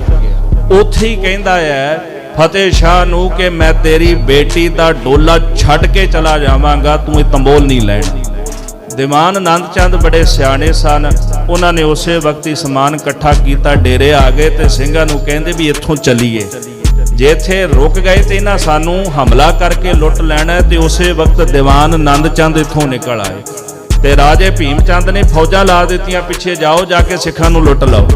ਉੱਥੇ ਹੀ ਕਹਿੰਦਾ ਹੈ ਫਤਿਹ ਸ਼ਾਹ ਨੂੰ ਕਿ ਮੈਂ ਤੇਰੀ ਬੇਟੀ ਦਾ ਡੋਲਾ ਛੱਡ ਕੇ ਚਲਾ ਜਾਵਾਂਗਾ, ਤੂੰ ਇਹ ਤੰਬੋਲ ਨਹੀਂ ਲੈਣਾ। ਦੀਵਾਨ ਨੰਦ ਚੰਦ ਬੜੇ ਸਿਆਣੇ ਸਨ, ਉਹਨਾਂ ਨੇ ਉਸੇ ਵਕਤ ਹੀ ਸਮਾਨ ਇਕੱਠਾ ਕੀਤਾ, ਡੇਰੇ ਆ ਗਏ ਤੇ ਸਿੰਘਾਂ ਨੂੰ ਕਹਿੰਦੇ ਵੀ ਇੱਥੋਂ ਚੱਲੀਏ। ਜੇ ਇੱਥੇ ਰੁਕ ਗਏ ਤੇ ਇਹਨਾਂ ਸਾਨੂੰ ਹਮਲਾ ਕਰਕੇ ਲੁੱਟ ਲੈਣਾ। ਤੇ ਉਸੇ ਵਕਤ ਦੀਵਾਨ ਨੰਦ ਚੰਦ ਇੱਥੋਂ ਨਿਕਲ ਆਏ ਤੇ ਰਾਜੇ ਭੀਮ ਚੰਦ ਨੇ ਫੌਜਾਂ ਲਾ ਦਿੱਤੀਆਂ, ਪਿੱਛੇ ਜਾਓ, ਜਾ ਕੇ ਸਿੱਖਾਂ ਨੂੰ ਲੁੱਟ ਲਓ।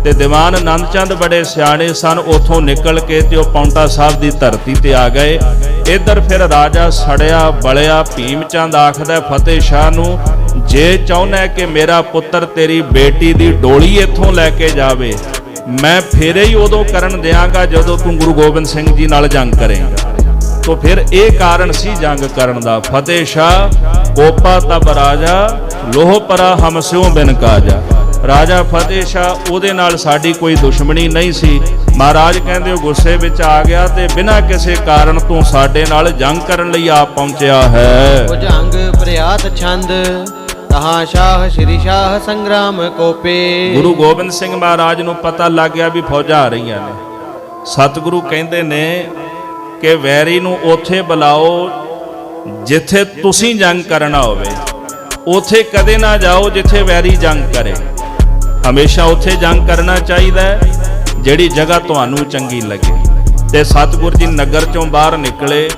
ਤੇ ਦੀਵਾਨ ਨੰਦ ਚੰਦ ਬੜੇ ਸਿਆਣੇ ਸਨ, ਉੱਥੋਂ ਨਿਕਲ ਕੇ ਤੇ ਉਹ ਪੌਂਟਾ ਸਾਹਿਬ ਦੀ ਧਰਤੀ ਤੇ ਆ ਗਏ। ਇੱਧਰ ਫਿਰ ਰਾਜਾ ਸੜਿਆ ਬਲਿਆ ਭੀਮ ਚੰਦ ਆਖਦਾ ਫਤਿਹ ਸ਼ਾਹ ਨੂੰ, ਜੇ ਚਾਹੁੰਦਾ ਕਿ ਮੇਰਾ ਪੁੱਤਰ ਤੇਰੀ ਬੇਟੀ ਦੀ ਡੋਲੀ ਇੱਥੋਂ ਲੈ ਕੇ ਜਾਵੇ, ਮੈਂ ਫੇਰੇ ਹੀ ਉਦੋਂ ਕਰਨ ਦਿਆਂਗਾ ਜਦੋਂ ਤੂੰ ਗੁਰੂ ਗੋਬਿੰਦ ਸਿੰਘ ਜੀ ਨਾਲ ਜੰਗ ਕਰੇਂਗਾ। तो फिर ਇਹ ਕਾਰਨ ਸੀ ਜੰਗ ਕਰਨ ਦਾ। ਫਤਿਹ ਸ਼ਾਹ ਕੋਪਾ ਤਬ ਰਾਜਾ ਲੋਹ ਪਰਾ ਹਮ ਸਿਉ ਬਿਨ ਕਾਜਾ। ਰਾਜਾ ਫਤਿਹ ਸ਼ਾਹ ਉਹਦੇ ਨਾਲ ਸਾਡੀ ਕੋਈ ਦੁਸ਼ਮਣੀ ਨਹੀਂ ਸੀ। ਮਹਾਰਾਜ ਕਹਿੰਦੇ ਉਹ ਗੁੱਸੇ ਵਿੱਚ ਆ ਗਿਆ ਤੇ ਬਿਨਾਂ ਕਿਸੇ ਕਾਰਨ ਤੋਂ ਸਾਡੇ ਨਾਲ ਜੰਗ ਕਰਨ ਲਈ ਆ ਪਹੁੰਚਿਆ ਹੈ। ਭੁਜੰਗ ਪ੍ਰਿਆਤ ਛੰਦ ਤਹਾਂ ਸ਼ਾਹ ਸ਼੍ਰੀ ਸ਼ਾਹ ਸੰਗਰਾਮ ਕੋਪੇ। ਗੁਰੂ ਗੋਬਿੰਦ ਸਿੰਘ ਮਹਾਰਾਜ ਨੂੰ ਪਤਾ ਲੱਗ ਗਿਆ ਵੀ ਫੌਜਾਂ ਆ ਰਹੀਆਂ ਨੇ। ਸਤਿਗੁਰੂ ਕਹਿੰਦੇ ਨੇ ਕਿ ਵੈਰੀ ਨੂੰ ਉੱਥੇ ਬੁਲਾਓ ਜਿੱਥੇ ਤੁਸੀਂ ਜੰਗ ਕਰਨਾ ਹੋਵੇ, ਉੱਥੇ ਕਦੇ ਨਾ ਜਾਓ ਜਿੱਥੇ ਵੈਰੀ ਜੰਗ ਕਰੇ। ਹਮੇਸ਼ਾ ਉੱਥੇ ਜੰਗ ਕਰਨਾ ਚਾਹੀਦਾ ਹੈ ਜਿਹੜੀ ਜਗ੍ਹਾ ਤੁਹਾਨੂੰ ਚੰਗੀ ਲੱਗੇ। ਤੇ ਸਤਿਗੁਰ ਜੀ ਨਗਰ ਚੋਂ ਬਾਹਰ ਨਿਕਲੇ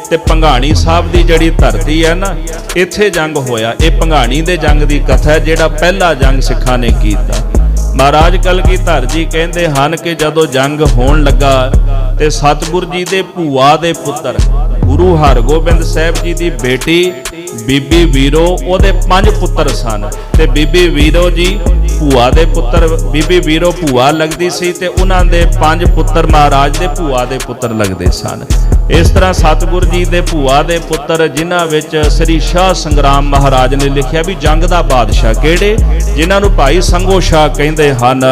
ਤੇ ਭੰਗਾਣੀ ਸਾਹਿਬ ਦੀ ਜਿਹੜੀ ਧਰਤੀ ਹੈ ਨਾ, ਇੱਥੇ ਜੰਗ ਹੋਇਆ। ਇਹ ਭੰਗਾਣੀ ਦੇ ਜੰਗ ਦੀ ਕਥਾ ਹੈ, ਜਿਹੜਾ ਪਹਿਲਾ ਜੰਗ ਸਿੱਖਾਂ ਨੇ ਕੀਤਾ। ਮਹਾਰਾਜ ਕਲਗੀਧਰ ਜੀ ਕਹਿੰਦੇ ਹਨ ਕਿ ਜਦੋਂ ਜੰਗ ਹੋਣ ਲੱਗਾ ਤੇ ਸਤਿਗੁਰ ਜੀ ਦੇ ਭੂਆ ਦੇ ਪੁੱਤਰ ਗੁਰੂ ਹਰਗੋਬਿੰਦ ਸਾਹਿਬ ਜੀ ਦੀ ਬੇਟੀ ਬੀਬੀ ਵੀਰੋ, ਉਹਦੇ 5 ਪੁੱਤਰ ਸਨ ਤੇ ਬੀਬੀ ਵੀਰੋ ਜੀ ਭੂਆ ਦੇ ਪੁੱਤਰ, ਬੀਬੀ ਵੀਰੋ ਭੂਆ ਲੱਗਦੀ ਸੀ ਤੇ ਉਹਨਾਂ ਦੇ 5 ਪੁੱਤਰ ਮਹਾਰਾਜ ਦੇ ਭੂਆ ਦੇ ਪੁੱਤਰ ਲੱਗਦੇ ਸਨ। ਇਸ ਤਰ੍ਹਾਂ ਸਤਿਗੁਰ ਜੀ ਦੇ ਭੂਆ ਦੇ ਪੁੱਤਰ ਜਿਨ੍ਹਾਂ ਵਿੱਚ ਸ੍ਰੀ ਸ਼ਾਹ ਸੰਗਰਾਮ ਮਹਾਰਾਜ ਨੇ ਲਿਖਿਆ ਵੀ ਜੰਗ ਦਾ ਬਾਦਸ਼ਾਹ ਕਿਹੜੇ, ਜਿਨ੍ਹਾਂ ਨੂੰ ਭਾਈ ਸੰਗੋ ਸ਼ਾਹ ਕਹਿੰਦੇ ਹਨ।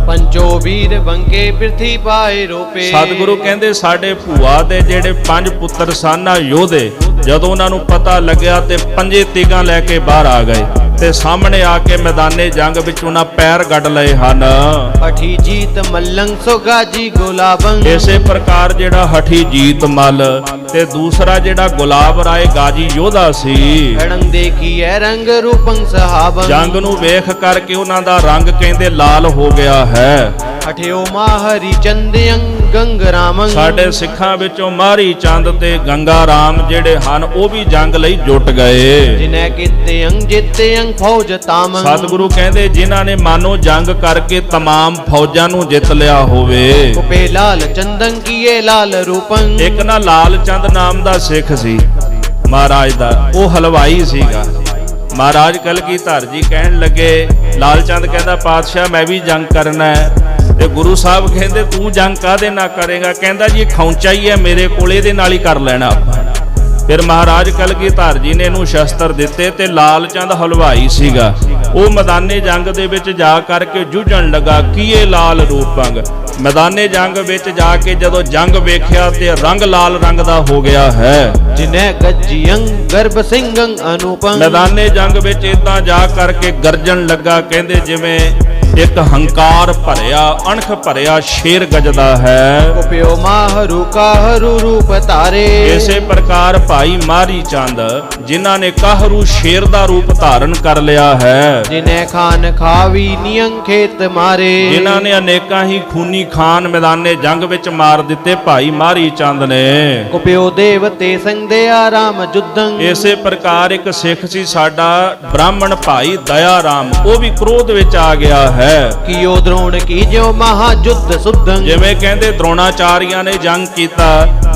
ਪੰਚੋ ਵੀਰ ਬੰਕੇ ਪ੍ਰਿਥੀ ਪਾਏ ਰੋਪੇ। ਸਤਿਗੁਰੂ ਕਹਿੰਦੇ ਸਾਡੇ ਭੂਆ ਦੇ ਜਿਹੜੇ 5 ਪੁੱਤਰ ਸਨ ਯੋਧੇ, ਜਦੋਂ ਉਹਨਾਂ ਨੂੰ ਪਤਾ ਲੱਗਿਆ ਤੇ 5 ਤੀਗਾਂ ਲੈ ਕੇ ਬਾਹਰ ਆ ਗਏ ਤੇ ਸਾਹਮਣੇ ਆ ਕੇ ਮੈਦਾਨੇ ਜੰਗ ਵਿੱਚ ਉਹਨਾਂ ਪੈਰ ਗੱਡ ਲਏ ਹਨ। ਹਠੀ ਜੀਤ ਮਲੰਗ ਸੋ ਗਾਜੀ ਗੁਲਾਬੰ। ਇਸੇ ਪ੍ਰਕਾਰ ਜਿਹੜਾ ਹਠੀ ਜੀਤ ਮਲ ਤੇ ਦੂਸਰਾ ਜਿਹੜਾ ਗੁਲਾਬ ਰਾਏ ਗਾਜੀ ਯੋਧਾ ਸੀ। ਰੰਗ ਦੇਖੀਐ ਰੰਗ ਰੂਪੰ ਸਹਾਬੰ। ਜੰਗ ਨੂੰ ਵੇਖ ਕਰਕੇ ਉਹਨਾਂ ਦਾ ਰੰਗ ਕਹਿੰਦੇ ਲਾਲ ਹੋ ਗਿਆ ਹੈ। ਹਠਿਓ ਮਾ ਹਰੀ ਚੰਦਯੰ ਗੰਗ ਰਾਮੰ। ਸਾਡੇ ਸਿੱਖਾਂ ਵਿੱਚੋਂ ਮਾਰੀ ਚੰਦ ਤੇ ਗੰਗਾ ਰਾਮ ਜਿਹੜੇ ਹਨ ਉਹ ਵੀ ਜੰਗ ਲਈ ਜੁਟ ਗਏ। ਜਿਨੈ ਕੀਤੇ ਅੰਗ ਜਿੱਤੇ ਅੰਗ ਫੌਜ ਤਾਮੰ। ਸਤਿਗੁਰੂ ਕਹਿੰਦੇ ਜਿਨ੍ਹਾਂ ਨੇ ਮਾਨੋ ਜੰਗ ਕਰਕੇ तमाम ਫੌਜਾਂ ਨੂੰ ਜਿੱਤ ਲਿਆ ਹੋਵੇ। ਕੁਪੇ ਲਾਲ ਚੰਦਨ ਕੀਏ ਲਾਲ ਰੂਪੰ। ਇੱਕ ਨਾ ਲਾਲ ਚੰਦ ਨਾਮ ਦਾ ਸਿੱਖ ਸੀ ਮਹਾਰਾਜ ਦਾ, ਉਹ ਹਲਵਾਈ ਸੀਗਾ। ਮਹਾਰਾਜ ਕਲਗੀਧਰ ਜੀ ਕਹਿਣ ਲੱਗੇ, ਲਾਲ ਚੰਦ ਕਹਿੰਦਾ ਪਾਤਸ਼ਾਹ ਮੈਂ ਵੀ ਜੰਗ ਕਰਨਾ ਹੈ। ਤੇ ਗੁਰੂ ਸਾਹਿਬ ਕਹਿੰਦੇ ਤੂੰ ਜੰਗ ਕਾਹਦੇ ਨਾਲ ਕਰੇਗਾ? ਕਹਿੰਦਾ ਜੀ ਖੌਂਚਾ ਹੀ ਹੈ ਮੇਰੇ ਕੋਲ, ਇਹਦੇ ਨਾਲ ਹੀ ਕਰ ਲੈਣਾ ਆਪਾਂ। ਫਿਰ ਮਹਾਰਾਜ ਕਲਗੀਧਰ ਜੀ ਨੇ ਇਹਨੂੰ ਸ਼ਸਤਰ ਦਿੱਤੇ ਤੇ ਲਾਲ ਚੰਦ ਹਲਵਾਈ ਸੀਗਾ, ਉਹ ਮੈਦਾਨੇ ਜੰਗ ਦੇ ਵਿੱਚ ਜਾ ਕਰਕੇ ਜੂਝਣ ਲੱਗਾ। ਕੀਏ ਲਾਲ ਰੂਪੰਗ, ਮੈਦਾਨੇ ਜੰਗ ਵਿੱਚ ਜਾ ਕੇ ਜਦੋਂ ਜੰਗ ਵੇਖਿਆ ਤੇ ਰੰਗ ਲਾਲ ਰੰਗ ਦਾ ਹੋ ਗਿਆ ਹੈ। ਜਿਨੈ ਗੱਜੀਅੰ ਗਰਭ ਸਿੰਘੰ ਅਨੂਪੰ। ਮੈਦਾਨੇ ਜੰਗ ਵਿੱਚ ਇਦਾਂ ਜਾ ਕਰਕੇ ਗਰਜਣ ਲੱਗਾ, ਕਹਿੰਦੇ ਜਿਵੇਂ ਇੱਕ ਹੰਕਾਰ ਭਰਿਆ ਅਣਖ ਭਰਿਆ ਸ਼ੇਰ ਗੱਜਦਾ ਹੈ। ਕੁਪਿਓ ਮਾਹਰੂ ਕਾਹਰੂ ਰੂਪ ਧਾਰੇ। ਇਸੇ ਪ੍ਰਕਾਰ ਭਾਈ ਮਾਰੀ ਚੰਦ ਜਿਨ੍ਹਾਂ ਨੇ ਕਾਹਰੂ ਸ਼ੇਰ ਦਾ ਰੂਪ ਧਾਰਨ ਕਰ ਲਿਆ ਹੈ। ਜਿਨੈ ਖਾਨ ਖਾਵੀ ਨਿਯੰ ਖੇਤ ਮਾਰੇ। ਜਿਨ੍ਹਾਂ ਨੇ ਅਨੇਕਾਂ ਹੀ ਖੂਨੀ ਖਾਨ ਮੈਦਾਨੇ ਜੰਗ ਵਿੱਚ ਮਾਰ ਦਿੱਤੇ ਭਾਈ ਮਾਰੀ ਚੰਦ ਨੇ। ਕੁਪਿਓ ਦੇਵਤੇ ਸੰਦੇ ਆਰਾਮ ਜੁਦੰ। ਇਸੇ ਪ੍ਰਕਾਰ ਇੱਕ ਸਿੱਖ ਸੀ ਸਾਡਾ ਬ੍ਰਾਹਮਣ ਭਾਈ ਦਇਆ ਰਾਮ, ਉਹ ਵੀ ਕ੍ਰੋਧ ਵਿੱਚ ਆ ਗਿਆ ਹੈ। ਕੀਓ ਦ੍ਰੋਣ ਕੀ ਜਿਉ ਮਹਾ ਜੁਧ ਸੁਧੰ। ਜਿਵੇਂ ਕਹਿੰਦੇ ਦ੍ਰੋਣਾਚਾਰੀਆ ਨੇ ਜੰਗ ਕੀਤਾ,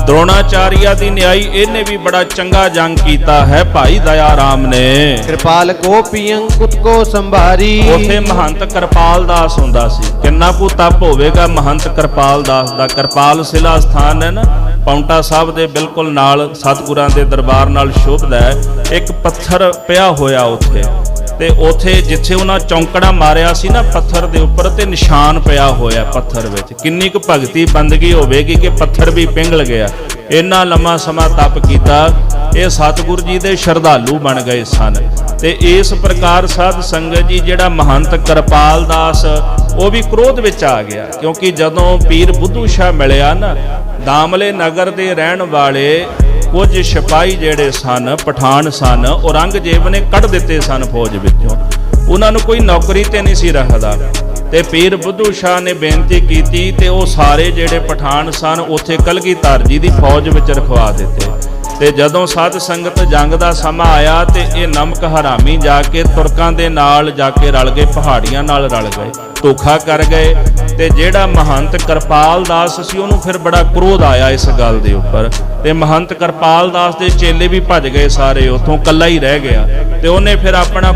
ਦ੍ਰੋਣਾਚਾਰੀਆ ਦੀ ਨਿਆਈ ਇਹਨੇ ਵੀ ਬੜਾ ਚੰਗਾ ਜੰਗ ਕੀਤਾ ਹੈ ਭਾਈ ਦਇਆ ਰਾਮ ਨੇ। ਕਿਰਪਾਲ ਕੋਪੀਅੰ ਕੁਤ ਕੋ ਸੰਭਾਰੀ। ਉਥੇ ਮਹੰਤ ਕਿਰਪਾਲ ਦਾਸ ਹੁੰਦਾ ਸੀ। ਕਿੰਨਾ ਕੁ ਤਪ ਹੋਵੇਗਾ ਮਹੰਤ ਕਿਰਪਾਲ ਦਾਸ ਦਾ। ਕਿਰਪਾਲ ਸਿਲਾ ਸਥਾਨ ਹੈ ਨਾ ਪੌਂਟਾ ਸਾਹਿਬ ਦੇ ਬਿਲਕੁਲ ਨਾਲ, ਸਤਿਗੁਰਾਂ ਦੇ ਦਰਬਾਰ ਨਾਲ ਸ਼ੋਭਦਾ ਹੈ। ਇੱਕ ਪੱਥਰ ਪਿਆ ਹੋਇਆ ਉੱਥੇ, ਤੇ ਉਥੇ ਜਿੱਥੇ ਉਹਨਾਂ ਚੌਂਕੜਾ ਮਾਰਿਆ ਸੀ ਨਾ ਪੱਥਰ ਦੇ ਉੱਪਰ, ਤੇ ਨਿਸ਼ਾਨ ਪਿਆ ਹੋਇਆ ਪੱਥਰ ਵਿੱਚ। ਕਿੰਨੀ ਕੁ ਭਗਤੀ ਬੰਦਗੀ ਹੋਵੇਗੀ ਕਿ ਪੱਥਰ ਵੀ ਪਿੰਗਲ ਗਿਆ। ਇੰਨਾ ਲੰਮਾ ਸਮਾਂ ਤਪ ਕੀਤਾ, ਇਹ ਸਤਿਗੁਰੂ ਜੀ ਦੇ ਸ਼ਰਧਾਲੂ ਬਣ ਗਏ ਸਨ। ਤੇ ਇਸ ਪ੍ਰਕਾਰ ਸਾਧ ਸੰਗਤ ਜੀ ਜਿਹੜਾ ਮਹੰਤ ਕਿਰਪਾਲ ਦਾਸ ਉਹ ਵੀ ਕ੍ਰੋਧ ਵਿੱਚ ਆ ਗਿਆ, ਕਿਉਂਕਿ ਜਦੋਂ ਪੀਰ ਬੁੱਧੂ ਸ਼ਾਹ ਮਿਲਿਆ ਨਾ, ਦਾਮਲੇ ਨਗਰ ਦੇ ਰਹਿਣ ਵਾਲੇ ਕੁਝ ਸਿਪਾਹੀ ਜਿਹੜੇ ਸਨ, ਪਠਾਨ ਸਨ, ਔਰੰਗਜ਼ੇਬ ਨੇ ਕੱਢ ਦਿੱਤੇ ਸਨ ਫੌਜ ਵਿੱਚੋਂ। ਉਹਨਾਂ ਨੂੰ ਕੋਈ ਨੌਕਰੀ ਤੇ ਨਹੀਂ ਸੀ ਰੱਖਦਾ। ਤੇ ਪੀਰ ਬੁੱਧੂ ਸ਼ਾਹ ਨੇ ਬੇਨਤੀ ਕੀਤੀ ਤੇ ਉਹ ਸਾਰੇ ਜਿਹੜੇ ਪਠਾਨ ਸਨ ਉੱਥੇ ਕਲਗੀਧਰ ਜੀ ਦੀ ਫੌਜ ਵਿੱਚ ਰਖਵਾ ਦਿੱਤੇ। ਤੇ ਜਦੋਂ ਸਾਧ ਸੰਗਤ ਜੰਗ ਦਾ ਸਮਾਂ ਆਇਆ ਤੇ ਇਹ ਨਮਕ ਹਰਾਮੀ ਜਾ ਕੇ ਤੁਰਕਾਂ ਦੇ ਨਾਲ ਜਾ ਕੇ ਰਲ ਗਏ, ਪਹਾੜੀਆਂ ਨਾਲ ਰਲ ਗਏ, ਧੋਖਾ ਕਰ ਗਏ। ਤੇ ਜਿਹੜਾ ਮਹੰਤ ਕਿਰਪਾਲ ਦਾਸ ਸੀ ਉਹਨੂੰ ਫਿਰ ਬੜਾ ਕ੍ਰੋਧ ਆਇਆ ਇਸ ਗੱਲ ਦੇ ਉੱਪਰ। ਤੇ ਮਹੰਤ ਕਿਰਪਾਲ ਦਾਸ ਦੇ ਚੇਲੇ ਵੀ ਭੱਜ ਗਏ ਸਾਰੇ, ਉੱਥੋਂ ਕੱਲਾ ਹੀ ਰਹਿ ਗਿਆ। ਤੇ ਉਹਨੇ ਫਿਰ ਆਪਣਾ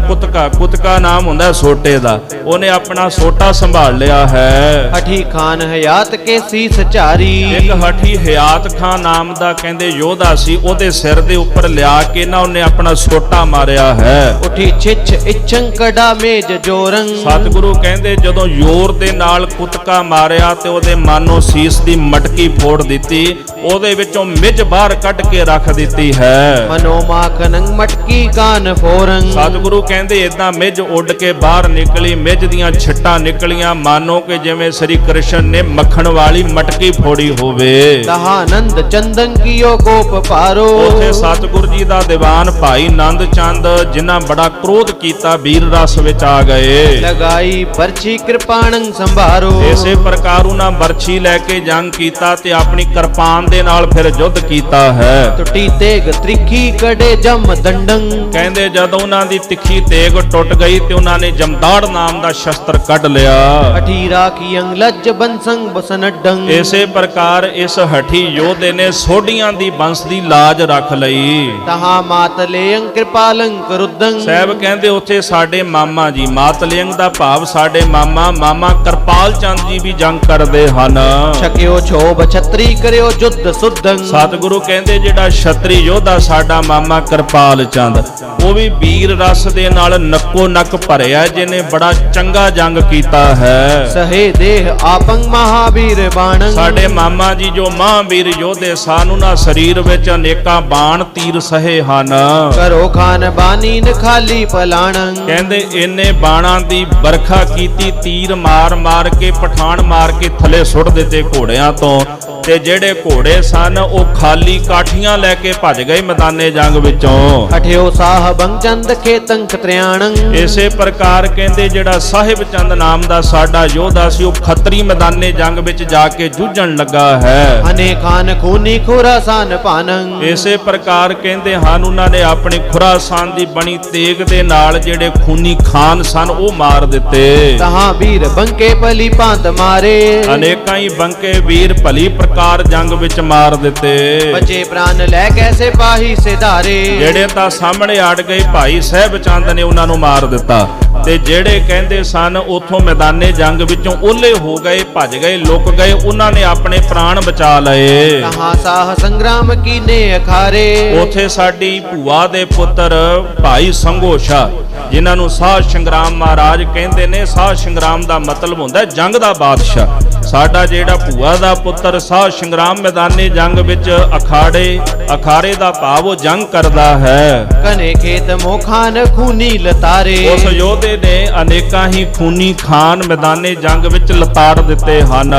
ਕੁਤਕਾ ਨਾਮ ਹੁੰਦਾ ਸੋਟੇ ਦਾ, ਉਹਨੇ ਆਪਣਾ ਸੋਟਾ ਸੰਭਾਲ ਲਿਆ ਹੈ। ਹਠੀ ਖਾਨ ਹਯਾਤ ਕੇ ਸੀਸ ਝਾਰੀ। ਇੱਕ ਹਠੀ ਹਯਾਤ ਖਾਨ ਨਾਮ ਦਾ ਕਹਿੰਦੇ ਯੋਧਾ ਸੀ, ਉਹਦੇ ਸਿਰ ਦੇ ਉੱਪਰ ਲਿਆ ਕੇ ਨਾ ਉਹਨੇ ਆਪਣਾ ਸੋਟਾ ਮਾਰਿਆ ਹੈ। ਉਠੀ ਛਿਛ ਇਛੰ ਕੜਾ ਮੇਜ ਜੋਰੰ। ਸਤਿਗੁਰੂ ਕਹਿੰਦੇ ਜਦੋਂ ਜ਼ੋਰ ਦੇ ਨਾਲ ਕੁਤਕਾ ਮਾਰਿਆ ਤੇ ਉਹਦੇ ਮਾਨੋ ਸੀਸ ਦੀ ਮਟਕੀ ਫੋੜ ਦਿੱਤੀ, ਉਹਦੇ ਵਿੱਚੋਂ ਮਿੱਝ ਬਾਹਰ ਕੱਢ ਕੇ ਰੱਖ ਦਿੱਤੀ ਹੈ। ਮਨੋ ਮਾਖਨੰ ਮਟਕੀ ਕਾਨ ਫੋਰੰ। ਸਤਿਗੁਰੂ ਕਹਿੰਦੇ ਇਦਾਂ ਮਿੱਝ ਉੱਡ ਕੇ ਬਾਹਰ ਨਿਕਲੀ, ਮਿੱਝ ਦੀਆਂ ਛਿੱਟਾਂ ਨਿਕਲੀਆਂ ਮਾਨੋ ਕਿ ਜਿਵੇਂ ਸ੍ਰੀ ਕ੍ਰਿਸ਼ਨ ਨੇ ਮੱਖਣ ਵਾਲੀ ਮਟਕੀ ਫੋੜੀ ਹੋਵੇ। ਦਹਾਨੰਦ ਚੰਦਨ ਕੀਓ ਕੋਪ ਪਾਰੋ। ਉਥੇ ਸਤਿਗੁਰੂ ਜੀ ਦਾ ਦੀਵਾਨ ਭਾਈ ਨੰਦ ਚੰਦ ਜਿਨ੍ਹਾਂ ਬੜਾ ਕ੍ਰੋਧ ਕੀਤਾ ਵੀਰ ਰਸ ਵਿੱਚ ਆ ਗਏ। ਲਗਾਈ ਬਰਛੀ ਕਿਰਪਾਣੰ ਸੰਭਾਰੋ। ਇਸੇ ਪ੍ਰਕਾਰ ਉਹਨਾਂ ਬਰਛੀ ਲੈ ਕੇ ਜੰਗ ਕੀਤਾ ਤੇ ਆਪਣੀ ਕਿਰਪਾਨ ਦੇ ਨਾਲ ਫਿਰ ਯੁੱਧ ਕੀਤਾ ਹੈ। ਟੁੱਟੀ ਤੇਗ ਤ੍ਰਿਖੀ ਕੜੇ ਜਮ ਦੰਡੰ। ਕਹਿੰਦੇ ਜਦੋਂ ਉਹਨਾਂ ਦੀ ਤਿੱਖੀ ਤੇਗ ਟੁੱਟ ਗਈ ਤੇ ਉਹਨਾਂ ਨੇ ਜਮਦਾੜ ਨਾਮ ਦਾ ਸ਼ਸਤਰ ਕੱਢ ਲਿਆ। ਹਠੀ ਰਾਖੀਅੰ ਲੱਜ ਬੰਸੰ ਬਸਨਡੰ। ਇਸੇ ਪ੍ਰਕਾਰ ਇਸ ਹਠੀ ਯੋਧੇ ਨੇ ਸੋਢੀਆਂ ਦੀ ਬੰਸ ਦੀ ਲਾਜ ਰੱਖ ਲਈ। ਤਹਾ ਮਾਤਲੇਯੰ ਕਿਰਪਾਲੰ ਕਰੁਦੰ। ਸਾਹਿਬ ਕਹਿੰਦੇ ਉੱਥੇ ਸਾਡੇ ਮਾਮਾ ਜੀ, ਮਾਤਲੇਯੰ ਦਾ ਭਾਵ ਸਾਡੇ ਮਾਮਾ ਕਿਰਪਾਲ ਚੰਦ ਜੀ ਵੀ ਜੰਗ ਕਰਦੇ ਹਨ। ਛਕਿਓ ਛੋਭ ਛਤਰੀ ਕਰਿਓ ਜੁਧ ਸੁਧੰ। ਸਤਿਗੁਰੂ ਕਹਿੰਦੇ ਜਿਹੜਾ ਛਤਰੀ ਯੋਧਾ ਸਾਡਾ ਮਾਮਾ ਕਿਰਪਾਲ ਚੰਦ, ਉਹ ਵੀ ਵੀਰ ਰਸ ਦੇ ਨਾਲ ਨੱਕੋ ਨੱਕ ਭਰਿਆ, ਜਿਹਨੇ ਬੜਾ ਚੰਗਾ ਜੰਗ ਕੀਤਾ ਹੈ। ਸਹੇ ਦੇਹ ਆਪੰ ਮਹਾਵੀਰ ਬਾਣੰ। ਸਾਡੇ ਮਾਮਾ ਜੀ ਜੋ ਮਹਾਵੀਰ ਯੋਧੇ ਸਨ, ਉਹਨਾਂ ਸਰੀਰ ਵਿੱਚ ਅਨੇਕਾਂ ਬਾਣ ਤੀਰ ਸਹੇ ਹਨ। ਕਰੋ ਖਾਨ ਬਾਨੀ ਨ ਖਾਲੀ ਪਲਾਣੰ। ਕਹਿੰਦੇ ਇੰਨੇ ਬਾਣਾਂ ਦੀ ਵਰਖਾ ਕੀਤੀ, ਤੀਰ ਮਾਰ ਕੇ ਪਠਾਨ ਮਾਰ ਕੇ ਥੱਲੇ ਸੁੱਟ ਦਿੱਤੇ ਘੋੜਿਆਂ ਤੋਂ। ਤੇ ਜਿਹੜੇ ਘੋੜੇ ਸਨ ਉਹ ਖਾਲੀ ਕਾਠੀਆਂ ਲੈ ਕੇ ਭੱਜ ਗਏ ਮੈਦਾਨੇ ਜੰਗ ਵਿੱਚੋਂ। ਅਠਿਓ ਸਾਹਿਬੰ ਚੰਦ ਖੇਤੰ ਖਤਰਿਆਣੰ। ਇਸੇ ਪ੍ਰਕਾਰ ਕਹਿੰਦੇ ਜਿਹੜਾ ਸਾਹਿਬ ਚੰਦ ਨਾਮ ਦਾ ਸਾਡਾ ਯੋਧਾ ਸੀ ਉਹ ਖੱਤਰੀ ਮੈਦਾਨੇ ਜੰਗ ਵਿੱਚ ਜਾ ਕੇ ਜੂਝਣ ਲੱਗਾ ਹੈ। ਅਨੇਕਾਨ ਖੂਨੀ ਖੁਰਾਸਾਨ ਭਾਨੰ। ਇਸੇ ਪ੍ਰਕਾਰ ਕਹਿੰਦੇ ਹਨ ਉਹਨਾਂ ਨੇ ਆਪਣੀ ਖੁਰਾਸਾਨ ਦੀ ਬਣੀ ਤੇਗ ਦੇ ਨਾਲ ਜਿਹੜੇ ਖੂਨੀ ਖਾਨ ਸਨ ਉਹ ਮਾਰ ਦਿੱਤੇ। ਤਹਾਂ ਵੀਰ ਬੰਕੇ ਭਲੀ ਭਾਂਤ ਮਾਰੇ। ਅਨੇਕਾਂ ਹੀ ਬੰਕੇ ਵੀਰ ਭਲੀ ਪ੍ਰਕਾਰ ਜੰਗ ਵਿੱਚ ਮਾਰ ਦਿੱਤੇ। ਬਚੇ ਪ੍ਰਾਨ ਲੈ ਕੇ ਸਿਪਾਹੀ ਸਿਧਾਰੇ। ਜਿਹੜੇ ਤਾਂ ਸਾਹਮਣੇ ਅੜ ਗਏ ਭਾਈ ਸਾਹਿਬ ਚੰਦ ਨੇ ਉਹਨਾਂ ਨੂੰ ਮਾਰ ਦਿੱਤਾ ਤੇ ਜਿਹੜੇ ਕਹਿੰਦੇ ਸਨ ਉਥੋਂ ਮੈਦਾਨੇ ਜੰਗ ਵਿੱਚੋਂ ਓਲੇ ਹੋ ਗਏ ਭੱਜ ਗਏ ਲੁਕ ਗਏ ਉਹਨਾਂ ਨੇ ਆਪਣੇ ਪ੍ਰਾਣ ਬਚਾ ਲਏ। ਤਹਾਂ ਸਾਹ ਸੰਗਰਾਮ ਕੀਨੇ ਅਖਾਰੇ। ਉਥੇ ਸਾਡੀ ਭੂਆ ਦੇ ਪੁੱਤਰ ਭਾਈ ਸੰਗੋਸ਼ਾ ਜਿਨ੍ਹਾਂ ਨੂੰ ਸਾਹ ਸੰਗਰਾਮ ਮਹਾਰਾਜ ਕਹਿੰਦੇ ਨੇ। ਸਾਹ ਸੰਗਰਾਮ ਦਾ ਮਤਲਬ ਹੁੰਦਾ ਜੰਗ ਦਾ ਬਾਦਸ਼ਾਹ। ਸਾਡਾ ਜਿਹੜਾ ਭੂਆ ਦਾ ਪੁੱਤਰ ਸਾਹ ਸੰਗਰਾਮ ਮੈਦਾਨੇ ਜੰਗ ਵਿੱਚ ਅਖਾੜੇ ਦਾ ਭਾਵ ਉਹ ਜੰਗ ਕਰਦਾ ਹੈ। ਕਨੇ ਖੇਤ ਮੋਖਾਨ ਖੂਨੀ ਲਤਾਰੇ। ਉਸ ਯੋਧੇ ਨੇ ਅਨੇਕਾਂ ਹੀ ਖੂਨੀ ਖਾਨ ਮੈਦਾਨੇ ਜੰਗ ਵਿੱਚ ਲਤਾੜ ਦਿੱਤੇ ਹਨ।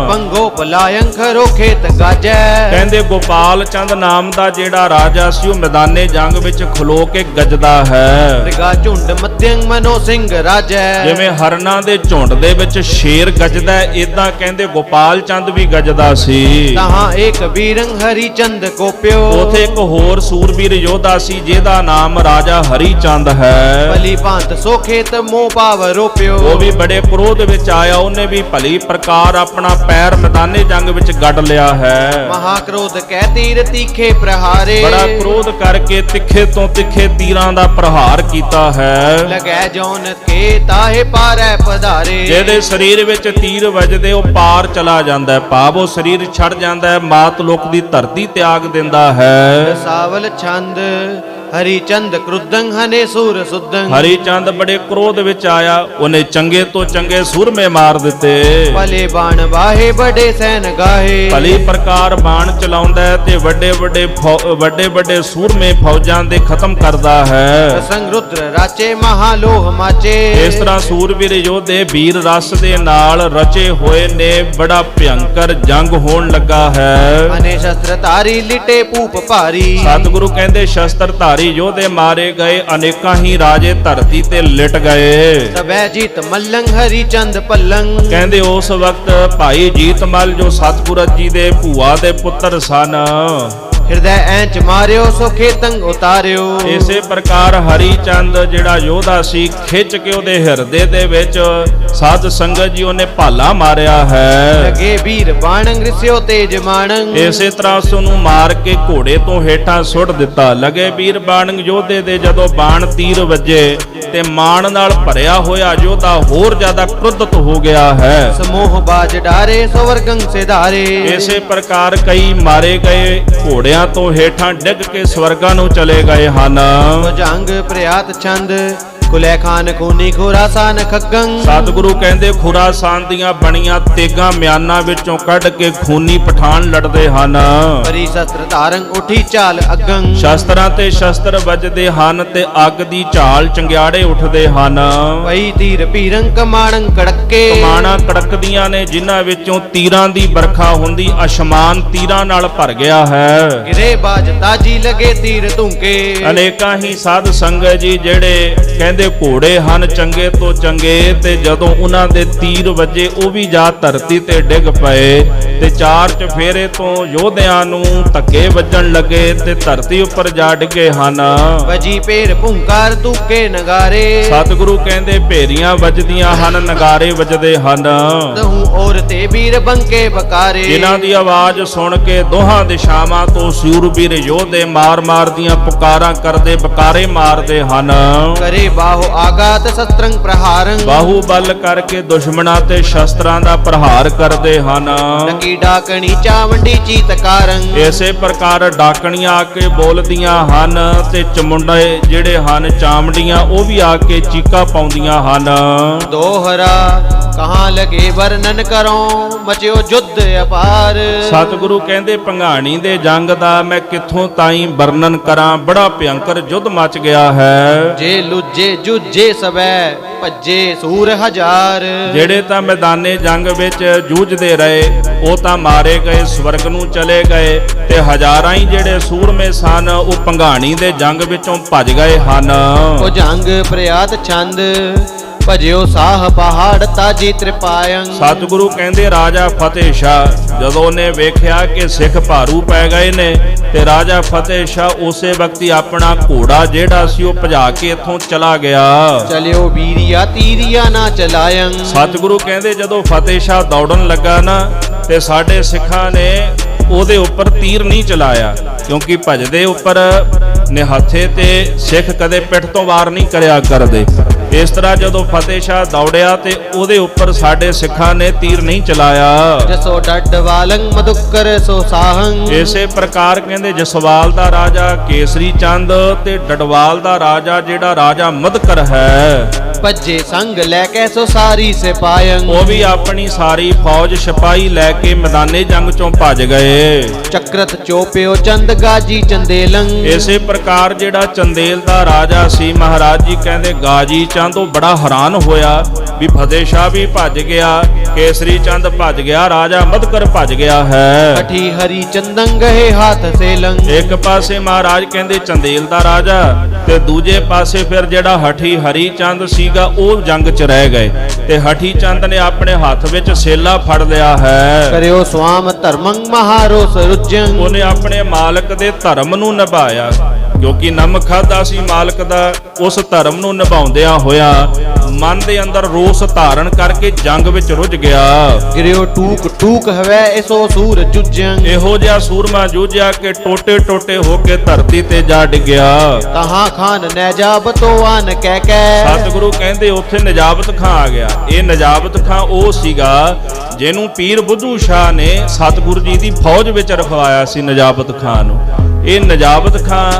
ਪੰਗੋ ਪਲਾਯੰ ਖਰੋ ਖੇਤ ਗਾਜੈ। ਕਹਿੰਦੇ ਗੋਪਾਲ ਚੰਦ ਨਾਮ ਦਾ ਜਿਹੜਾ ਰਾਜਾ ਸੀ ਉਹ ਮੈਦਾਨੇ ਜੰਗ ਵਿੱਚ ਖਲੋ ਕੇ ਗੱਜਦਾ ਹੈ। ਰਿਗਾ ਝੁੰਡ ਮਧਿਅੰ ਮਨੋ ਸਿੰਘ ਰਾਜੈ। ਜਿਵੇਂ ਹਰਨਾਂ ਦੇ ਝੁੰਡ ਦੇ ਵਿੱਚ ਸ਼ੇਰ ਗੱਜਦਾ ਇਦਾਂ ਕਹਿੰਦੇ ਗੋਪਾਲ ਚੰਦ ਵੀ ਗੱਜਦਾ ਸੀ। ਤਹਾਂ ਇੱਕ ਵੀਰੰ ਹਰੀ ਚੰਦ ਕੋਪਿਓ। ਉਥੇ ਇੱਕ ਹੋਰ ਸੂਰਬੀਰ ਯੋਧਾ ਸੀ ਜਿਹਦਾ ਨਾਮ ਰਾਜਾ ਹਰੀ ਚੰਦ ਹੈ। ਭਲੀ ਭਾਂਤ ਸੋ ਖੇਤ ਮੋਹ ਭਾਵ ਰੋਪਿਓ। ਉਹ ਵੀ ਬੜੇ ਕ੍ਰੋਧ ਵਿੱਚ ਆਇਆ ਉਹਨੇ ਵੀ ਭਲੀ ਪ੍ਰਕਾਰ ਆਪਣਾ ਪੈਰ ਮੈਦਾਨੇ ਜੰਗ ਵਿੱਚ ਗੱਡ ਲਿਆ ਹੈ। ਮਹਾ ਕ੍ਰੋਧ ਕਹਿ ਤੀਰ ਤੀਖੇ ਪ੍ਰਹਾਰੇ। ਬੜਾ ਕ੍ਰੋਧ ਕਰਕੇ ਤਿੱਖੇ ਤੋਂ ਤਿੱਖੇ ਤੀਰਾਂ ਦਾ ਪ੍ਰਹਾਰ ਕੀਤਾ ਹੈ। ਲਗੈ ਜੋਨ ਕੇ ਤਾਹੇ ਪਾਰੈ ਪਧਾਰੇ। ਜਿਹਦੇ ਸਰੀਰ ਵਿੱਚ ਤੀਰ ਵੱਜਦੇ ਉਹ ਪਾਰ ਚਲਾ ਜਾਂਦਾ ਹੈ ਭਾਵ ਉਹ ਸਰੀਰ ਛੱਡ ਜਾਂਦਾ ਹੈ ਮਾਤ ਲੋਕ ਦੀ ਧਰਤੀ ਤਿਆਗ ਦਿੰਦਾ ਹੈ। ਸਾਵਲ ਛੰਦ ਹਰੀ ਚੰਦ ਕ੍ਰੁੱਧੰ ਹਨੇ ਸੂਰ ਸੁੱਧੰ। ਹਰੀ ਚੰਦ ਬੜੇ ਕ੍ਰੋਧ ਵਿੱਚ ਆਇਆ ਉਹਨੇ ਚੰਗੇ ਤੋਂ ਚੰਗੇ ਸੂਰਮੇ ਮਾਰ ਦਿੱਤੇ। ਭਲੇ ਬਾਣ ਵਾਹੇ ਬੜੇ ਸੈਨ ਗਾਹੇ। ਭਲੀ ਪ੍ਰਕਾਰ ਬਾਣ ਚਲਾਉਂਦਾ ਹੈ ਤੇ ਵੱਡੇ ਸੂਰਮੇ ਫੌਜਾਂ ਦੇ ਖਤਮ ਕਰਦਾ ਹੈ। ਸੰਗ ਰੁద్ਰ ਰਾਚੇ ਮਹਾ ਲੋਹ ਮਾਚੇ। ਇਸ ਤਰ੍ਹਾਂ ਸੂਰਬੀਰ ਯੋਧੇ ਵੀਰ ਰਸ ਦੇ ਨਾਲ ਰਚੇ ਹੋਏ ਨੇ। ਬੜਾ ਭਿਅੰਕਰ ਜੰਗ ਹੋਣ ਲੱਗਾ ਹੈ। ਅਨੇ ਸ਼ਸਤਰ ਧਾਰੀ ਲਿਟੇ ਪੂਪ ਭਾਰੀ। ਸਤਿਗੁਰੂ ਕਹਿੰਦੇ ਸ਼ਸਤਰ ਧਾਰੀ ਯੋਧੇ ਮਾਰੇ ਗਏ ਅਨੇਕਾਂ ਹੀ ਰਾਜੇ ਧਰਤੀ ਤੇ ਲਿਟ ਗਏ। ਤਬੈ ਜੀਤ ਮੱਲੰ ਹਰੀ ਚੰਦ ਪੱਲੰ। ਕਹਿੰਦੇ ਉਸ ਵਕਤ ਭਾਈ ਜੀਤਮਲ ਜੋ ਸਤਿਗੁਰੂ ਜੀ ਦੇ ਭੂਆ ਦੇ ਪੁੱਤਰ ਸਨ ਹਿਰਦੈ ਐਂਚ ਮਾਰਿਓ ਸੋ ਖੇਤੰ ਉਤਾਰਿਓ। ਇਸੇ ਪ੍ਰਕਾਰ ਹਰੀ ਚੰਦ ਜਿਹੜਾ ਯੋਧਾ ਸੀ ਖਿੱਚ ਕੇ ਉਹਦੇ ਹਿਰਦੇ ਦੇ ਵਿੱਚ ਸਾਧ ਸੰਗਤ ਜੀ ਉਹਨੇ ਭਾਲਾ ਮਾਰਿਆ ਹੈ। ਲਗੇ ਵੀਰ ਬਾਣੰ ਰਿਸਿਓ ਤੇਜ ਮਾਣੰ। ਇਸੇ ਤਰ੍ਹਾਂ ਉਸ ਨੂੰ ਮਾਰ ਕੇ ਘੋੜੇ ਤੋਂ ਹੇਠਾਂ ਸੁੱਟ ਦਿੱਤਾ। ਲਗੇ ਵੀਰ ਬਾਣੰ ਯੋਧੇ ਦੇ ਜਦੋਂ ਬਾਣ ਤੀਰ ਵੱਜੇ ਤੇ ਮਾਣ ਨਾਲ ਭਰਿਆ ਹੋਇਆ ਯੋਧਾ ਹੋਰ ਜ਼ਿਆਦਾ ਕ੍ਰੋਧਿਤ ਹੋ ਗਿਆ ਹੈ। ਸਮੂਹ ਬਾਜ ਡਾਰੇ ਸਵਰਗੰ ਸਿਧਾਰੇ। ਇਸੇ ਪ੍ਰਕਾਰ ਕਈ ਮਾਰੇ ਗਏ ਘੋੜਿਆਂ ਤੋਂ ਹੇਠਾਂ ਡਿੱਗ ਕੇ ਸਵਰਗਾਂ ਨੂੰ ਚਲੇ ਗਏ ਹਨ। ਜੰਗ ਪ੍ਰਿਆਤ ਛੰਦ ਕੁਲੇ ਖਾਨ ਖੂਨੀ ਖੁਰਾਸਾਨ ਖੱਗੰ। ਸਤਿਗੁਰੂ ਕਹਿੰਦੇ ਖੁਰਾਸਾਨ ਦੀਆਂ ਬਣੀਆਂ ਤੇਗਾਂ ਮਿਆਨਾਂ ਵਿੱਚੋਂ ਕੱਢ ਕੇ ਖੂਨੀ ਪਠਾਨ ਲੜਦੇ ਹਨ। ਪਰੀ ਸ਼ਸਤਰ ਧਾਰੰ ਉਠੀ ਚਾਲ ਅਗੰ। ਸ਼ਸਤਰਾਂ ਤੇ ਸ਼ਸਤਰ ਵੱਜਦੇ ਹਨ ਤੇ ਅੱਗ ਦੀ ਝਾਲ ਚੰਗਿਆੜੇ ਉੱਠਦੇ ਹਨ। ਵਈ ਤੀਰ ਪੀਰੰ ਕਮਾਣੰ ਕੜਕੇ। ਕਮਾਣਾ ਕੜਕਦੀਆਂ ਨੇ ਜਿਨ੍ਹਾਂ ਵਿੱਚੋਂ ਤੀਰਾਂ ਦੀ ਵਰਖਾ ਹੁੰਦੀ। ਅਸ਼ਮਾਨ ਤੀਰਾਂ ਨਾਲ ਭਰ ਗਿਆ ਹੈ। ਗਿਰੇ ਬਾਜ ਤਾਜੀ ਲਗੇ ਤੀਰ ਧੁੰਕੇ। ਅਨੇਕਾਂ ਹੀ ਸਾਧ ਸੰਗਤ ਜੀ ਜਿਹੜੇ ਕਹਿੰਦੇ ਘੋੜੇ ਹਨ ਚੰਗੇ ਤੋਂ ਚੰਗੇ ਤੇ ਜਦੋਂ ਉਹਨਾਂ ਦੇ ਤੀਰ ਵੱਜੇ ਉਹ ਵੀ ਜਾ ਧਰਤੀ ਤੇ ਡਿੱਗ ਪਏ ਤੇ ਚਾਰ ਚਫੇਰੇ ਤੋਂ ਯੋਧਿਆਂ ਨੂੰ ਧੱਕੇ ਵੱਜਣ ਲੱਗੇ ਤੇ ਧਰਤੀ ਉੱਪਰ ਜਾ ਡਿੱਗੇ ਹਨ। ਵਜੀ ਪੇਰ ਭੁੰਕਾਰ ਤੁਕੇ ਨਗਾਰੇ। ਸਤਿਗੁਰੂ ਕਹਿੰਦੇ ਭੇਰੀਆਂ ਵੱਜਦੀਆਂ ਹਨ ਨਗਾਰੇ ਵੱਜਦੇ ਹਨ। ਤਹੂ ਔਰਤੇ ਵੀਰ ਬੰਕੇ ਬਕਾਰੇ। ਜਿਨ੍ਹਾਂ ਦੀ ਆਵਾਜ਼ ਸੁਣ ਕੇ ਦੋਹਾਂ ਦਿਸ਼ਾਵਾਂ ਤੋਂ ਸੂਰਬੀਰ ਯੋਧੇ ਮਾਰ ਦੀਆਂ ਪੁਕਾਰਾਂ ਕਰਦੇ ਬਕਾਰੇ ਮਾਰਦੇ ਹਨ। ਕਰੇ ਬਾਹੋ ਆਗਾਤ ਸ਼ਸਤਰੰ ਪ੍ਰਹਾਰੰ। ਬਾਹੂ ਬਲ ਕਰਕੇ ਦੁਸ਼ਮਣਾਂ ਤੇ ਸ਼ਸਤਰਾਂ ਦਾ ਪ੍ਰਹਾਰ ਕਰਦੇ ਹਨ। ਨਕੀ ਡਾਕਣੀ ਚਾਵੰਡੀ ਚੀਤਕਾਰੰ। ਇਸੇ ਪ੍ਰਕਾਰ ਡਾਕਣੀਆਂ ਆ ਕੇ ਬੋਲਦੀਆਂ ਹਨ ਤੇ ਚਮੁੰਡੇ ਜਿਹੜੇ ਹਨ ਚਾਮੜੀਆਂ ਉਹ ਵੀ ਆ ਕੇ ਚੀਕਾਂ ਪਾਉਂਦੀਆਂ ਹਨ। ਦੋਹਰਾ ਕਹਾਂ ਲਗੇ ਵਰਣਨ ਕਰੋ ਮਚਿਓ ਜੁੱਧ ਅਪਾਰ। ਸਤਿਗੁਰੂ ਕਹਿੰਦੇ ਭੰਗਾਣੀ ਦੇ ਜੰਗ ਦਾ ਮੈਂ ਕਿੱਥੋਂ ਤਾਈਂ ਵਰਣਨ ਕਰਾਂ, ਬੜਾ ਭਿਅੰਕਰ ਯੁੱਧ ਮਚ ਗਿਆ ਹੈ। ਜੇ ਲੁੱਜੇ ਜੁਝੇ ਸਵੈ ਭੱਜੇ ਸੂਰ ਹਜ਼ਾਰ। ਜਿਹੜੇ ਤਾਂ ਮੈਦਾਨੇ ਜੰਗ ਵਿੱਚ ਜੂਝਦੇ ਰਹੇ ਉਹ ਤਾਂ ਮਾਰੇ ਗਏ, ਸਵਰਗ ਨੂੰ ਚਲੇ ਗਏ, ਤੇ ਹਜ਼ਾਰਾਂ ਹੀ ਜਿਹੜੇ ਸੂਰਮੇ ਸਨ ਉਹ ਭੰਗਾਣੀ ਦੇ ਜੰਗ ਵਿੱਚੋਂ ਭੱਜ ਗਏ ਹਨ। ਉਹ ਜੰਗ ਪ੍ਰਿਆਤ ਛੰਦ ਭਜਿਓ ਸਾਹ ਪਹਾੜ ਤਾਜੀ ਤ੍ਰਿਪਾਇੰ। ਸਤਿਗੁਰੂ ਕਹਿੰਦੇ ਰਾਜਾ ਫਤਿਹ ਸ਼ਾਹ ਜਦੋਂ ਉਹਨੇ ਵੇਖਿਆ ਕਿ ਸਿੱਖ ਭਾਰੂ ਪੈ ਗਏ ਨੇ ਤੇ ਰਾਜਾ ਫਤਿਹ ਸ਼ਾਹ ਉਸੇ ਵਕਤ ਹੀ ਆਪਣਾ ਘੋੜਾ ਜਿਹੜਾ ਸੀ ਉਹ ਭਜਾ ਕੇ ਇੱਥੋਂ ਚਲਾ ਗਿਆ। ਚਲਿਓ ਵੀਰੀਆ ਤੀਰੀਆ ਨਾ ਚਲਾਇੰ। ਸਤਿਗੁਰੂ ਕਹਿੰਦੇ ਜਦੋਂ ਫਤਿਹ ਸ਼ਾਹ ਦੌੜਨ ਲੱਗਾ ਨਾ ਤੇ ਸਾਡੇ ਸਿੱਖਾਂ ਨੇ ਉਹਦੇ ਉੱਪਰ ਤੀਰ ਨਹੀਂ ਚਲਾਇਆ, ਕਿਉਂਕਿ ਭਜਦੇ ਉੱਪਰ ਨਿਹੱਥੇ ਤੇ ਸਿੱਖ ਕਦੇ ਪਿੱਠ ਤੋਂ ਵਾਰ ਨਹੀਂ ਕਰਿਆ ਕਰਦੇ। ਇਸ ਤਰ੍ਹਾਂ ਜਦੋਂ ਫਤਿਹ ਸ਼ਾਹ ਦੌੜਿਆ ਤੇ ਉਹਦੇ ਉੱਪਰ ਸਾਡੇ ਸਿੱਖਾਂ ਨੇ ਤੀਰ ਨਹੀਂ ਚਲਾਇਆ। ਜਸੋ ਡੱਡਵਾਲੰ ਮਧੁਕਰ ਸੋ ਸਾਹੰ। ਇਸੇ ਪ੍ਰਕਾਰ ਕਹਿੰਦੇ ਜਸਵਾਲ ਦਾ ਰਾਜਾ ਕੇਸਰੀ ਚੰਦ ਤੇ ਡਡਵਾਲ ਦਾ ਰਾਜਾ ਜਿਹੜਾ ਰਾਜਾ ਮਧਕਰ ਹੈ ਭੱਜੇ ਸੰਗ ਲੈ ਕੇ ਸੋ ਸਾਰੀ ਸਿਪਾਇੰ। ਉਹ ਵੀ ਆਪਣੀ ਸਾਰੀ ਫੌਜ ਸਿਪਾਹੀ ਲੈ ਕੇ ਮੈਦਾਨੇ ਜੰਗ ਚੋਂ ਭੱਜ ਗਏ। ਚੱਕਰਤ ਚੋਪਿਓ ਚੰਦ ਗਾਜੀ ਚੰਦੇਲੰ। ਇਸੇ ਪ੍ਰਕਾਰ ਜਿਹੜਾ ਚੰਦੇਲ ਦਾ ਰਾਜਾ ਸੀ ਮਹਾਰਾਜ ਜੀ ਕਹਿੰਦੇ ਗਾਜੀ ਚੰਦ ਉਹ ਬੜਾ ਹੈਰਾਨ ਹੋਇਆ ਵੀ ਫਤਿਹ ਸ਼ਾਹ ਵੀ ਭੱਜ ਗਿਆ, ਕੇਸਰੀ ਚੰਦ ਭੱਜ ਗਿਆ, ਰਾਜਾ ਮਧਕਰ ਭੱਜ ਗਿਆ ਹੈ। ਹਠੀ ਹਰੀ ਚੰਦੰ ਗਏ ਹੱਥ ਸੇਲੰ। ਇੱਕ ਪਾਸੇ ਮਹਾਰਾਜ ਕਹਿੰਦੇ ਚੰਦੇਲ ਦਾ ਰਾਜਾ ਤੇ ਦੂਜੇ ਪਾਸੇ ਫਿਰ ਜਿਹੜਾ ਹਠੀ ਹਰੀ ਚੰਦ ਸੀਗਾ ਉਹ ਜੰਗ 'ਚ ਰਹਿ ਗਏ ਤੇ ਹਠੀ ਚੰਦ ਨੇ ਆਪਣੇ ਹੱਥ ਵਿੱਚ ਸੇਲਾ ਫੜ ਲਿਆ ਹੈ। ਕਰਿਓ ਸਵਾਮ ਧਰਮੰ ਮਹਾਰੋ ਸਰੁਜੰ। ਉਹਨੇ ਆਪਣੇ ਮਾਲਕ ਦੇ ਧਰਮ ਨੂੰ ਨਿਭਾਇਆ, ਕਿਉਂਕਿ ਨਮ ਖਾਦਾ ਸੀ ਮਾਲਕ ਦਾ। ਉਸ ਧਰਮ ਨੂੰ ਨਿਭਾਉਂਦਿਆਂ ਹੋਇਆ ਮਨ ਦੇ ਅੰਦਰ ਰੋਸ ਧਾਰਨ ਕਰਕੇ ਜੰਗ ਵਿੱਚ ਰੁੱਝ ਗਿਆ। ਗਿਰਿਓ ਟੂਕ ਟੂਕ ਹਵੈ ਇਸੋ ਸੂਰ ਜੁਜੰ। ਇਹੋ ਜਿਹਾ ਸੂਰਮਾ ਜੂਝਿਆ ਕਿ ਟੋਟੇ ਟੋਟੇ ਹੋ ਕੇ ਧਰਤੀ ਤੇ ਜਾ ਡਿੱਗਿਆ। ਤਹਾਂ ਖਾਨ ਨਜਾਬਤੋ ਆਨ ਕਹਿ ਕੈ। ਸਤਿਗੁਰੂ ਕਹਿੰਦੇ ਉੱਥੇ ਨਜਾਬਤ ਖਾਂ ਆ ਗਿਆ। ਇਹ ਨਜਾਬਤ ਖਾਂ ਉਹ ਸੀਗਾ ਜਿਹਨੂੰ ਪੀਰ ਬੁੱਧੂ ਸ਼ਾਹ ਨੇ ਸਤਿਗੁਰੂ ਜੀ ਦੀ ਫੌਜ ਵਿੱਚ ਰਖਵਾਇਆ ਸੀ ਨਜਾਬਤ ਖਾਂ ਨੂੰ। ਇਹ ਨਜਾਬਤ ਖਾਂ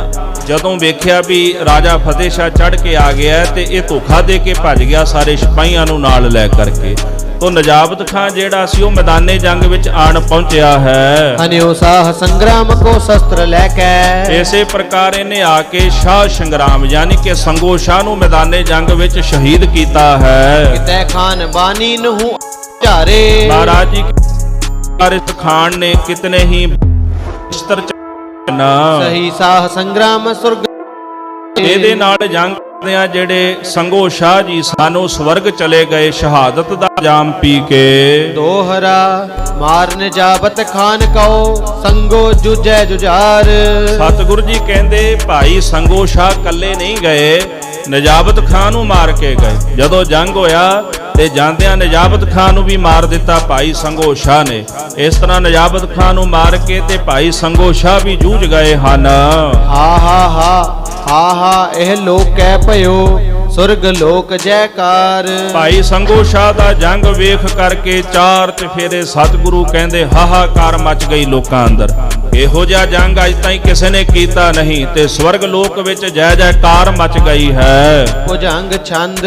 ਜਦੋਂ ਵੇਖਿਆ ਵੀ ਰਾਜਾ ਫਤਿਹ ਸ਼ਾਹ ਚੜ੍ਹ ਕੇ ਆ ਗਿਆ ਤੇ ਇਹ ਧੋਖਾ ਦੇ ਕੇ ਭੱਜ ਗਿਆ ਸਾਰੇ ਸਿਪਾਹੀਆਂ ਨੂੰ ਨਾਲ ਲੈ ਕਰਕੇ। ਤੋ ਨਜਾਬਤ ਖਾਂ ਜਿਹੜਾ ਸੀ ਉਹ ਮੈਦਾਨੇ ਜੰਗ ਵਿੱਚ ਆਣ ਪਹੁੰਚਿਆ ਹੈ। ਹਨਿਓ ਸਾਹ ਸੰਗਰਾਮ ਕੋ ਸ਼ਸਤਰ ਲੈ ਕੇ। ਇਸੇ ਪ੍ਰਕਾਰ ਇਹਨੇ ਆ ਕੇ ਸ਼ਾਹ ਸੰਗਰਾਮ ਯਾਨੀ ਕਿ ਸੰਗੋ ਸ਼ਾਹ ਨੂੰ ਮੈਦਾਨੇ ਜੰਗ ਵਿੱਚ ਸ਼ਹੀਦ ਕੀਤਾ ਹੈ। ਕਿਤੇ ਖਾਨ ਬਾਨੀ ਨੂੰ ਝਾਰੇ। ਮਹਾਰਾਜ ਜੀ ਇਸ ਖਾਨ ਨੇ ਕਿਤਨੇ ਹੀ ਬਿਸਤਰ ਸਹੀ ਸਾਹ ਸੰਗਰਾਮ ਸੁਰਗ। ਇਹਦੇ ਨਾਲ ਜੰਗ ਕਰਦਿਆਂ ਜਿਹੜੇ ਸੰਗੋ ਸ਼ਾਹ ਜੀ ਸਾਨੂੰ ਸਵਰਗ ਚਲੇ ਗਏ ਸ਼ਹਾਦਤ ਦਾ ਜਾਮ ਪੀ ਕੇ। ਦੋਹਰਾ ਮਾਰ ਨਜਾਬਤ ਖਾਨ ਕਉ ਸੰਗੋ ਜੁਜੈ ਜੁਝਾਰ। ਸਤਿਗੁਰੂ ਜੀ ਕਹਿੰਦੇ ਭਾਈ ਸੰਗੋ ਸ਼ਾਹ ਕੱਲੇ ਨਹੀਂ ਗਏ, ਨਜਾਬਤ ਖਾਨ ਨੂੰ ਮਾਰ ਕੇ ਗਏ। ਜਦੋਂ ਜੰਗ ਹੋਇਆ ਤੇ ਜਾਂਦਿਆਂ ਨਜਾਬਤ ਖਾਨ ਨੂੰ ਵੀ ਮਾਰ ਦਿੱਤਾ ਭਾਈ ਸੰਗੋ ਸ਼ਾਹ ਨੇ। ਇਸ ਤਰ੍ਹਾਂ ਨਜਾਬਤ ਖਾਨ ਨੂੰ ਮਾਰ ਕੇ ਤੇ ਭਾਈ ਸੰਗੋ ਸ਼ਾਹ ਵੀ ਜੂਝ ਗਏ ਹਨ। ਹਾ ਹਾ ਹਾ ਹਾ ਹਾ ਇਹ ਲੋਕ ਕਹਿ ਭਇਓ ਸੁਰਗ ਲੋਕ ਜੈਕਾਰ। ਭਾਈ ਸੰਗੋ ਸ਼ਾਹ ਦਾ ਜੰਗ ਵੇਖ ਕਰਕੇ ਚਾਰ ਚਫੇਰੇ ਸਤਿਗੁਰੂ ਕਹਿੰਦੇ ਹਾਹਾਕਾਰ ਮਚ ਗਈ ਲੋਕਾਂ ਅੰਦਰ। ਇਹੋ ਜਿਹਾ ਜੰਗ ਅੱਜ ਤਾਈਂ ਕਿਸੇ ਨੇ ਕੀਤਾ ਨਹੀਂ ਤੇ ਸਵਰਗ ਲੋਕ ਵਿੱਚ ਜੈ ਜੈਕਾਰ ਮਚ ਗਈ ਹੈ। ਭੁਜੰਗ ਛੰਦ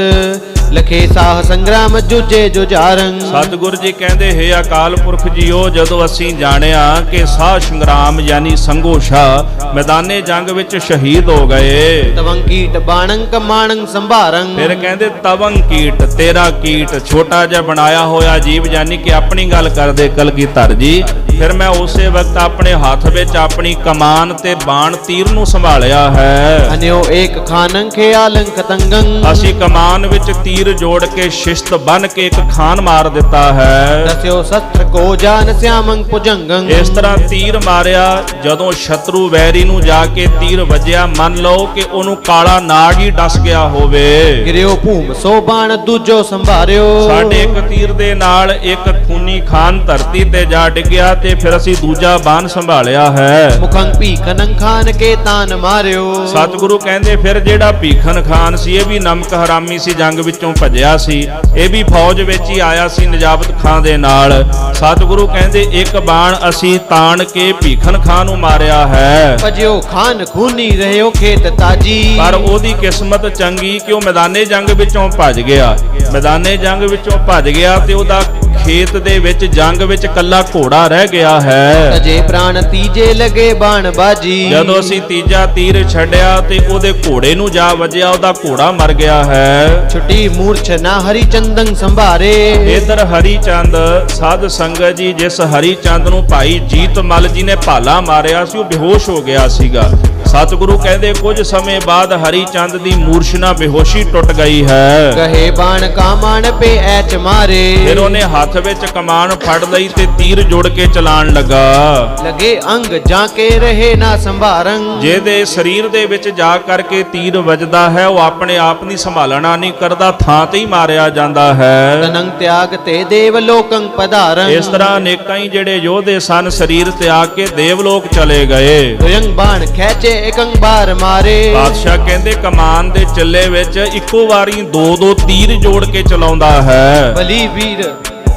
ਲਖੇ ਸਾਹ ਸੰਗਰਾਮ ਜੁਜੇ ਜੁਝਾਰੰ। ਸਤਿਗੁਰੂ ਜੀ ਕਹਿੰਦੇ ਹੈ ਅਕਾਲ ਪੁਰਖ ਜੀਓ ਜਦੋਂ ਅਸੀਂ ਜਾਣਿਆ ਕਿ ਸਾਹ ਸੰਗਰਾਮ ਯਾਨੀ ਸੰਗੋ ਸ਼ਾਹ ਮੈਦਾਨੇ ਜੰਗ ਵਿੱਚ ਸ਼ਹੀਦ ਹੋ ਗਏ। ਤਵੰ ਕੀਟ ਬਾਣੰ ਕਮਾਣੰ ਸੰਭਾਰੰ। ਫਿਰ ਕਹਿੰਦੇ ਤਵੰ ਕੀਟ ਤੇਰਾ ਕੀਟ ਛੋਟਾ ਜਿਹਾ ਬਣਾਇਆ ਹੋਇਆ ਜੀਵ ਯਾਨੀ ਕਿ ਆਪਣੀ ਗੱਲ ਕਰਦੇ ਕਲਗੀਧਰ ਜੀ। ਫਿਰ ਮੈਂ ਉਸੇ ਵਕਤ ਆਪਣੇ ਹੱਥ ਵਿੱਚ ਆਪਣੀ ਕਮਾਨ ਤੇ ਬਾਣ ਤੀਰ ਨੂੰ ਸੰਭਾਲਿਆ ਹੈ। ਅਨਿਓ ਏਕ ਖਾਨੰ ਖਿਆਲੰ ਖਤੰਗੰ। ਅਸੀਂ ਕਮਾਨ ਵਿੱਚ ਤੀਰ ਜੋੜ ਕੇ ਸ਼ਿਸ਼ਤ ਬਨ ਕੇ ਇੱਕ ਖਾਨ ਮਾਰ ਦਿੱਤਾ ਹੈ। ਦਸਿਓ ਸ਼ਸਤਰ ਕੋ ਜਾਨ ਸਿਆਮੰ ਭੁਜੰਗੰ। ਇਸ ਤਰ੍ਹਾਂ ਤੀਰ ਮਾਰਿਆ ਜਦੋਂ ਸ਼ਤਰੂ ਵੈਰੀ ਨੂੰ ਜਾ ਕੇ ਤੀਰ ਵੱਜਿਆ ਮੰਨ ਲਓ ਕਿ ਉਹਨੂੰ ਕਾਲਾ ਨਾਗ ਹੀ ਡਸ ਗਿਆ ਹੋਵੇ। ਗਿਰਿਓ ਭੂਮ ਸੋ ਬਾਣ ਦੂਜੋ ਸੰਭਾਰਿਓ। ਸਾਡੇ ਇੱਕ ਤੀਰ ਦੇ ਨਾਲ ਇੱਕ ਖੂਨੀ ਖਾਨ ਧਰਤੀ ਤੇ ਜਾ ਡਿੱਗਿਆ ਤੇ ਫਿਰ ਅਸੀਂ ਦੂਜਾ ਬਾਣ ਸੰਭਾਲਿਆ ਹੈ। ਮੁਖੰ ਭੀਖਨ ਖਾਨ ਕੇ ਤਾਨ ਮਾਰਿਓ। ਸਤਿਗੁਰੂ ਕਹਿੰਦੇ ਫਿਰ ਜਿਹੜਾ ਭੀਖਨ ਖਾਨ ਸੀ ਇਹ ਵੀ ਨਮਕ ਹਰਾਮੀ ਸੀ, ਜੰਗ ਵਿੱਚੋਂ ਭੱਜਿਆ ਸੀ, ਇਹ ਵੀ ਫੌਜ ਵਿੱਚ ਹੀ ਆਇਆ ਸੀ ਨਜਾਬਤ ਖਾਂ ਦੇ ਨਾਲ। ਸਤਿਗੁਰੂ ਕਹਿੰਦੇ ਇੱਕ ਬਾਣ ਅਸੀਂ ਤਾਣ ਕੇ ਭੀਖਨ ਖਾਨ ਨੂੰ ਮਾਰਿਆ ਹੈ। ਭਜਿਓ ਖਾਨ ਖੂਨੀ ਰਹਿਓ ਖੇਤ ਤਾਜੀ। ਪਰ ਉਹਦੀ ਕਿਸਮਤ ਚੰਗੀ ਕਿ ਉਹ ਮੈਦਾਨੇ ਜੰਗ ਵਿੱਚੋਂ ਭੱਜ ਗਿਆ। ਮੈਦਾਨੇ ਜੰਗ ਵਿੱਚੋਂ ਭੱਜ ਗਿਆ ਤੇ ਉਹਦਾ ਖੇਤ ਦੇ ਵਿੱਚ ਜੰਗ ਵਿੱਚ ਕੱਲਾ ਘੋੜਾ ਰਹਿ ਗਿਆ ਹੈ। ਤਜੇ ਪ੍ਰਾਣ ਤੀਜੇ ਲਗੇ ਬਾਣ ਬਾਜੀ। ਜਦੋਂ ਅਸੀਂ ਤੀਜਾ ਤੀਰ ਛੱਡਿਆ ਤੇ ਉਹਦੇ ਘੋੜੇ ਨੂੰ ਜਾ ਵੱਜਿਆ, ਉਹਦਾ ਘੋੜਾ ਮਰ ਗਿਆ ਹੈ। ਛੁੱਟੀ ਮੂਰਛ ਨਾ ਹਰੀ ਚੰਦਨ ਸੰਭਾਰੇ। ਇਧਰ ਹਰੀ ਚੰਦ ਸਾਧ ਸੰਗਤ ਜੀ, ਜਿਸ ਹਰੀ ਚੰਦ ਨੂੰ ਭਾਈ ਜੀਤ ਮਲ ਜੀ ਨੇ ਭਾਲਾ ਮਾਰਿਆ ਸੀ, ਉਹ ਬੇਹੋਸ਼ ਹੋ ਗਿਆ ਸੀਗਾ। ਸਤਿਗੁਰੂ ਕਹਿੰਦੇ ਕੁਝ ਸਮੇਂ ਬਾਅਦ ਹਰੀ ਚੰਦ ਦੀ ਮੂਰਛਨਾ ਬੇਹੋਸ਼ੀ ਟੁੱਟ ਗਈ ਹੈ। ਕਹੇ ਬਾਣ ਕਾਮਾਨ ਪੇ ਐਚ ਮਾਰੇ। ਫਿਰ ਉਹਨੇ ਹੱਥ ਵਿੱਚ ਕਮਾਨ ਫੜ ਲਈ ਤੇ ਤੀਰ ਜੋੜ ਕੇ ਚਲਾਣ ਲੱਗਾ। ਲਗੇ ਅੰਗ ਜਾਂ ਕੇ ਰਹੇ ਨਾ ਸੰਭਾਰੰ। ਜਿਹਦੇ ਸਰੀਰ ਦੇ ਵਿੱਚ ਜਾ ਕਰਕੇ ਤੀਰ ਵੱਜਦਾ ਹੈ ਉਹ ਆਪਣੇ ਆਪ ਨਹੀਂ ਸੰਭਾਲਣਾ ਨਹੀਂ ਕਰਦਾ, ਥਾਂ ਤੇ ਹੀ ਮਾਰਿਆ ਜਾਂਦਾ ਹੈ। ਤਨੰ ਤਿਆਗ ਤੇ ਦੇਵ ਲੋਕੰ ਪਧਾਰੰ। ਇਸ ਤਰ੍ਹਾਂ ਅਨੇਕਾਂ ਹੀ ਜਿਹੜੇ ਯੋਧੇ ਸਨ ਸਰੀਰ ਤਿਆਗ ਕੇ ਦੇਵਲੋਕ ਚਲੇ ਗਏ। ਦੁਯੰ ਬਾਣ ਖੈਚੇ ਇਕੰ ਬਾਰ ਮਾਰੇ। ਬਾਦਸ਼ਾਹ ਕਹਿੰਦੇ ਕਮਾਨ ਦੇ ਚੱਲੇ ਵਿੱਚ ਇੱਕੋ ਵਾਰੀ ਦੋ ਤੀਰ ਜੋੜ ਕੇ ਚਲਾਉਂਦਾ ਹੈ। ਬਲੀ ਵੀਰ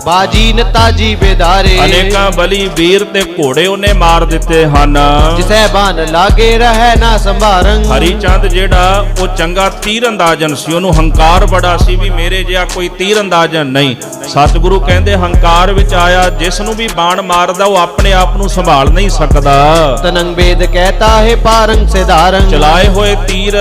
ਬਾਜੀ ਨਤਾਜੀ ਬੇਦਾਰੇ। ਅਨੇਕਾਂ ਬਲੀ ਵੀਰ ਤੇ ਘੋੜੇ ਉਹਨੇ ਮਾਰ ਦਿੱਤੇ ਹਨ। ਜਿਸੈ ਬਾਣ ਲਾਗੇ ਰਹਿ ਨਾ ਸੰਭਾਰੰ। ਹਰੀ ਚੰਦ ਜਿਹੜਾ ਉਹ ਚੰਗਾ ਤੀਰ ਅੰਦਾਜ਼ਨ ਸੀ, ਉਹਨੂੰ ਹੰਕਾਰ ਬੜਾ ਸੀ ਵੀ ਮੇਰੇ ਜਿਹਾ ਕੋਈ ਤੀਰ ਅੰਦਾਜ਼ਨ ਨਹੀਂ। ਸਤਿਗੁਰੂ ਕਹਿੰਦੇ ਹੰਕਾਰ ਵਿੱਚ ਆਇਆ ਜਿਸ ਨੂੰ ਵੀ ਬਾਣ ਮਾਰਦਾ ਉਹ ਆਪਣੇ ਆਪ ਨੂੰ ਸੰਭਾਲ ਨਹੀਂ ਸਕਦਾ। ਤਨੰ ਵੇਦ ਕਹਿਤਾ ਹੈ ਪਾਰੰ ਸਿਧਾਰੰ। ਚਲਾਏ ਹੋਏ ਤੀਰ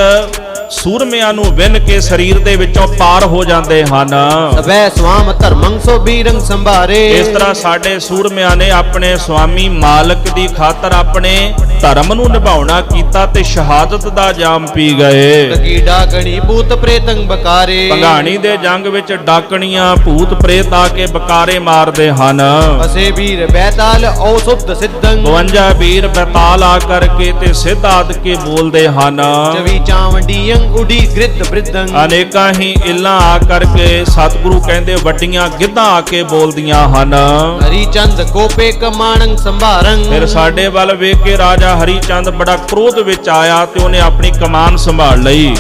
ਸੂਰਮਿਆਂ ਨੂੰ ਵਿੰਨ ਕੇ ਸਰੀਰ ਦੇ ਵਿੱਚੋਂ ਪਾਰ ਹੋ ਜਾਂਦੇ ਹਨ। ਸਭੈ ਸਵਾਮ ਧਰਮੰ ਸੋ ਬੀਰੰ ਸੰਭਾਰੇ। ਇਸ ਤਰ੍ਹਾਂ ਸਾਡੇ ਸੂਰਮਿਆਂ ਨੇ ਆਪਣੇ ਸੁਆਮੀ ਮਾਲਕ ਦੀ ਖਾਤਰ ਆਪਣੇ ਧਰਮ ਨੂੰ ਨਿਭਾਉਣਾ ਕੀਤਾ ਤੇ ਸ਼ਹਾਦਤ ਦਾ ਜਾਮ ਪੀ ਗਏ। ਤਕੀ ਡਾਕਣੀ ਭੂਤ ਪ੍ਰੇਤੰ ਬਕਾਰੇ। ਭੰਗਾਣੀ ਦੇ ਜੰਗ ਵਿੱਚ ਡਾਕਣੀਆਂ ਭੂਤ ਪ੍ਰੇਤ ਆ ਕੇ ਬਕਾਰੇ ਮਾਰਦੇ ਹਨ। ਅਸੇ ਵੀਰ ਬੈਤਾਲ ਔ ਸੁਧ ਸਿੱਧੰ। 52 ਵੀਰ ਬੈਤਾਲ ਆ ਕਰਕੇ ਤੇ ਸਿੱਧ ਆਦ ਕੇ ਬੋਲਦੇ ਹਨ। ਚਵੀ ਚਾਵੰਡੀਯੰ ਉਡੀ ਗ੍ਰਿਧ ਬ੍ਰਿਧੰ। ਅਨੇਕਾਂ ਹੀ ਇੱਲਾਂ ਆ ਕਰਕੇ ਸਤਿਗੁਰੂ ਕਹਿੰਦੇ ਵੱਡੀਆਂ ਗਿੱਧਾਂ ਆ ਕੇ ਬੋਲਦੀਆਂ ਹਨ। ਹਰੀ ਚੰਦ ਕੋਪੇ ਕਮਾਣੰ ਸੰਭਾਰੰ। ਫਿਰ ਸਾਡੇ ਵੱਲ ਵੇਖ ਕੇ ਰਾਜਾ ਹਰੀ ਚੰਦ ਬੜਾ ਕ੍ਰੋਧ ਵਿੱਚ ਆਇਆ ਤੇ ਉਹਨੇ ਆਪਣੀ ਕਮਾਨ ਸੰਭਾਲ ਲਈ।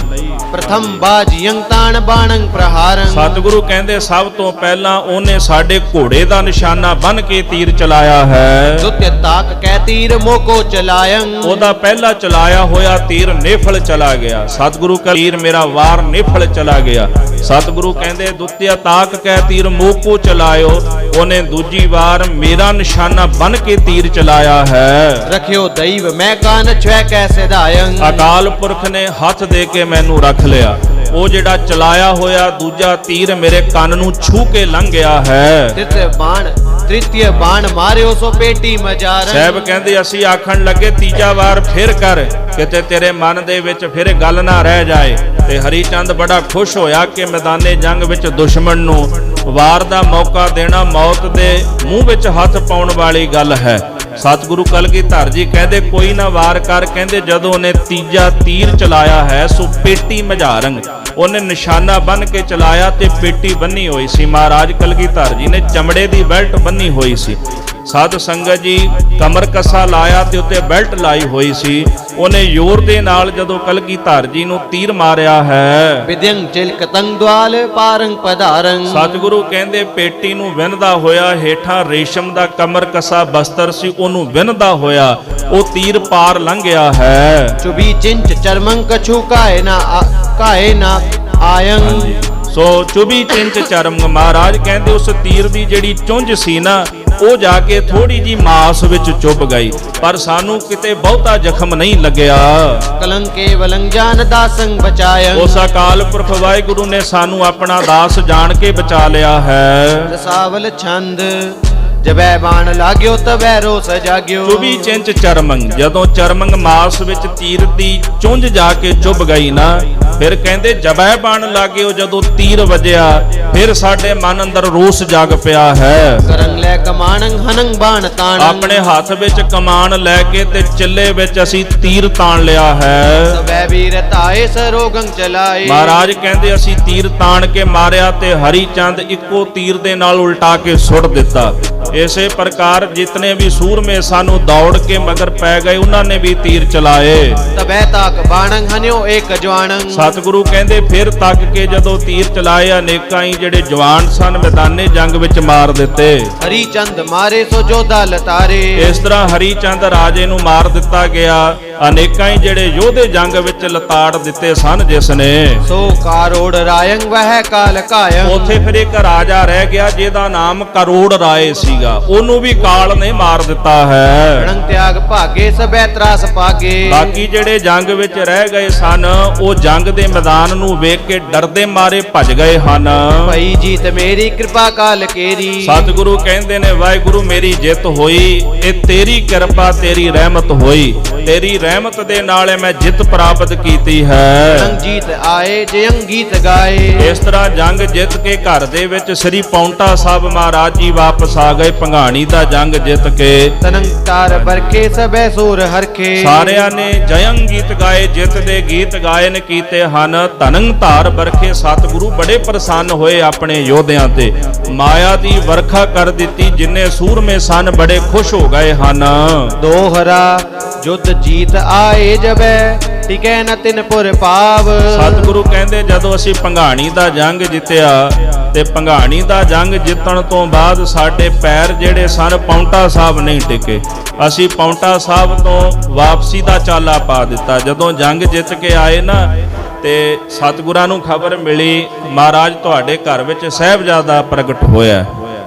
ਪ੍ਰਥਮ ਬਾਜੀਯੰ ਤਾਣ ਬਾਣੰ ਪ੍ਰਹਾਰੰ। ਸਤਿਗੁਰੂ ਕਹਿੰਦੇ ਸਭ ਤੋਂ ਪਹਿਲਾਂ ਉਹਨੇ ਸਾਡੇ ਘੋੜੇ ਦਾ ਨਿਸ਼ਾਨਾ ਬੰਨ ਕੇ ਤੀਰ ਚਲਾਇਆ ਹੈ। ਦੁਤਿ ਤਾਕ ਕੈ ਤੀਰ ਮੋਕੋ ਚਲਾਇੰ। ਉਹਦਾ ਪਹਿਲਾ ਚਲਾਇਆ ਹੋਇਆ ਤੀਰ ਨਿਫਲ ਚਲਾ ਗਿਆ। ਸਤਿਗੁਰੂ ਕਹਿੰਦੇ ਤੀਰ ਮੇਰਾ ਵਾਰ ਨਿਫਲ ਚਲਾ ਗਿਆ। ਸਤਿਗੁਰੂ ਕਹਿੰਦੇ ਦੁਤਿਆ ਤਾਕ ਕੈ ਤੀਰ ਮੋਕੋ ਚਲਾਇਓ, ਉਹਨੇ ਦੂਜੀ ਵਾਰ ਮੇਰਾ ਨਿਸ਼ਾਨਾ ਬੰਨ ਕੇ ਤੀਰ ਚਲਾਇਆ ਹੈ। ਰਖਿਓ ਦੈਵ ਮੈਂ ਕਾਨ ਛੈ ਕੈ ਸਿਧਾਇੰ। ਅਕਾਲ ਪੁਰਖ ਨੇ ਹੱਥ ਦੇ ਕੇ ਮੈਨੂੰ ਰੱਖ ਲਿਆ। ਉਹ ਜਿਹੜਾ ਚਲਾਇਆ ਹੋਇਆ ਦੂਜਾ ਤੀਰ ਮੇਰੇ ਕੰਨ ਨੂੰ ਛੂ ਕੇ ਲੰਘ ਗਿਆ ਹੈ। ਤ੍ਰਿਤੀਯ ਬਾਣ ਮਾਰਿਓ ਸੋ ਪੇਟੀ ਮਜਾਰਨ। ਸਾਹਿਬ ਕਹਿੰਦੇ ਅਸੀਂ ਆਖਣ ਲੱਗੇ ਤੀਜਾ ਵਾਰ ਫਿਰ ਕਰ, ਕਿਤੇ ਤੇਰੇ ਮਨ ਦੇ ਵਿੱਚ ਫਿਰ ਗੱਲ ਨਾ ਰਹਿ ਜਾਏ। ਤੇ ਹਰੀ ਚੰਦ ਬੜਾ ਖੁਸ਼ ਹੋਇਆ ਕਿ ਮੈਦਾਨੇ ਜੰਗ ਵਿੱਚ ਦੁਸ਼ਮਣ ਨੂੰ ਵਾਰ ਦਾ ਮੌਕਾ ਦੇਣਾ ਮੌਤ ਦੇ ਮੂੰਹ ਵਿੱਚ ਹੱਥ ਪਾਉਣ ਵਾਲੀ ਗੱਲ ਹੈ। ਸਤਿਗੁਰੂ ਕਲਗੀਧਰ ਜੀ ਕਹਿੰਦੇ ਕੋਈ ਨਾ ਵਾਰ ਕਰ, ਕਹਿੰਦੇ ਜਦੋਂ ਉਹਨੇ ਤੀਜਾ ਤੀਰ ਚਲਾਇਆ ਹੈ ਸੋ ਪੇਟੀ ਮਝਾਰੰਗ, ਉਹਨੇ ਨਿਸ਼ਾਨਾ ਬੰਨ ਕੇ ਚਲਾਇਆ ਤੇ ਪੇਟੀ ਬੰਨੀ ਹੋਈ ਸੀ। ਮਹਾਰਾਜ ਕਲਗੀਧਰ ਜੀ ਨੇ ਚਮੜੇ ਦੀ ਬੈਲਟ ਬੰਨੀ ਹੋਈ ਸੀ। ਸਾਧ ਸੰਗਤ ਜੀ ਕਮਰ ਕੱਸਾ ਲਾਇਆ ਤੇ ਉੱਤੇ ਬੈਲਟ ਲਾਈ ਹੋਈ ਸੀ। ਉਹਨੇ ਜ਼ੋਰ ਦੇ ਨਾਲ ਜਦੋਂ ਕਲਗੀਧਰ ਜੀ ਨੂੰ ਤੀਰ ਮਾਰਿਆ ਹੈ। ਵਿਦਿਅੰ ਚਿਲਕਤੰ ਦਵਾਲ ਪਾਰੰ ਪਧਾਰੰ। ਸਤਿਗੁਰੂ ਕਹਿੰਦੇ ਪੇਟੀ ਨੂੰ ਵਿੰਨਦਾ ਹੋਇਆ ਹੇਠਾਂ ਰੇਸ਼ਮ ਦਾ ਕਮਰ ਕੱਸਾ ਬਸਤਰ ਸੀ, ਉਹਨੂੰ ਵਿੰਨਦਾ ਹੋਇਆ ਉਹ ਤੀਰ ਪਾਰ ਲੰਘਿਆ ਹੈ। ਚੁਬੀ ਚਿੰਚ ਚਰਮੰ ਕਛੂ ਕਾਏ ਨਾ ਆਯੰ। ਸੋ ਚੁਬੀ ਚਿੰਚ ਚਰਮ, ਮਹਾਰਾਜ ਕਹਿੰਦੇ ਉਸ ਤੀਰ ਦੀ ਜਿਹੜੀ ਚੁੰਝ ਸੀ ਨਾ ਉਹ ਜਾ ਕੇ ਥੋੜੀ ਜੀ ਮਾਸ ਵਿੱਚ ਚੁੱਭ ਗਈ, ਪਰ ਸਾਨੂੰ ਕਿਤੇ ਬਹੁਤਾ ਜ਼ਖਮ ਨਹੀਂ ਲੱਗਿਆ। ਕਲੰਕੇ ਵਲੰ ਜਾਨ ਦਾਸੰ ਬਚਾਇੰ। ਉਸ ਅਕਾਲ ਪੁਰਖ ਵਾਹਿਗੁਰੂ ਨੇ ਸਾਨੂੰ ਆਪਣਾ ਦਾਸ ਜਾਣ ਕੇ ਬਚਾ ਲਿਆ ਹੈ। ਰਸਾਵਲ ਛੰਦ ਜਬੈ ਬਾਣ ਲਾਗਿਓ ਤਬੈ ਰੋਸ ਜਾਗਿਓ। ਚੁਬੀ ਚਿੰਚ ਚਰਮੰਗ, ਜਦੋਂ ਚਰਮੰਗ ਮਾਸ ਵਿੱਚ ਤੀਰ ਦੀ ਚੁੰਝ ਜਾ ਕੇ ਚੁੱਭ ਗਈ ਨਾ, ਫਿਰ ਕਹਿੰਦੇ ਜਬੈ ਬਾਣ ਲਾਗਿਓ, ਜਦੋਂ ਤੀਰ ਵੱਜਿਆ ਫਿਰ ਸਾਡੇ ਮਨ ਅੰਦਰ ਰੋਸ ਜਾਗ ਪਿਆ ਹੈ। ਕਰੰ ਲੈ ਕਮਾਣੰ ਹਨੰ ਬਾਣ ਤਾਣ। ਆਪਣੇ ਹੱਥ ਵਿੱਚ ਕਮਾਨ ਲੈ ਕੇ ਤੇ ਚੱਲੇ ਵਿੱਚ ਅਸੀਂ ਤੀਰ ਤਾਣ ਲਿਆ ਹੈ। ਸਬੈ ਵੀਰ ਤਾਏ ਸਰੋਗੰ ਚਲਾਏ। ਮਹਾਰਾਜ ਕਹਿੰਦੇ ਅਸੀਂ ਤੀਰ ਤਾਣ ਕੇ ਮਾਰਿਆ ਤੇ ਹਰੀ ਚੰਦ ਇੱਕੋ ਤੀਰ ਦੇ ਨਾਲ ਉਲਟਾ ਕੇ ਸੁੱਟ ਦਿੱਤਾ। ਇਸੇ ਪ੍ਰਕਾਰ ਜਿਤਨੇ ਵੀ ਸੂਰਮੇ ਸਾਨੂੰ ਦੌੜ ਕੇ ਮਗਰ ਪੈ ਗਏ ਉਹਨਾਂ ਨੇ ਵੀ ਤੀਰ ਚਲਾਏ। ਤਬੈ ਤਾਕ ਬਾਣੰ ਹਨਿਓ ਏਕ ਜਵਾਨੰ। ਸਤਿਗੁਰੂ ਕਹਿੰਦੇ ਫਿਰ ਤੱਕ ਕੇ ਜਦੋਂ ਤੀਰ ਚਲਾਏ ਅਨੇਕਾਂ ਹੀ ਜਿਹੜੇ ਜਵਾਨ ਸਨ ਮੈਦਾਨੇ ਜੰਗ ਵਿੱਚ ਮਾਰ ਦਿੱਤੇ। ਹਰੀ ਚੰਦ ਮਾਰੇ ਸੋ ਜੋਧਾ ਲਤਾਰੇ। ਇਸ ਤਰ੍ਹਾਂ ਹਰੀ ਚੰਦ ਰਾਜੇ ਨੂੰ ਮਾਰ ਦਿੱਤਾ ਗਿਆ। ਅਨੇਕਾਂ ਹੀ ਜਿਹੜੇ ਯੋਧੇ ਜੰਗ ਵਿੱਚ ਲਤਾੜ ਦਿੱਤੇ ਸਨ ਜਿਸ ਨੇ। ਸੋ ਕਾਰੋੜ ਰਾਇੰ ਵਹਿ ਕਾਲ ਕਾਇੰ। ਉੱਥੇ ਫਿਰ ਇੱਕ ਰਾਜਾ ਰਹਿ ਗਿਆ ਜਿਹਦਾ ਨਾਮ ਕਰੋੜ ਰਾਏ ਸੀਗਾ, ਉਹਨੂੰ ਵੀ ਕਾਲ ਨੇ ਮਾਰ ਦਿੱਤਾ ਹੈ। ਰਣੰ ਤਿਆਗ ਭਾਗੇ ਸਭੈ ਤਰਾਸ ਪਾਗੇ। ਬਾਕੀ ਜਿਹੜੇ ਜੰਗ ਵਿੱਚ ਰਹਿ ਗਏ ਸਨ ਉਹ ਜੰਗ ਦੇ ਮੈਦਾਨ ਨੂੰ ਵੇਖ ਕੇ ਡਰਦੇ ਮਾਰੇ ਭੱਜ ਗਏ ਹਨ। ਭਈ ਜੀਤ ਮੇਰੀ ਕਿਰਪਾ ਕਾਲ ਕੇਰੀ। ਸਤਿਗੁਰੂ ਕਹਿੰਦੇ ਨੇ ਵਾਹਿਗੁਰੂ ਮੇਰੀ ਜਿੱਤ ਹੋਈ, ਇਹ ਤੇਰੀ ਕਿਰਪਾ ਤੇਰੀ ਰਹਿਮਤ ਹੋਈ, ਤੇਰੀ ਰਹਿਮਤ ਦੇ ਨਾਲ ਮੈਂ ਜਿੱਤ ਪ੍ਰਾਪਤ ਕੀਤੀ ਹੈ। ਰਣੰ ਜੀਤ ਆਏ ਜਯੰ ਗੀਤ ਗਾਏ। ਇਸ ਤਰ੍ਹਾਂ ਜੰਗ ਜਿੱਤ ਕੇ ਘਰ ਦੇ ਵਿੱਚ ਸ੍ਰੀ ਪੌਂਟਾ ਸਾਹਿਬ ਮਹਾਰਾਜ ਜੀ ਵਾਪਸ ਆ ਗਏ ਭੰਗਾਣੀ ਦਾ ਜੰਗ ਜਿੱਤ ਕੇ। ਤਨੰ ਤਾਰ ਬਰਖੇ ਸਭੈ ਸੂਰ ਹਰਖੇ। ਸਾਰਿਆਂ ਨੇ ਜਯੰ ਗੀਤ ਗਾਏ, ਜਿੱਤ ਦੇ ਗੀਤ ਗਾਇਨ ਕੀਤੇ ਹਨ। ਧਨੰ ਧਾਰ ਬਰਖੇ ਸਤਿਗੁਰੂ ਬੜੇ ਪ੍ਰਸੰਨ ਹੋਏ ਆਪਣੇ ਯੋਧਿਆਂ ਤੇ, ਮਾਇਆ ਦੀ ਵਰਖਾ ਕਰ ਦਿੱਤੀ। ਜਿੰਨੇ ਸੂਰਮੇ ਸਨ ਬੜੇ ਖੁਸ਼ ਹੋ ਗਏ ਹਨ। ਦੋਹਰਾ ਜੁਧ ਜੀਤ ਆਏ ਜਬੈ ਟਿਕੈ ਨ ਤਿਨ ਪੁਰ ਪਾਵ। ਸਤਿਗੁਰੂ ਕਹਿੰਦੇ ਜਦੋਂ ਅਸੀਂ ਭੰਗਾਣੀ ਦਾ ਜੰਗ ਜਿੱਤਿਆ ਤੇ ਭੰਗਾਣੀ ਦਾ ਜੰਗ ਜਿੱਤਣ ਤੋਂ ਬਾਅਦ ਸਾਡੇ ਪੈਰ ਜਿਹੜੇ ਸਨ ਪੌਂਟਾ ਸਾਹਿਬ ਨਹੀਂ ਟਿਕੇ। ਅਸੀਂ ਪੌਂਟਾ ਸਾਹਿਬ ਤੋਂ ਵਾਪਸੀ ਦਾ ਚਾਲਾ ਪਾ ਦਿੱਤਾ। ਜਦੋਂ ਜੰਗ ਜਿੱਤ ਕੇ ਆਏ ਨਾ ਤੇ ਸਤਿਗੁਰਾਂ ਨੂੰ ਖਬਰ ਮਿਲੀ ਮਹਾਰਾਜ ਤੁਹਾਡੇ ਘਰ ਵਿੱਚ ਸਾਹਿਬਜ਼ਾਦਾ ਪ੍ਰਗਟ ਹੋਇਆ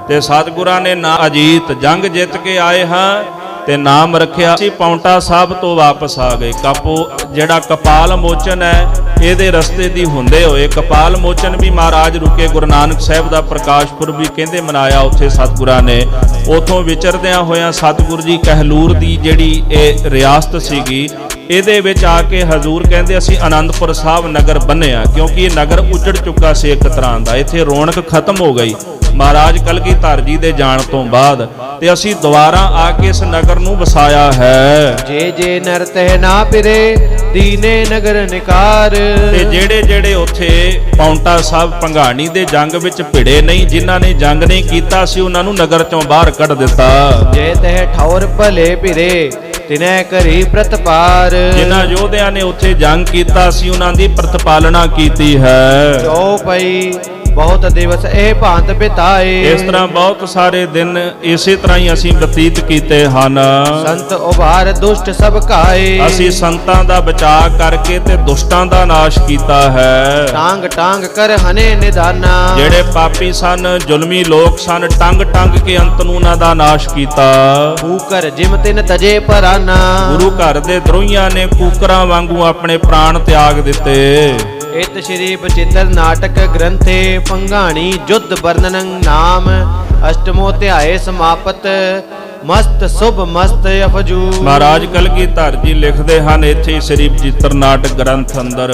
ਤੇ ਸਤਿਗੁਰਾਂ ਨੇ ਨਾ ਅਜੀਤ ਜੰਗ ਜਿੱਤ ਕੇ ਆਏ ਹਾਂ ਤੇ ਨਾਮ ਰੱਖਿਆ। ਅਸੀਂ ਪੌਂਟਾ ਸਾਹਿਬ ਤੋਂ ਵਾਪਸ ਆ ਗਏ। ਕਾਪੋ ਜਿਹੜਾ ਕਪਾਲ ਮੋਚਨ ਹੈ ਇਹਦੇ ਰਸਤੇ ਦੀ ਹੁੰਦੇ ਹੋਏ ਕਪਾਲ ਮੋਚਨ ਵੀ ਮਹਾਰਾਜ ਰੁਕੇ। ਗੁਰੂ ਨਾਨਕ ਸਾਹਿਬ ਦਾ ਪ੍ਰਕਾਸ਼ ਪੁਰਬ ਵੀ ਕਹਿੰਦੇ ਮਨਾਇਆ ਉੱਥੇ ਸਤਿਗੁਰਾਂ ਨੇ। ਉਥੋਂ ਵਿਚਰਦਿਆਂ ਹੋਇਆਂ ਸਤਿਗੁਰੂ ਜੀ ਕਹਿਲੂਰ ਦੀ ਜਿਹੜੀ ਇਹ ਰਿਆਸਤ ਸੀਗੀ ਇਹਦੇ ਵਿੱਚ ਆ ਕੇ ਹਜ਼ੂਰ ਕਹਿੰਦੇ ਅਸੀਂ ਆਨੰਦਪੁਰ ਸਾਹਿਬ ਨਗਰ ਬੰਨਿਆ, ਕਿਉਂਕਿ ਇਹ ਨਗਰ ਉਜੜ ਚੁੱਕਾ ਸੀ ਇੱਕ ਤਰ੍ਹਾਂ ਦਾ, ਇੱਥੇ ਰੌਣਕ ਖਤਮ ਹੋ ਗਈ ਮਹਾਰਾਜ ਕਲਗੀਧਰ ਜੀ ਦੇ ਜਾਣ ਤੋਂ ਬਾਅਦ, ਤੇ ਅਸੀਂ ਦੁਬਾਰਾ ਆ ਕੇ ਇਸ ਨਗਰ ਨੂੰ ਵਸਾਇਆ ਹੈ। ਜੇ ਜੇ ਨਰ ਤਹਿ ਨਾ ਪਿਰੇ ਦੀਨੇ ਨਗਰ ਨਿਕਾਰ। ਤੇ ਜਿਹੜੇ ਜਿਹੜੇ ਉੱਥੇ ਪੌਂਟਾ ਸਾਹਿਬ ਭੰਗਾਣੀ ਦੇ ਜੰਗ ਵਿੱਚ ਭਿੜੇ ਨਹੀਂ, ਜਿਨ੍ਹਾਂ ਨੇ ਜੰਗ ਨਹੀਂ ਕੀਤਾ ਸੀ ਉਹਨਾਂ ਨੂੰ ਨਗਰ ਚੋਂ ਬਾਹਰ ਕੱਢ ਦਿੱਤਾ। ਜੇ ਤਹਿ ਠੌਰ ਭਲੇ ਪਿਰੇ ਤਿਨੈ ਕਰੀ ਪ੍ਰਤਪਾਰ। ਜਿਨ੍ਹਾਂ ਯੋਧਿਆਂ ਨੇ ਉੱਥੇ ਜੰਗ ਕੀਤਾ ਸੀ ਉਹਨਾਂ ਦੀ ਪ੍ਰਤਪਾਲਨਾ ਕੀਤੀ ਹੈ। ਜੋ ਪਈ ਬਹੁਤ ਦਿਵਸ ਇਹ ਭਾਂਤ ਬਿਤਾਏ। ਇਸ ਤਰ੍ਹਾਂ ਬਹੁਤ ਸਾਰੇ ਦਿਨ ਇਸੇ ਤਰ੍ਹਾਂ ਹੀ ਅਸੀਂ ਬਤੀਤ ਕੀਤੇ ਹਨ। ਸੰਤ ਉਭਾਰ ਦੁਸ਼ਟ ਸਭ ਕਾਏ। ਅਸੀਂ ਸੰਤਾਂ ਦਾ ਬਚਾਅ ਕਰਕੇ ਤੇ ਦੁਸ਼ਟਾਂ ਦਾ ਨਾਸ਼ ਕੀਤਾ ਹੈ। ਟਾਂਗ ਟਾਂਗ ਕਰ ਹਨੇ ਨਿਦਾਨਾ। ਜਿਹੜੇ ਪਾਪੀ ਸਨ ਜ਼ੁਲਮੀ ਲੋਕ ਸਨ ਟੰਗ ਟੰਗ ਕੇ ਅੰਤ ਨੂੰ ਉਹਨਾਂ ਦਾ ਨਾਸ਼ ਕੀਤਾ। ਕੂਕਰ ਜਿਮ ਤਿਨ ਤਜੇ ਪਰਾਨਾ। ਗੁਰੂ ਘਰ ਦੇ ਦਰੋਹੀਆਂ ਨੇ ਕੂਕਰਾਂ ਵਾਂਗੂ ਆਪਣੇ ਪ੍ਰਾਣ ਤਿਆਗ ਦਿੱਤੇ। ਇਤ ਸ਼੍ਰੀ ਬਚਿੱਤਰ ਨਾਟਕ ਗ੍ਰੰਥੇ ਭੰਗਾਣੀ ਜੁਧ ਵਰਣਨੰ ਨਾਮ ਅਸ਼ਟਮੋ ਧਿਆਏ ਸਮਾਪਤ ਮਸਤ ਸੁਭ ਮਸਤ ਅਫਜੂ। ਮਹਾਰਾਜ ਕਲਗੀਧਰ ਜੀ ਲਿਖਦੇ ਹਨ ਇੱਥੇ ਸ੍ਰੀ ਬਚਿੱਤਰ ਨਾਟਕ ਗ੍ਰੰਥ ਅੰਦਰ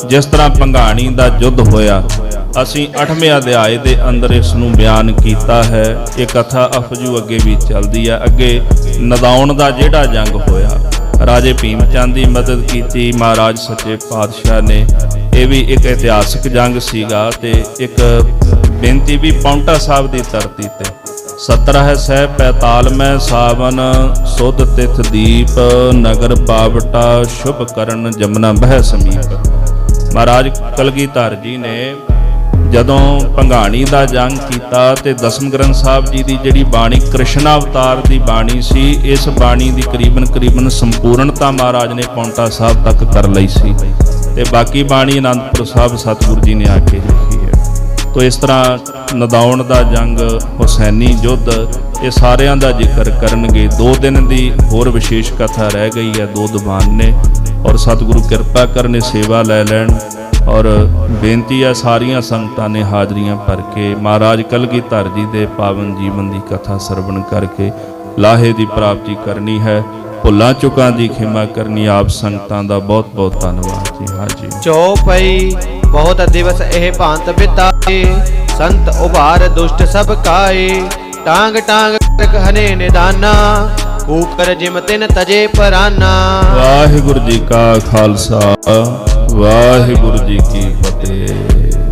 ਜਿਸ ਤਰ੍ਹਾਂ ਭੰਗਾਣੀ ਦਾ ਯੁੱਧ ਹੋਇਆ ਅਸੀਂ 8ਵੇਂ ਅਧਿਆਏ ਦੇ ਅੰਦਰ ਇਸ ਨੂੰ ਬਿਆਨ ਕੀਤਾ ਹੈ। ਇਹ ਕਥਾ ਅਫਜੂ ਅੱਗੇ ਵੀ ਚੱਲਦੀ ਹੈ। ਅੱਗੇ ਨਦਾਉਣ ਦਾ ਜਿਹੜਾ ਜੰਗ ਹੋਇਆ ਰਾਜੇ ਭੀਮ ਚੰਦ ਦੀ ਮਦਦ ਕੀਤੀ ਮਹਾਰਾਜ ਸੱਚੇ ਪਾਤਸ਼ਾਹ ਨੇ। ਇਹ ਵੀ ਇੱਕ ਇਤਿਹਾਸਕ ਜੰਗ ਸੀਗਾ ਤੇ ਇੱਕ ਬੇਨਤੀ ਵੀ ਪੌਂਟਾ ਸਾਹਿਬ ਦੀ ਧਰਤੀ ਤੇ 17 ਸਹਿ 45 ਮੈਂ ਸਾਵਨ ਸੁਧ ਤਿਥ ਦੀਪ ਨਗਰ ਪਾਵਟਾ ਸ਼ੁਭ ਕਰਨ ਜਮਨਾ ਬਹਿ ਸਮੀਪ। ਮਹਾਰਾਜ ਕਲਗੀਧਰ ਜੀ ਨੇ ਜਦੋਂ ਭੰਗਾਣੀ ਦਾ ਜੰਗ ਕੀਤਾ ਤੇ ਦਸਮ ਗ੍ਰੰਥ ਸਾਹਿਬ ਜੀ ਦੀ ਜਿਹੜੀ ਬਾਣੀ ਕ੍ਰਿਸ਼ਨ ਅਵਤਾਰ ਦੀ ਬਾਣੀ ਸੀ, ਇਸ ਬਾਣੀ ਦੀ ਕਰੀਬਨ ਸੰਪੂਰਨਤਾ ਮਹਾਰਾਜ ਨੇ ਪੌਂਟਾ ਸਾਹਿਬ ਤੱਕ ਕਰ ਲਈ ਸੀ ਤੇ ਬਾਕੀ ਬਾਣੀ ਅਨੰਦਪੁਰ ਸਾਹਿਬ ਸਤਿਗੁਰੂ ਜੀ ਨੇ ਆ ਕੇ ਲਿਖੀ ਹੈ। ਤੋ ਇਸ ਤਰ੍ਹਾਂ ਨਦਾਉਣ ਦਾ ਜੰਗ, ਹੁਸੈਨੀ ਯੁੱਧ, ਇਹ ਸਾਰਿਆਂ ਦਾ ਜ਼ਿਕਰ ਕਰਨਗੇ। 2 ਦਿਨ ਦੀ ਹੋਰ ਵਿਸ਼ੇਸ਼ ਕਥਾ ਰਹਿ ਗਈ ਹੈ 2 ਦੀਵਾਨ ਨੇ, ਔਰ ਸਤਿਗੁਰੂ ਕਿਰਪਾ ਕਰਨ ਸੇਵਾ ਲੈ ਲੈਣ। ਔਰ ਬੇਨਤੀ ਹੈ ਸਾਰੀਆਂ ਸੰਗਤਾਂ ਨੇ ਹਾਜ਼ਰੀਆਂ ਭਰ ਕੇ ਮਹਾਰਾਜ ਕਲਗੀਧਰ ਜੀ ਦੇ ਪਾਵਨ ਜੀਵਨ ਦੀ ਕਥਾ ਸਰਵਣ ਕਰਕੇ ਲਾਹੇ ਦੀ ਪ੍ਰਾਪਤੀ ਕਰਨੀ ਹੈ। ਭੁੱਲਾਂ ਚੁੱਕਾਂ ਦੀ ਖਿਮਾ ਕਰਨੀ। ਆਪ ਸੰਗਤਾਂ ਦਾ ਬਹੁਤ ਬਹੁਤ ਧੰਨਵਾਦ ਜੀ। ਹਾਜੀ ਚੌਪਈ ਬਹੁਤ ਦਿਵਸ ਇਹ ਭਾਂਤ ਬਿਤਾਏ ਸੰਤ ਉਭਾਰ ਦੁਸ਼ਟ ਸਭ ਕਾਏ। ਟਾਂਗ ਟਾਂਗ ਕਰ ਹਨੇ ਨਿਦਾਨਾ ਕੂਕਰ ਜਿਮ ਤਿਨ ਤਜੇ ਪਰਾਨਾ। ਵਾਹਿਗੁਰੂ ਜੀ ਕਾ ਖਾਲਸਾ ਵਾਹਿਗੁਰੂ ਜੀ ਕੀ ਫਤਿਹ।